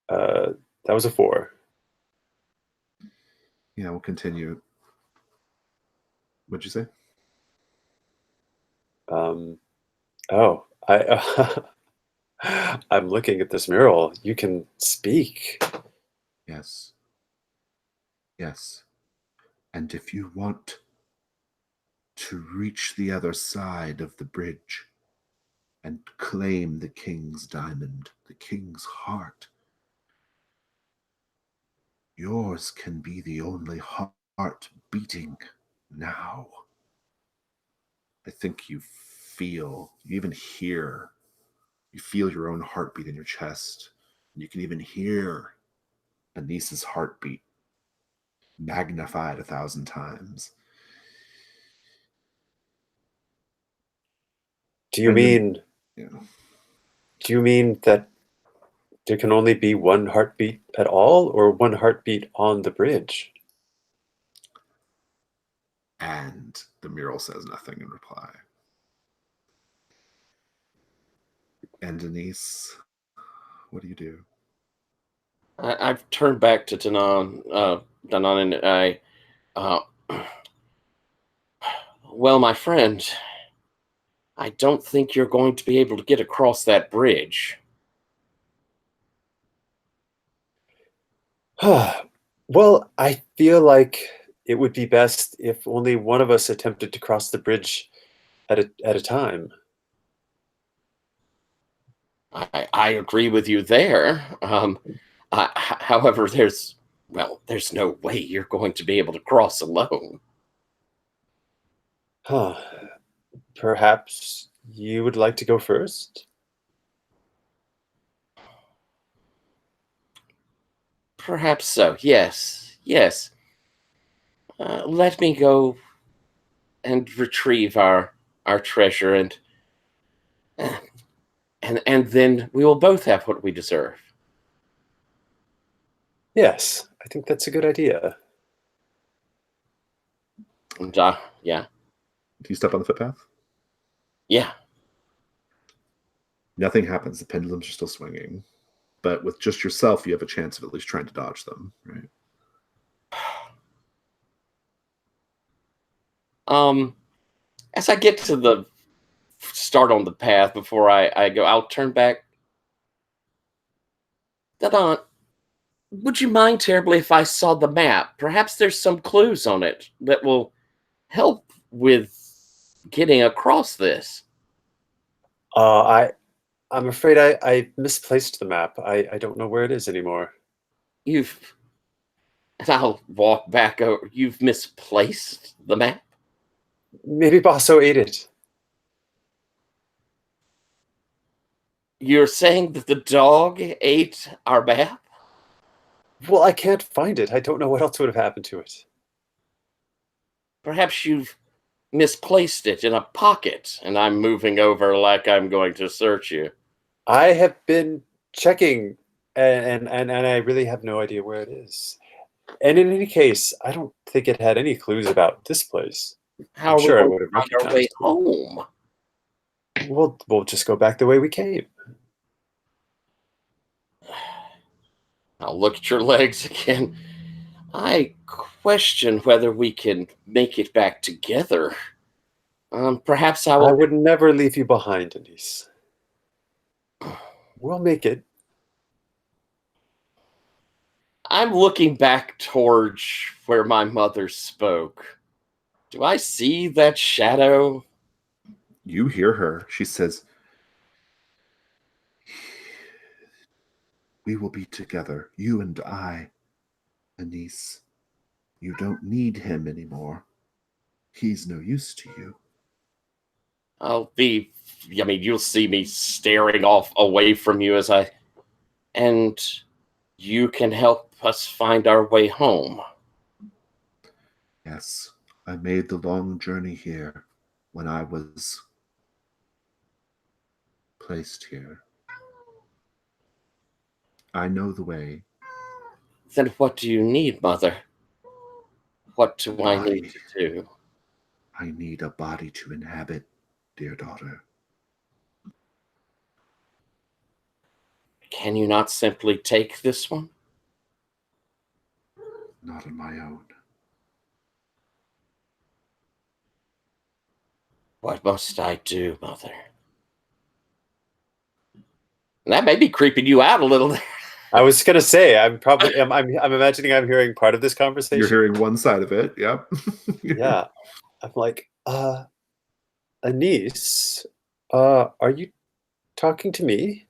That was a 4. Yeah, we'll continue. What'd you say? I'm looking at this mural. You can speak. Yes. Yes. And if you want to reach the other side of the bridge and claim the king's diamond, the king's heart, yours can be the only heart beating now. I think you even hear, you feel your own heartbeat in your chest. And you can even hear Anise's heartbeat magnified 1,000 times. Do you And then- mean Yeah. do you mean that there can only be one heartbeat at all, or one heartbeat on the bridge? And the mural says nothing in reply. And Denise, what do you do? I've turned back to Danan, and uh, well, my friend, I don't think you're going to be able to get across that bridge. Well, I feel like it would be best if only one of us attempted to cross the bridge at a time. I agree with you there. However, there's no way you're going to be able to cross alone. Huh. Perhaps you would like to go first? Perhaps so. Yes, yes. Let me go and retrieve our treasure, and then we will both have what we deserve. Yes, I think that's a good idea. And yeah, Do you step on the footpath? yeah. Nothing happens. The pendulums are still swinging. But with just yourself, you have a chance of at least trying to dodge them, right? As I get to the start on the path before I go, I'll turn back. Dadon, would you mind terribly if I saw the map? Perhaps there's some clues on it that will help with getting across this. I'm afraid I misplaced the map. I don't know where it is anymore. And I'll walk back over. You've misplaced the map? Maybe Basso ate it. You're saying that the dog ate our map? Well, I can't find it. I don't know what else would have happened to it. Perhaps you've misplaced it in a pocket, and I'm moving over like I'm going to search you. I have been checking, and I really have no idea where it is. And in any case, I don't think it had any clues about this place. How I'm are we sure I going would to have find our way recognized it. home? We'll just go back the way we came. I'll look at your legs again. I question whether we can make it back together. Perhaps I I will. would never leave you behind, Denise. We'll make it. I'm looking back towards where my mother spoke. Do I see that shadow? You hear her. She says, "We will be together, you and I, Anise. You don't need him anymore. He's no use to you." You'll see me staring off away from you and you can help us find our way home. Yes, I made the long journey here when I was placed here. I know the way. Then what do you need, Mother? What do I Body. need to do? I need a body to inhabit, dear daughter. Can you not simply take this one? Not on my own. What must I do, Mother? And that may be creeping you out a little. I was gonna say, I'm imagining I'm hearing part of this conversation. You're hearing one side of it, yep. Yeah. I'm like, Anise, are you talking to me?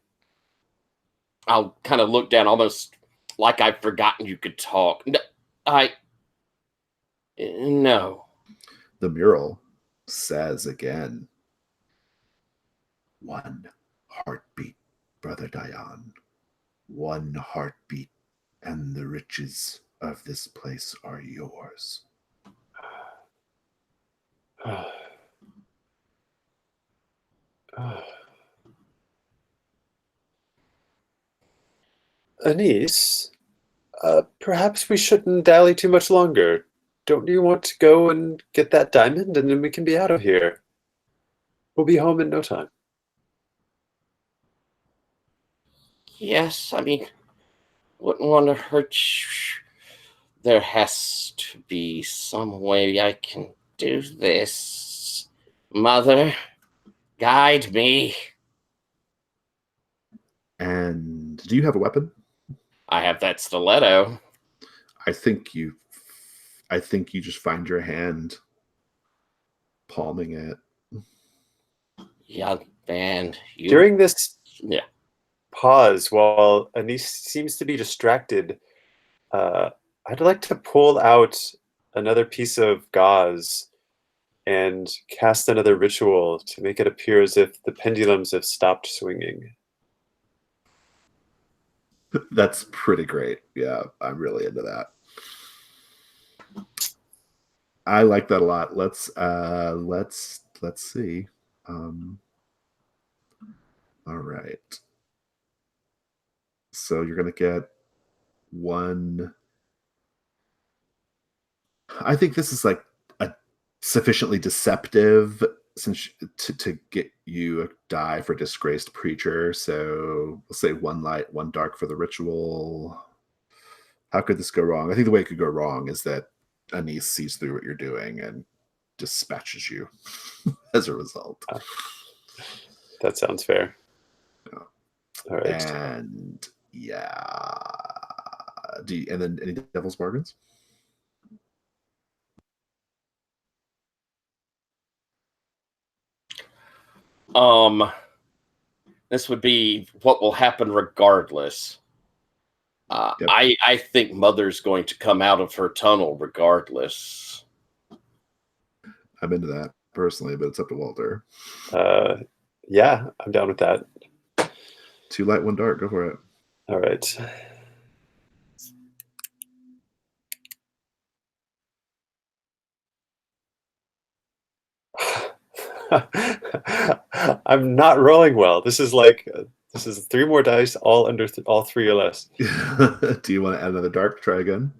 I'll kind of look down almost like I've forgotten you could talk. No. The mural says again, "One heartbeat, Brother Dion. One heartbeat, and the riches of this place are yours. Anise, perhaps we shouldn't dally too much longer. Don't you want to go and get that diamond, and then we can be out of here? We'll be home in no time. Yes, I mean, wouldn't want to hurt you. There has to be some way I can do this. Mother, guide me. And do you have a weapon? I have that stiletto. I think you just find your hand palming it. Young man, you... During this Yeah. pause, while Anise seems to be distracted, I'd like to pull out another piece of gauze and cast another ritual to make it appear as if the pendulums have stopped swinging. That's pretty great. Yeah, I'm really into that. I like that a lot. Let's see. All right. So you're gonna get one. I think this is like a sufficiently deceptive since to get you a die for disgraced preacher. So we'll say one light, one dark for the ritual. How could this go wrong? I think the way it could go wrong is that Anise sees through what you're doing and dispatches you as a result. That sounds fair. Yeah. All right. And yeah. And then any devil's bargains? This would be what will happen regardless. Yep. I think Mother's going to come out of her tunnel regardless. I'm into that personally, but it's up to Walter. Yeah, I'm down with that. 2 light, 1 dark. Go for it. All right. I'm not rolling well. This is 3 more dice, all under all 3 or less. Do you want to add another dark? Try again.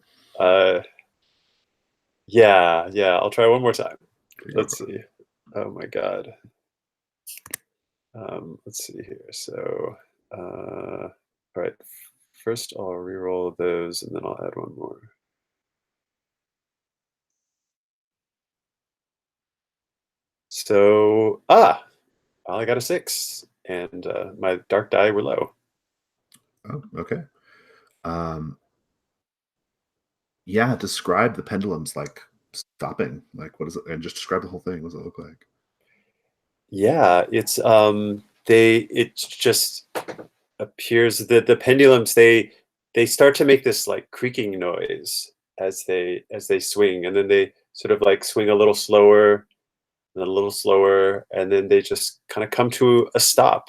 Yeah. I'll try one more time. Let's see. Oh my god. Let's see here. So, all right. First, I'll re-roll those, and then I'll add one more. So, well, I got a 6, and my dark die were low. Oh, okay. Yeah, describe the pendulums like stopping. Like, what is it? And just describe the whole thing. What does it look like? Yeah, it's it just appears that the pendulums they start to make this like creaking noise as they swing, and then they sort of like swing a little slower and a little slower, and then they just kind of come to a stop,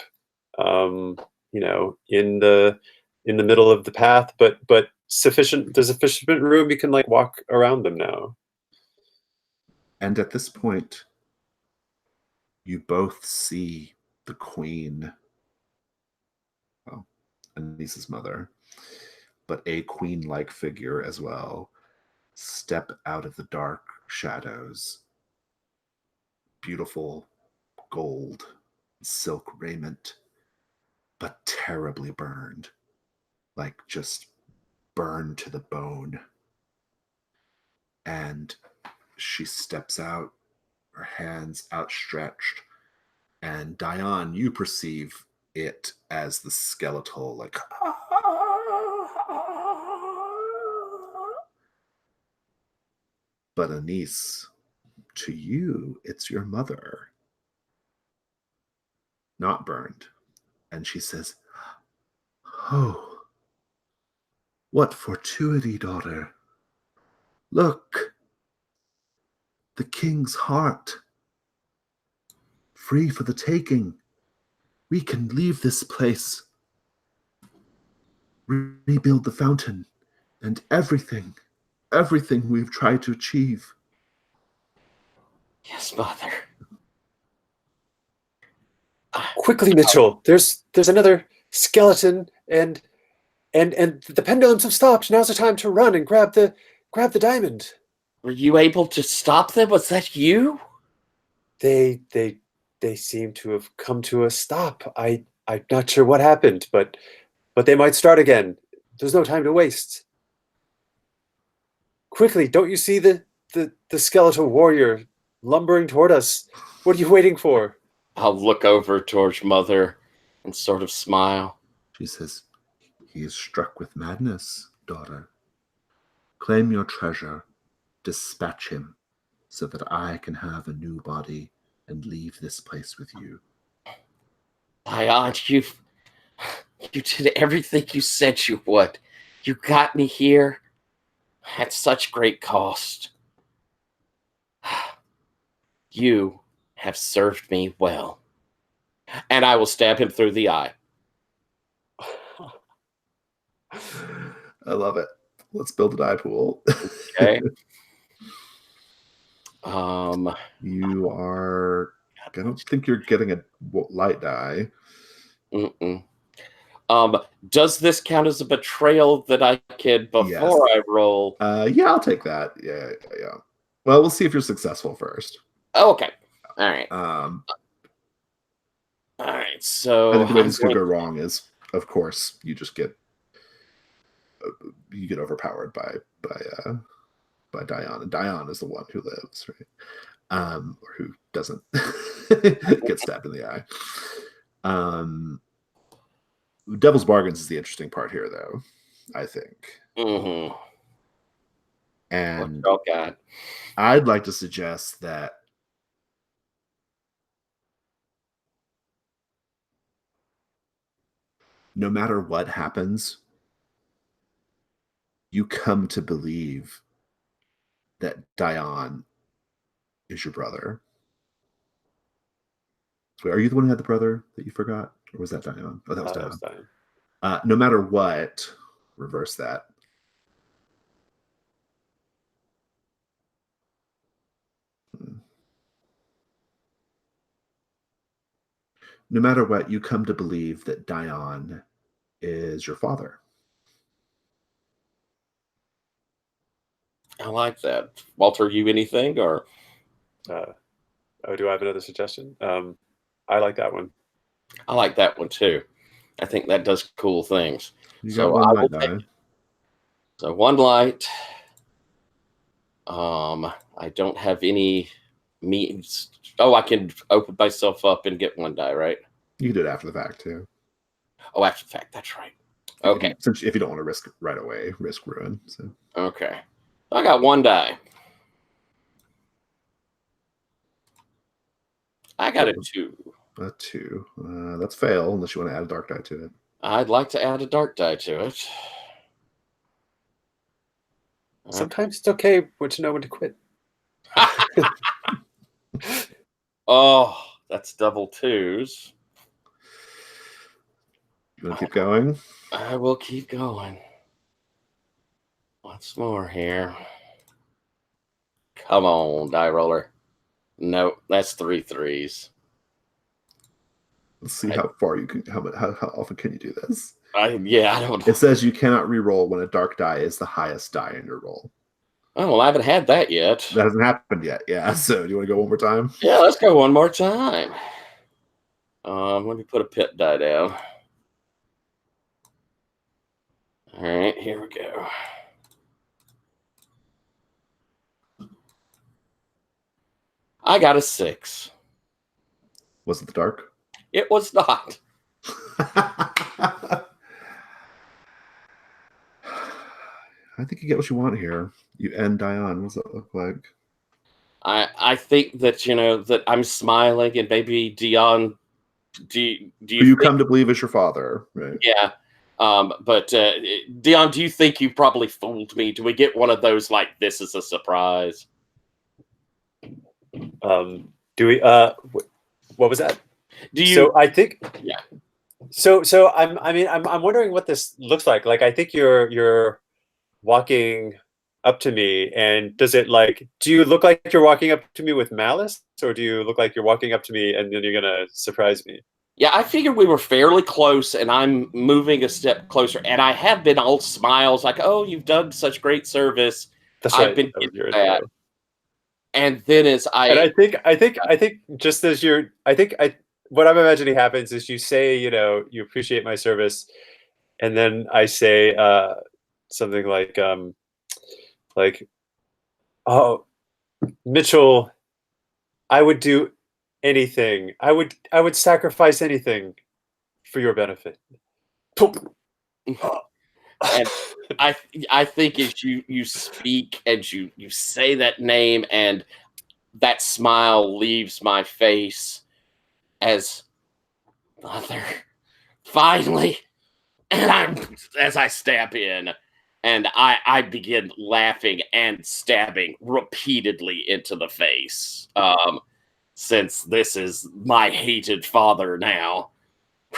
you know, in the middle of the path, but there's sufficient room you can like walk around them now. And at this point, you both see the queen, well, Anise's mother, but a queen-like figure as well, step out of the dark shadows. Beautiful gold, silk raiment, but terribly burned, like just burned to the bone. And she steps out, her hands outstretched, and Diane, you perceive it as the skeletal, like, but Anise, to you, it's your mother, not burned. And she says, "Oh, what fortuity, daughter. Look, the king's heart, free for the taking. We can leave this place, rebuild the fountain, and everything we've tried to achieve. Yes, Mother. Quickly, Mitchell. There's another skeleton, and the pendulums have stopped. Now's the time to run and grab the diamond. Were you able to stop them? Was that you? They seem to have come to a stop. I'm not sure what happened, but they might start again. There's no time to waste. Quickly, don't you see the skeletal warrior lumbering toward us? What are you waiting for? I'll look over towards Mother and sort of smile. She says, "He is struck with madness, daughter. Claim your treasure, dispatch him, so that I can have a new body and leave this place with you." Dion, you did everything you said you would. You got me here at such great cost. You have served me well. And I will stab him through the eye. I love it. Let's build an eye pool. Okay. You are. I don't think you're getting a light die. Mm-mm. Does this count as a betrayal that I can before I roll? Yeah, I'll take that. Yeah. Well, we'll see if you're successful first. Oh, okay. All right. All right. So I think the way this could go wrong is, of course, you just get overpowered by Dion, and Dion is the one who lives, right? Or who doesn't get stabbed in the eye. Devil's Bargains is the interesting part here, though, I think. Mm-hmm. And oh God, I'd like to suggest that no matter what happens, you come to believe that Dion is your brother. Wait, are you the one who had the brother that you forgot? Or was that Dion? Oh, that was Dion. No matter what, reverse that. No matter what, you come to believe that Dion is your father. I like that. Walter, you anything or? Do I have another suggestion? I like that one. I like that one too. I think that does cool things. You so got one I light will die. take, so one light. I don't have any means. Oh, I can open myself up and get one die, right? You can do it after the fact too. Oh, after the fact, that's right. Okay. Since if you don't want to risk right away, risk ruin. So okay, I got one die. I got a 2. A 2. That's fail unless you want to add a dark die to it. I'd like to add a dark die to it. Sometimes it's okay to know when to quit. Oh, that's double 2s. You want to keep going? I will keep going. Once more here. Come on, die roller. No, that's 3 3s. Let's see how far you can. How often can you do this? I don't. It says you cannot re-roll when a dark die is the highest die in your roll. Oh, well, I haven't had that yet. That hasn't happened yet. Yeah. So, do you want to go one more time? Yeah, let's go one more time. Let me put a pit die down. All right, here we go. I got a 6. Was it the dark? It was not. I think you get what you want here. You end Dion. What does that look like? I think that that I'm smiling and maybe Dion. Do you come to believe is your father, right? Yeah. But Dion, do you think you probably fooled me? Do we get one of those like this is a surprise? Do we? What was that? Do you? So I think. Yeah. So I'm wondering what this looks like. Like I think you're walking up to me, and does it like, do you look like you're walking up to me with malice, or do you look like you're walking up to me and then you're gonna surprise me? Yeah, I figured we were fairly close, and I'm moving a step closer, and I have been all smiles, like, "Oh, you've done such great service." That's I've right. been That was getting your that, intro. and then as And I I think just as you're, what I'm imagining happens is you say, you know, you appreciate my service, and then I say something like, oh, Mitchell, I would do anything. I would sacrifice anything for your benefit. and I I think as you speak and you say that name, and that smile leaves my face as Mother, finally. And I'm as I stab in, and I begin laughing and stabbing repeatedly into the face. Since this is my hated father now.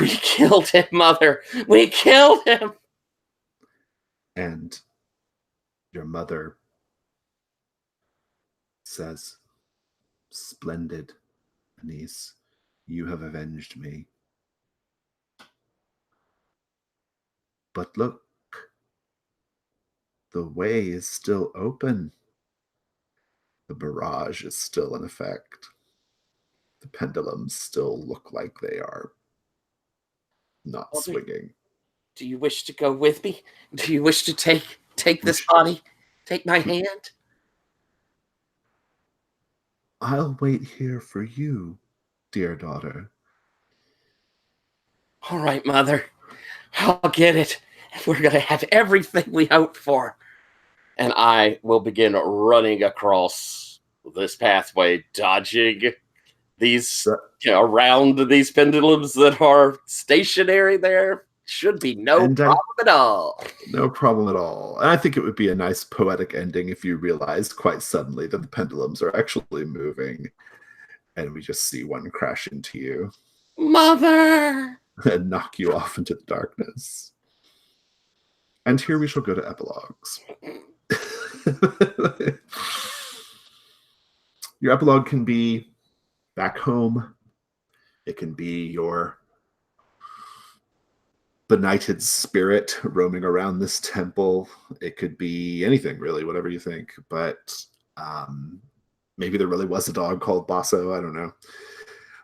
We killed him, Mother. We killed him. And your mother says, "Splendid, Anise. You have avenged me. But look, the way is still open. The barrage is still in effect. The pendulums still look like they are not Mother, swinging. do you wish to go with me? Do you wish to take We this sh- body? Take my hand? I'll wait here for you, dear daughter." All right, Mother. I'll get it. And we're gonna have everything we hoped for. And I will begin running across this pathway, dodging these around these pendulums that are stationary there. Should be no And I problem at all. No problem at all. And I think it would be a nice poetic ending if you realized quite suddenly that the pendulums are actually moving and we just see one crash into you Mother! and knock you off into the darkness. And here we shall go to epilogues. Your epilogue can be back home. It can be your benighted spirit roaming around this temple. It could be anything, really, whatever you think. But maybe there really was a dog called Basso. I don't know.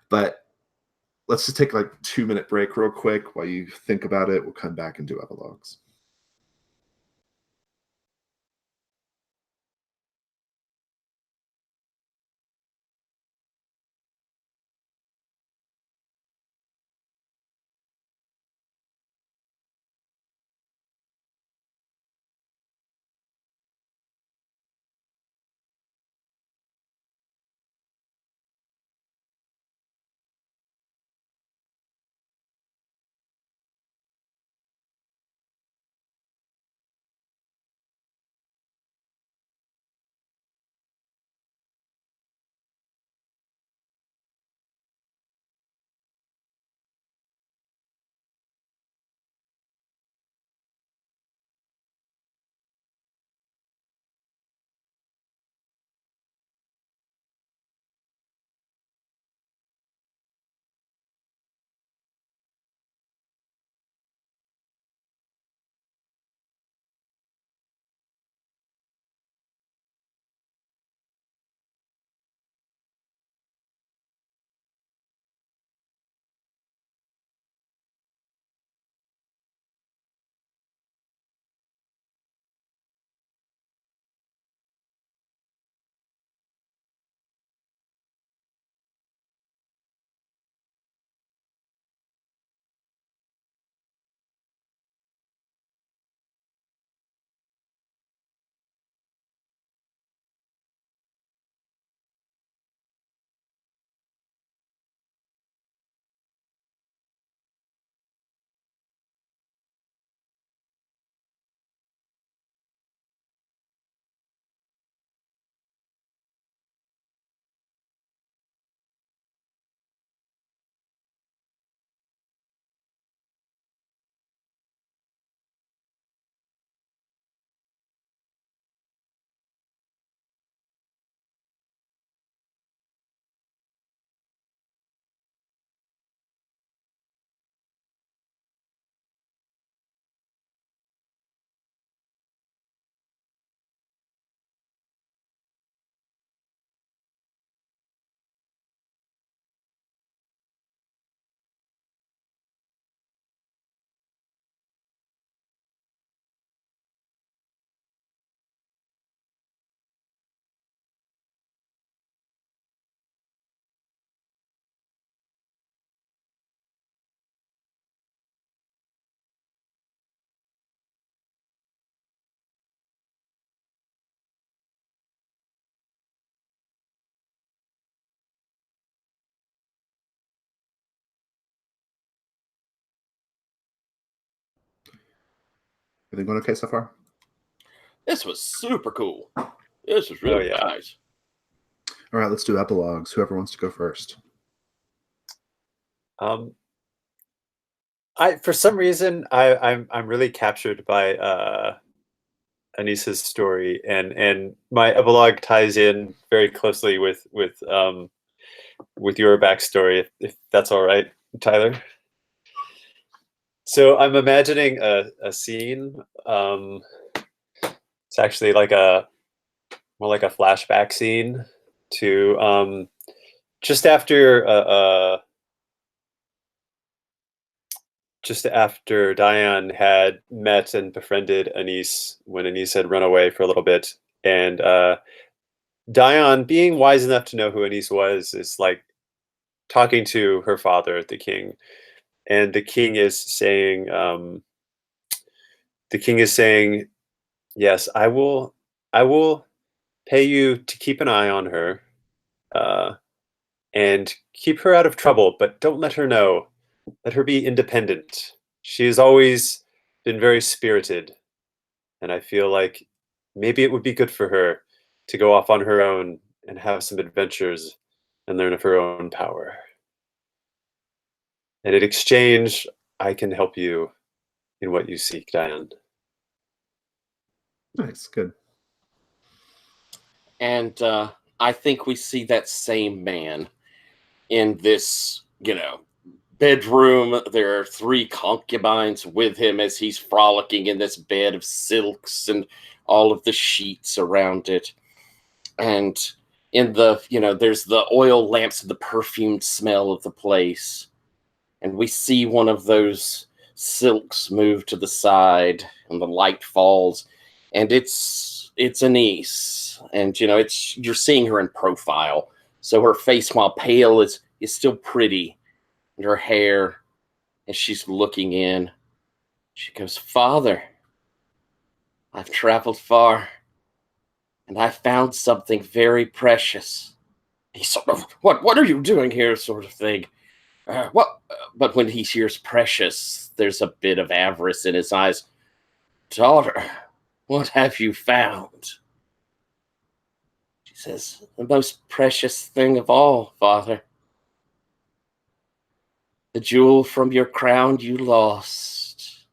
But let's just take like 2-minute break real quick while you think about it. We'll come back and do epilogues. Everything going okay so far? This was super cool. This was really nice. All right, let's do epilogues. Whoever wants to go first. For some reason I'm really captured by Anissa's story, and my epilogue ties in very closely with your backstory, if that's all right, Tyler. So I'm imagining a scene. It's actually more like a flashback scene to just after Diane had met and befriended Anise when Anise had run away for a little bit, and Diane, being wise enough to know who Anise was, is like talking to her father, the king, and the king is saying, "Yes, I will pay you to keep an eye on her, and keep her out of trouble, but don't let her know. Let her be independent. She has always been very spirited, and I feel like maybe it would be good for her to go off on her own and have some adventures and learn of her own power. And in exchange, I can help you in what you seek, Diane." Nice, good. And I think we see that same man in this, bedroom. There are 3 concubines with him as he's frolicking in this bed of silks and all of the sheets around it. And in the, there's the oil lamps and the perfumed smell of the place. And we see one of those silks move to the side and the light falls, and it's Anise. And, you're seeing her in profile. So her face, while pale, is still pretty. And her hair, as she's looking in, she goes, "Father, I've traveled far, and I found something very precious." He's sort of, what are you doing here, sort of thing. What? But when he hears precious, there's a bit of avarice in his eyes. "Daughter, what have you found?" She says, "The most precious thing of all, Father. The jewel from your crown you lost.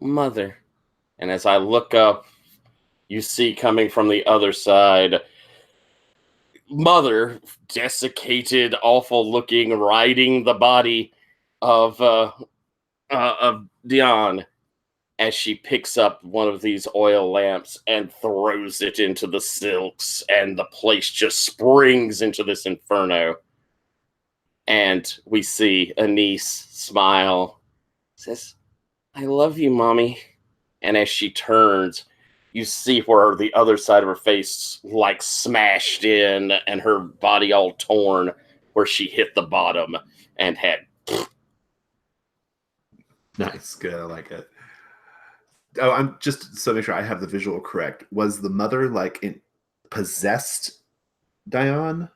Mother." And as I look up, you see coming from the other side, Mother, desiccated, awful looking, riding the body of Dion, as she picks up one of these oil lamps and throws it into the silks, and the place just springs into this inferno. And we see Anise smile, says, "I love you, Mommy." And as she turns, you see where the other side of her face like smashed in and her body all torn, where she hit the bottom and had. Nice, good. I like it. Oh, I'm just so make sure I have the visual correct. Was the mother possessed Diane?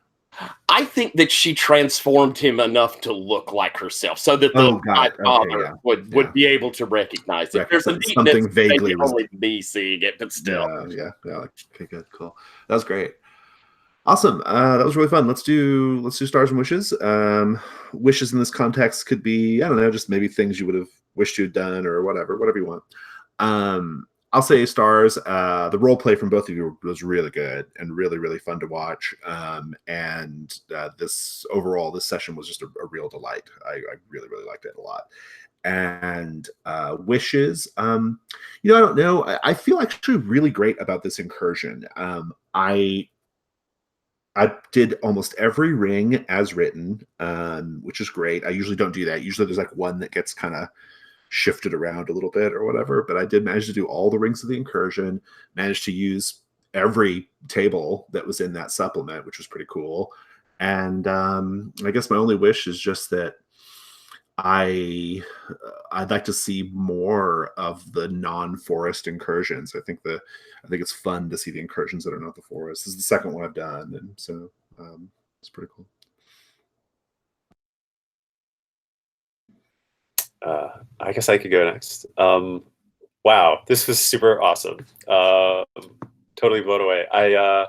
I think that she transformed him enough to look like herself, so that the father would be able to recognize it. There's a something vaguely only me seeing it, but still. Yeah. Okay, good, cool. That was great. Awesome. That was really fun. Let's do stars and wishes. Wishes in this context could be, I don't know, just maybe things you would have wished you'd done or whatever you want. I'll say stars. The role play from both of you was really good and really, really fun to watch. And this session was just a real delight. I really, really liked it a lot. And wishes, I don't know. I feel actually really great about this incursion. I did almost every ring as written, which is great. I usually don't do that. Usually there's one that gets kind of shifted around a little bit or whatever, but I did manage to do all the rings of the incursion, managed to use every table that was in that supplement, which was pretty cool. And I guess my only wish is just that I'd like to see more of the non-forest incursions. I think it's fun to see the incursions that are not the forest. This is the second one I've done, and so it's pretty cool. I guess I could go next. Wow, this was super awesome. Totally blown away. I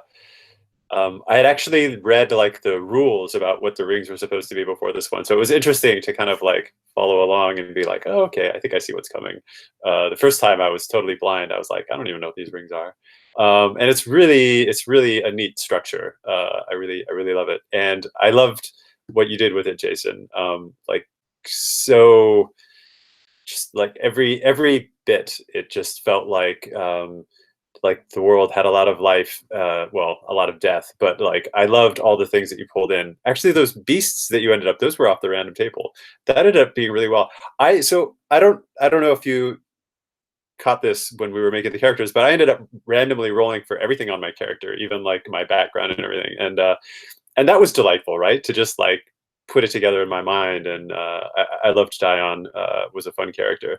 had actually read like the rules about what the rings were supposed to be before this one, so it was interesting to kind of like follow along and be like, oh, okay, I think I see what's coming. The first time I was totally blind. I was like, I don't even know what these rings are. And it's really a neat structure. I really love it, and I loved what you did with it, Jason. Like so, just like every bit, it just felt like the world had a lot of life, well, a lot of death, but like I loved all the things that you pulled in. Actually, those beasts that you ended up, those were off the random table. That ended up being really well. I don't know if you caught this when we were making the characters, but I ended up randomly rolling for everything on my character, even like my background and everything. And that was delightful, right? To just like put it together in my mind. And I loved Dion, was a fun character.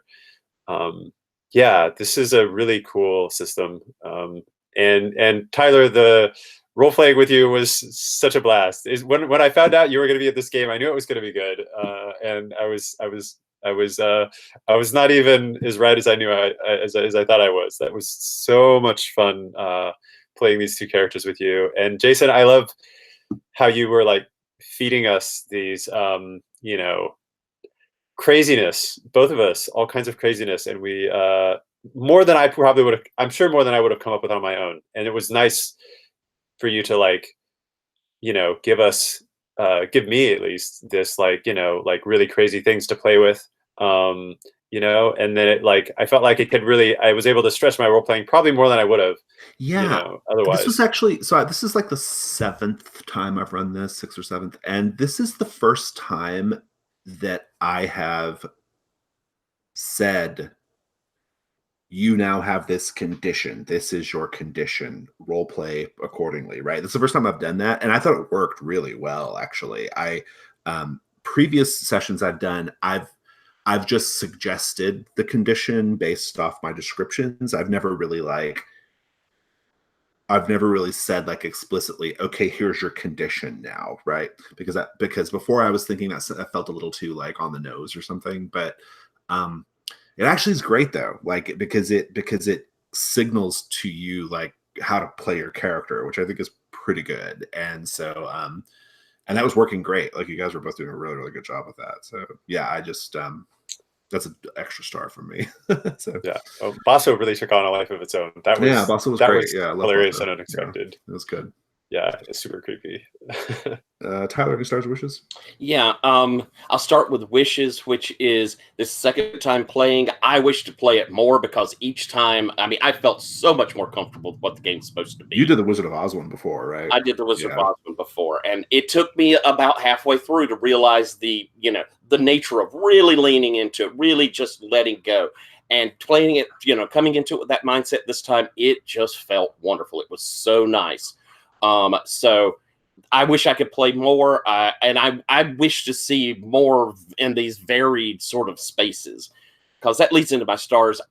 Yeah, this is a really cool system. And Tyler, the role playing with you was such a blast. Is when I found out you were going to be at this game, I knew it was going to be good. And I was not even as right as I knew as I thought I was. That was so much fun playing these two characters with you. And Jason, I love how you were like feeding us these, you know, craziness, both of us, all kinds of craziness, and we more than I probably would have, I'm sure more than I would have come up with on my own. And it was nice for you to like, you know, give us give me at least this like, you know, like really crazy things to play with. You know, and then it like I felt like it could really, I was able to stretch my role playing probably more than I would have, Yeah. you know, otherwise. This was actually, so this is like the 7th time I've run this, 6th or 7th, and this is the first time that I have said, you now have this condition. This is your condition. Role play accordingly, right? This is the first time I've done that, and I thought it worked really well. Actually, previous sessions I've done, I've just suggested the condition based off my descriptions. I've never really said like explicitly, okay, here's your condition now, right? Because before I was thinking that felt a little too like on the nose or something, but it actually is great though, like because it signals to you like how to play your character, which I think is pretty good. And so and that was working great. Like you guys were both doing a really good job with that. So yeah, I just that's an extra star for me. So yeah, Basso really took on a life of its own. That was Basso was great. Yeah, I love hilarious Basso. and unexpected. Yeah, it was good. Yeah, it's super creepy. Tyler, any stars or wishes? Yeah, I'll start with wishes, which is this second time playing. I wish to play it more because each time, I mean, I felt so much more comfortable with what the game's supposed to be. You did the Wizard of Oz one before, right? I did the Wizard of Oz one before, and it took me about halfway through to realize the nature of really leaning into it, really just letting go. And playing it, coming into it with that mindset this time, it just felt wonderful. It was so nice. So I wish I could play more, and I wish to see more in these varied sort of spaces, because that leads into my stars.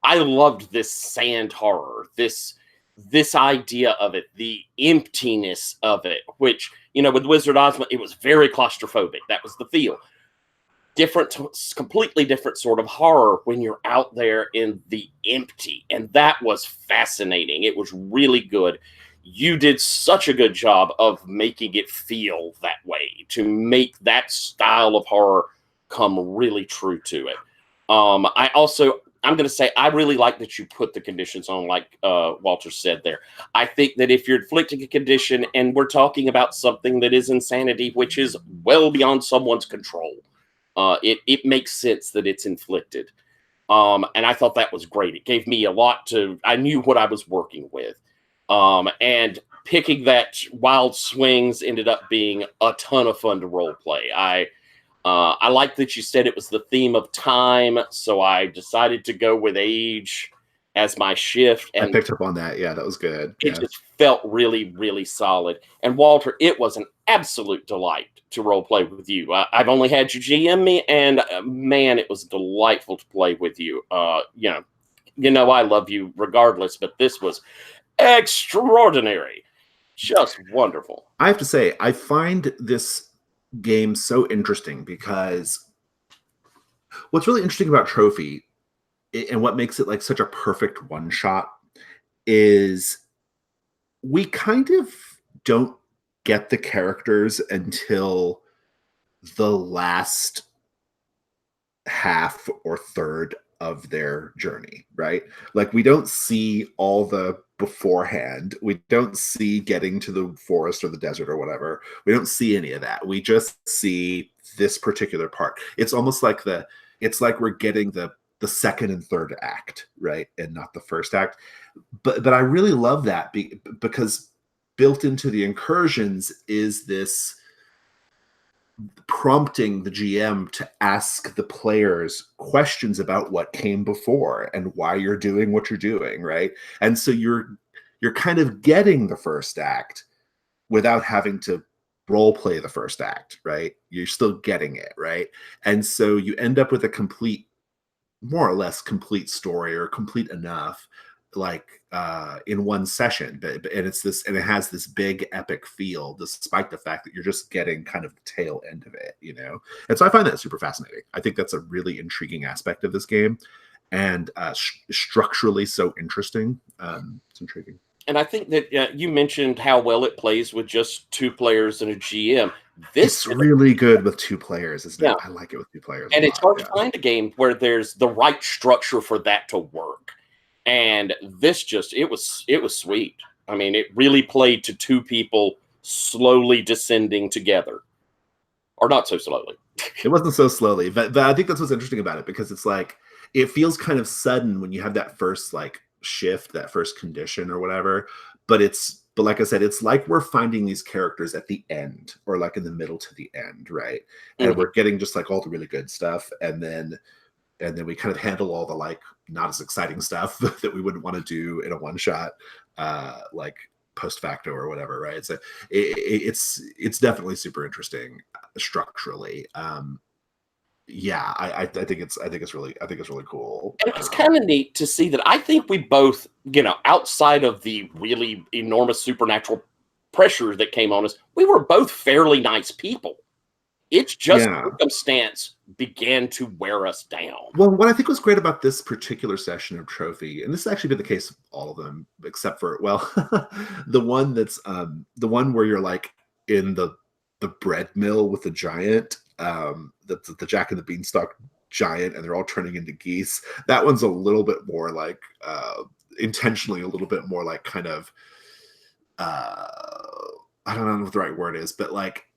I loved this sand horror, this idea of it, the emptiness of it, which, with Wizard Ozma, it was very claustrophobic. That was the feel. Completely different sort of horror when you're out there in the empty. And that was fascinating. It was really good. You did such a good job of making it feel that way, to make that style of horror come really true to it. I'm going to say, I really like that you put the conditions on, like Walter said there. I think that if you're inflicting a condition and we're talking about something that is insanity, which is well beyond someone's control, it makes sense that it's inflicted. And I thought that was great. It gave me a lot I knew what I was working with. And picking that Wild Swings ended up being a ton of fun to role play. I like that you said it was the theme of time, so I decided to go with age as my shift. And I picked up on that. Yeah, that was good. It just felt really, really solid. And Walter, it was an absolute delight to role play with you. I've only had you GM me, and man, it was delightful to play with you. I love you regardless, but this was extraordinary. Just wonderful. I have to say, I find this game so interesting because What's really interesting about Trophy and what makes it like such a perfect one shot is we kind of don't get the characters until the last half or third of their journey, right? Like we don't see all the beforehand. We don't see getting to the forest or the desert or whatever. We don't see any of that. We just see this particular part. It's almost like it's like we're getting the second and third act, right? And not the first act. But I really love that because built into the incursions is this prompting the GM to ask the players questions about what came before and why you're doing what you're doing, right? And so you're kind of getting the first act without having to role play the first act, right? You're still getting it, right? And so you end up with a complete, more or less complete story, or complete enough, like in one session, but and it has this big epic feel despite the fact that you're just getting kind of the tail end of it, you know. And so I find that super fascinating. I think that's a really intriguing aspect of this game, and structurally so interesting. It's intriguing. And I think that you mentioned how well it plays with just 2 players and a GM. It's really good with 2 players, isn't it? I like it with 2 players. And it's hard to find a game where there's the right structure for that to work. And this it was sweet. I mean, it really played to 2 people slowly descending together, or not so slowly. It wasn't so slowly, but I think that's what's interesting about it, because it's like it feels kind of sudden when you have that first like shift, that first condition or whatever. But like I said, it's like we're finding these characters at the end, or like in the middle to the end, right? And we're getting just like all the really good stuff, and then we kind of handle all the like not as exciting stuff that we wouldn't want to do in a one shot, like post facto or whatever, right? So it's definitely super interesting structurally. Yeah, I think it's really cool. And it's kind of neat to see that I think we both, outside of the really enormous supernatural pressure that came on us, we were both fairly nice people. It's just circumstance began to wear us down. Well, what I think was great about this particular session of Trophy, and this has actually been the case with all of them, except for, well, the one that's the one where you're like in the bread mill with the giant, the Jack and the Beanstalk giant, and they're all turning into geese. That one's a little bit more like intentionally a little bit more like kind of I don't know what the right word is, but like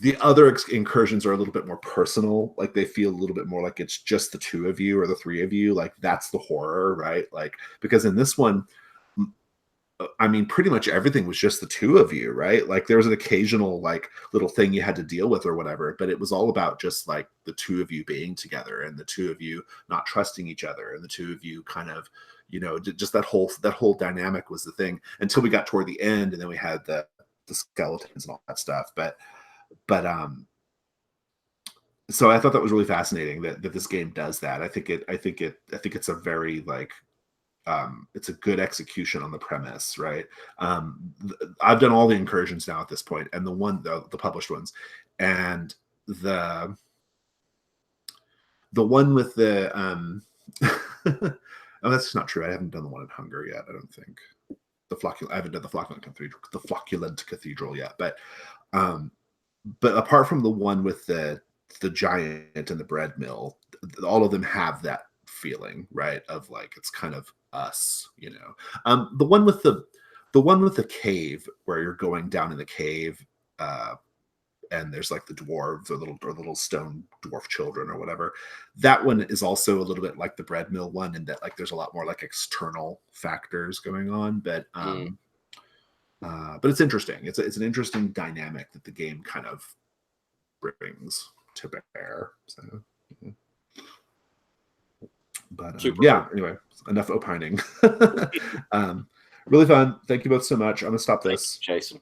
the other incursions are a little bit more personal. Like they feel a little bit more like it's just the 2 of you or the 3 of you. Like that's the horror, right? Like, because in this one, I mean, pretty much everything was just the 2 of you, right? Like there was an occasional like little thing you had to deal with or whatever, but it was all about just like the 2 of you being together, and the 2 of you not trusting each other, and the 2 of you kind of, just that whole dynamic was the thing until we got toward the end, and then we had the skeletons and all that stuff. But so I thought that was really fascinating that this game does that. I think it's a very like it's a good execution on the premise, right? I've done all the incursions now at this point, and the published ones, and the one with the oh, that's not true. I haven't done the one in Hunger yet. I don't think I haven't done the Flocculent Cathedral yet, but apart from the one with the giant and the bread mill, all of them have that feeling, right? Of like it's kind of us, the one with the cave, where you're going down in the cave, and there's like the dwarves or little stone dwarf children or whatever. That one is also a little bit like the bread mill one, in that like there's a lot more like external factors going on, but it's interesting. It's an interesting dynamic that the game kind of brings to bear. So, but yeah. Anyway, enough opining. Really fun. Thank you both so much. I'm gonna stop this. Jason.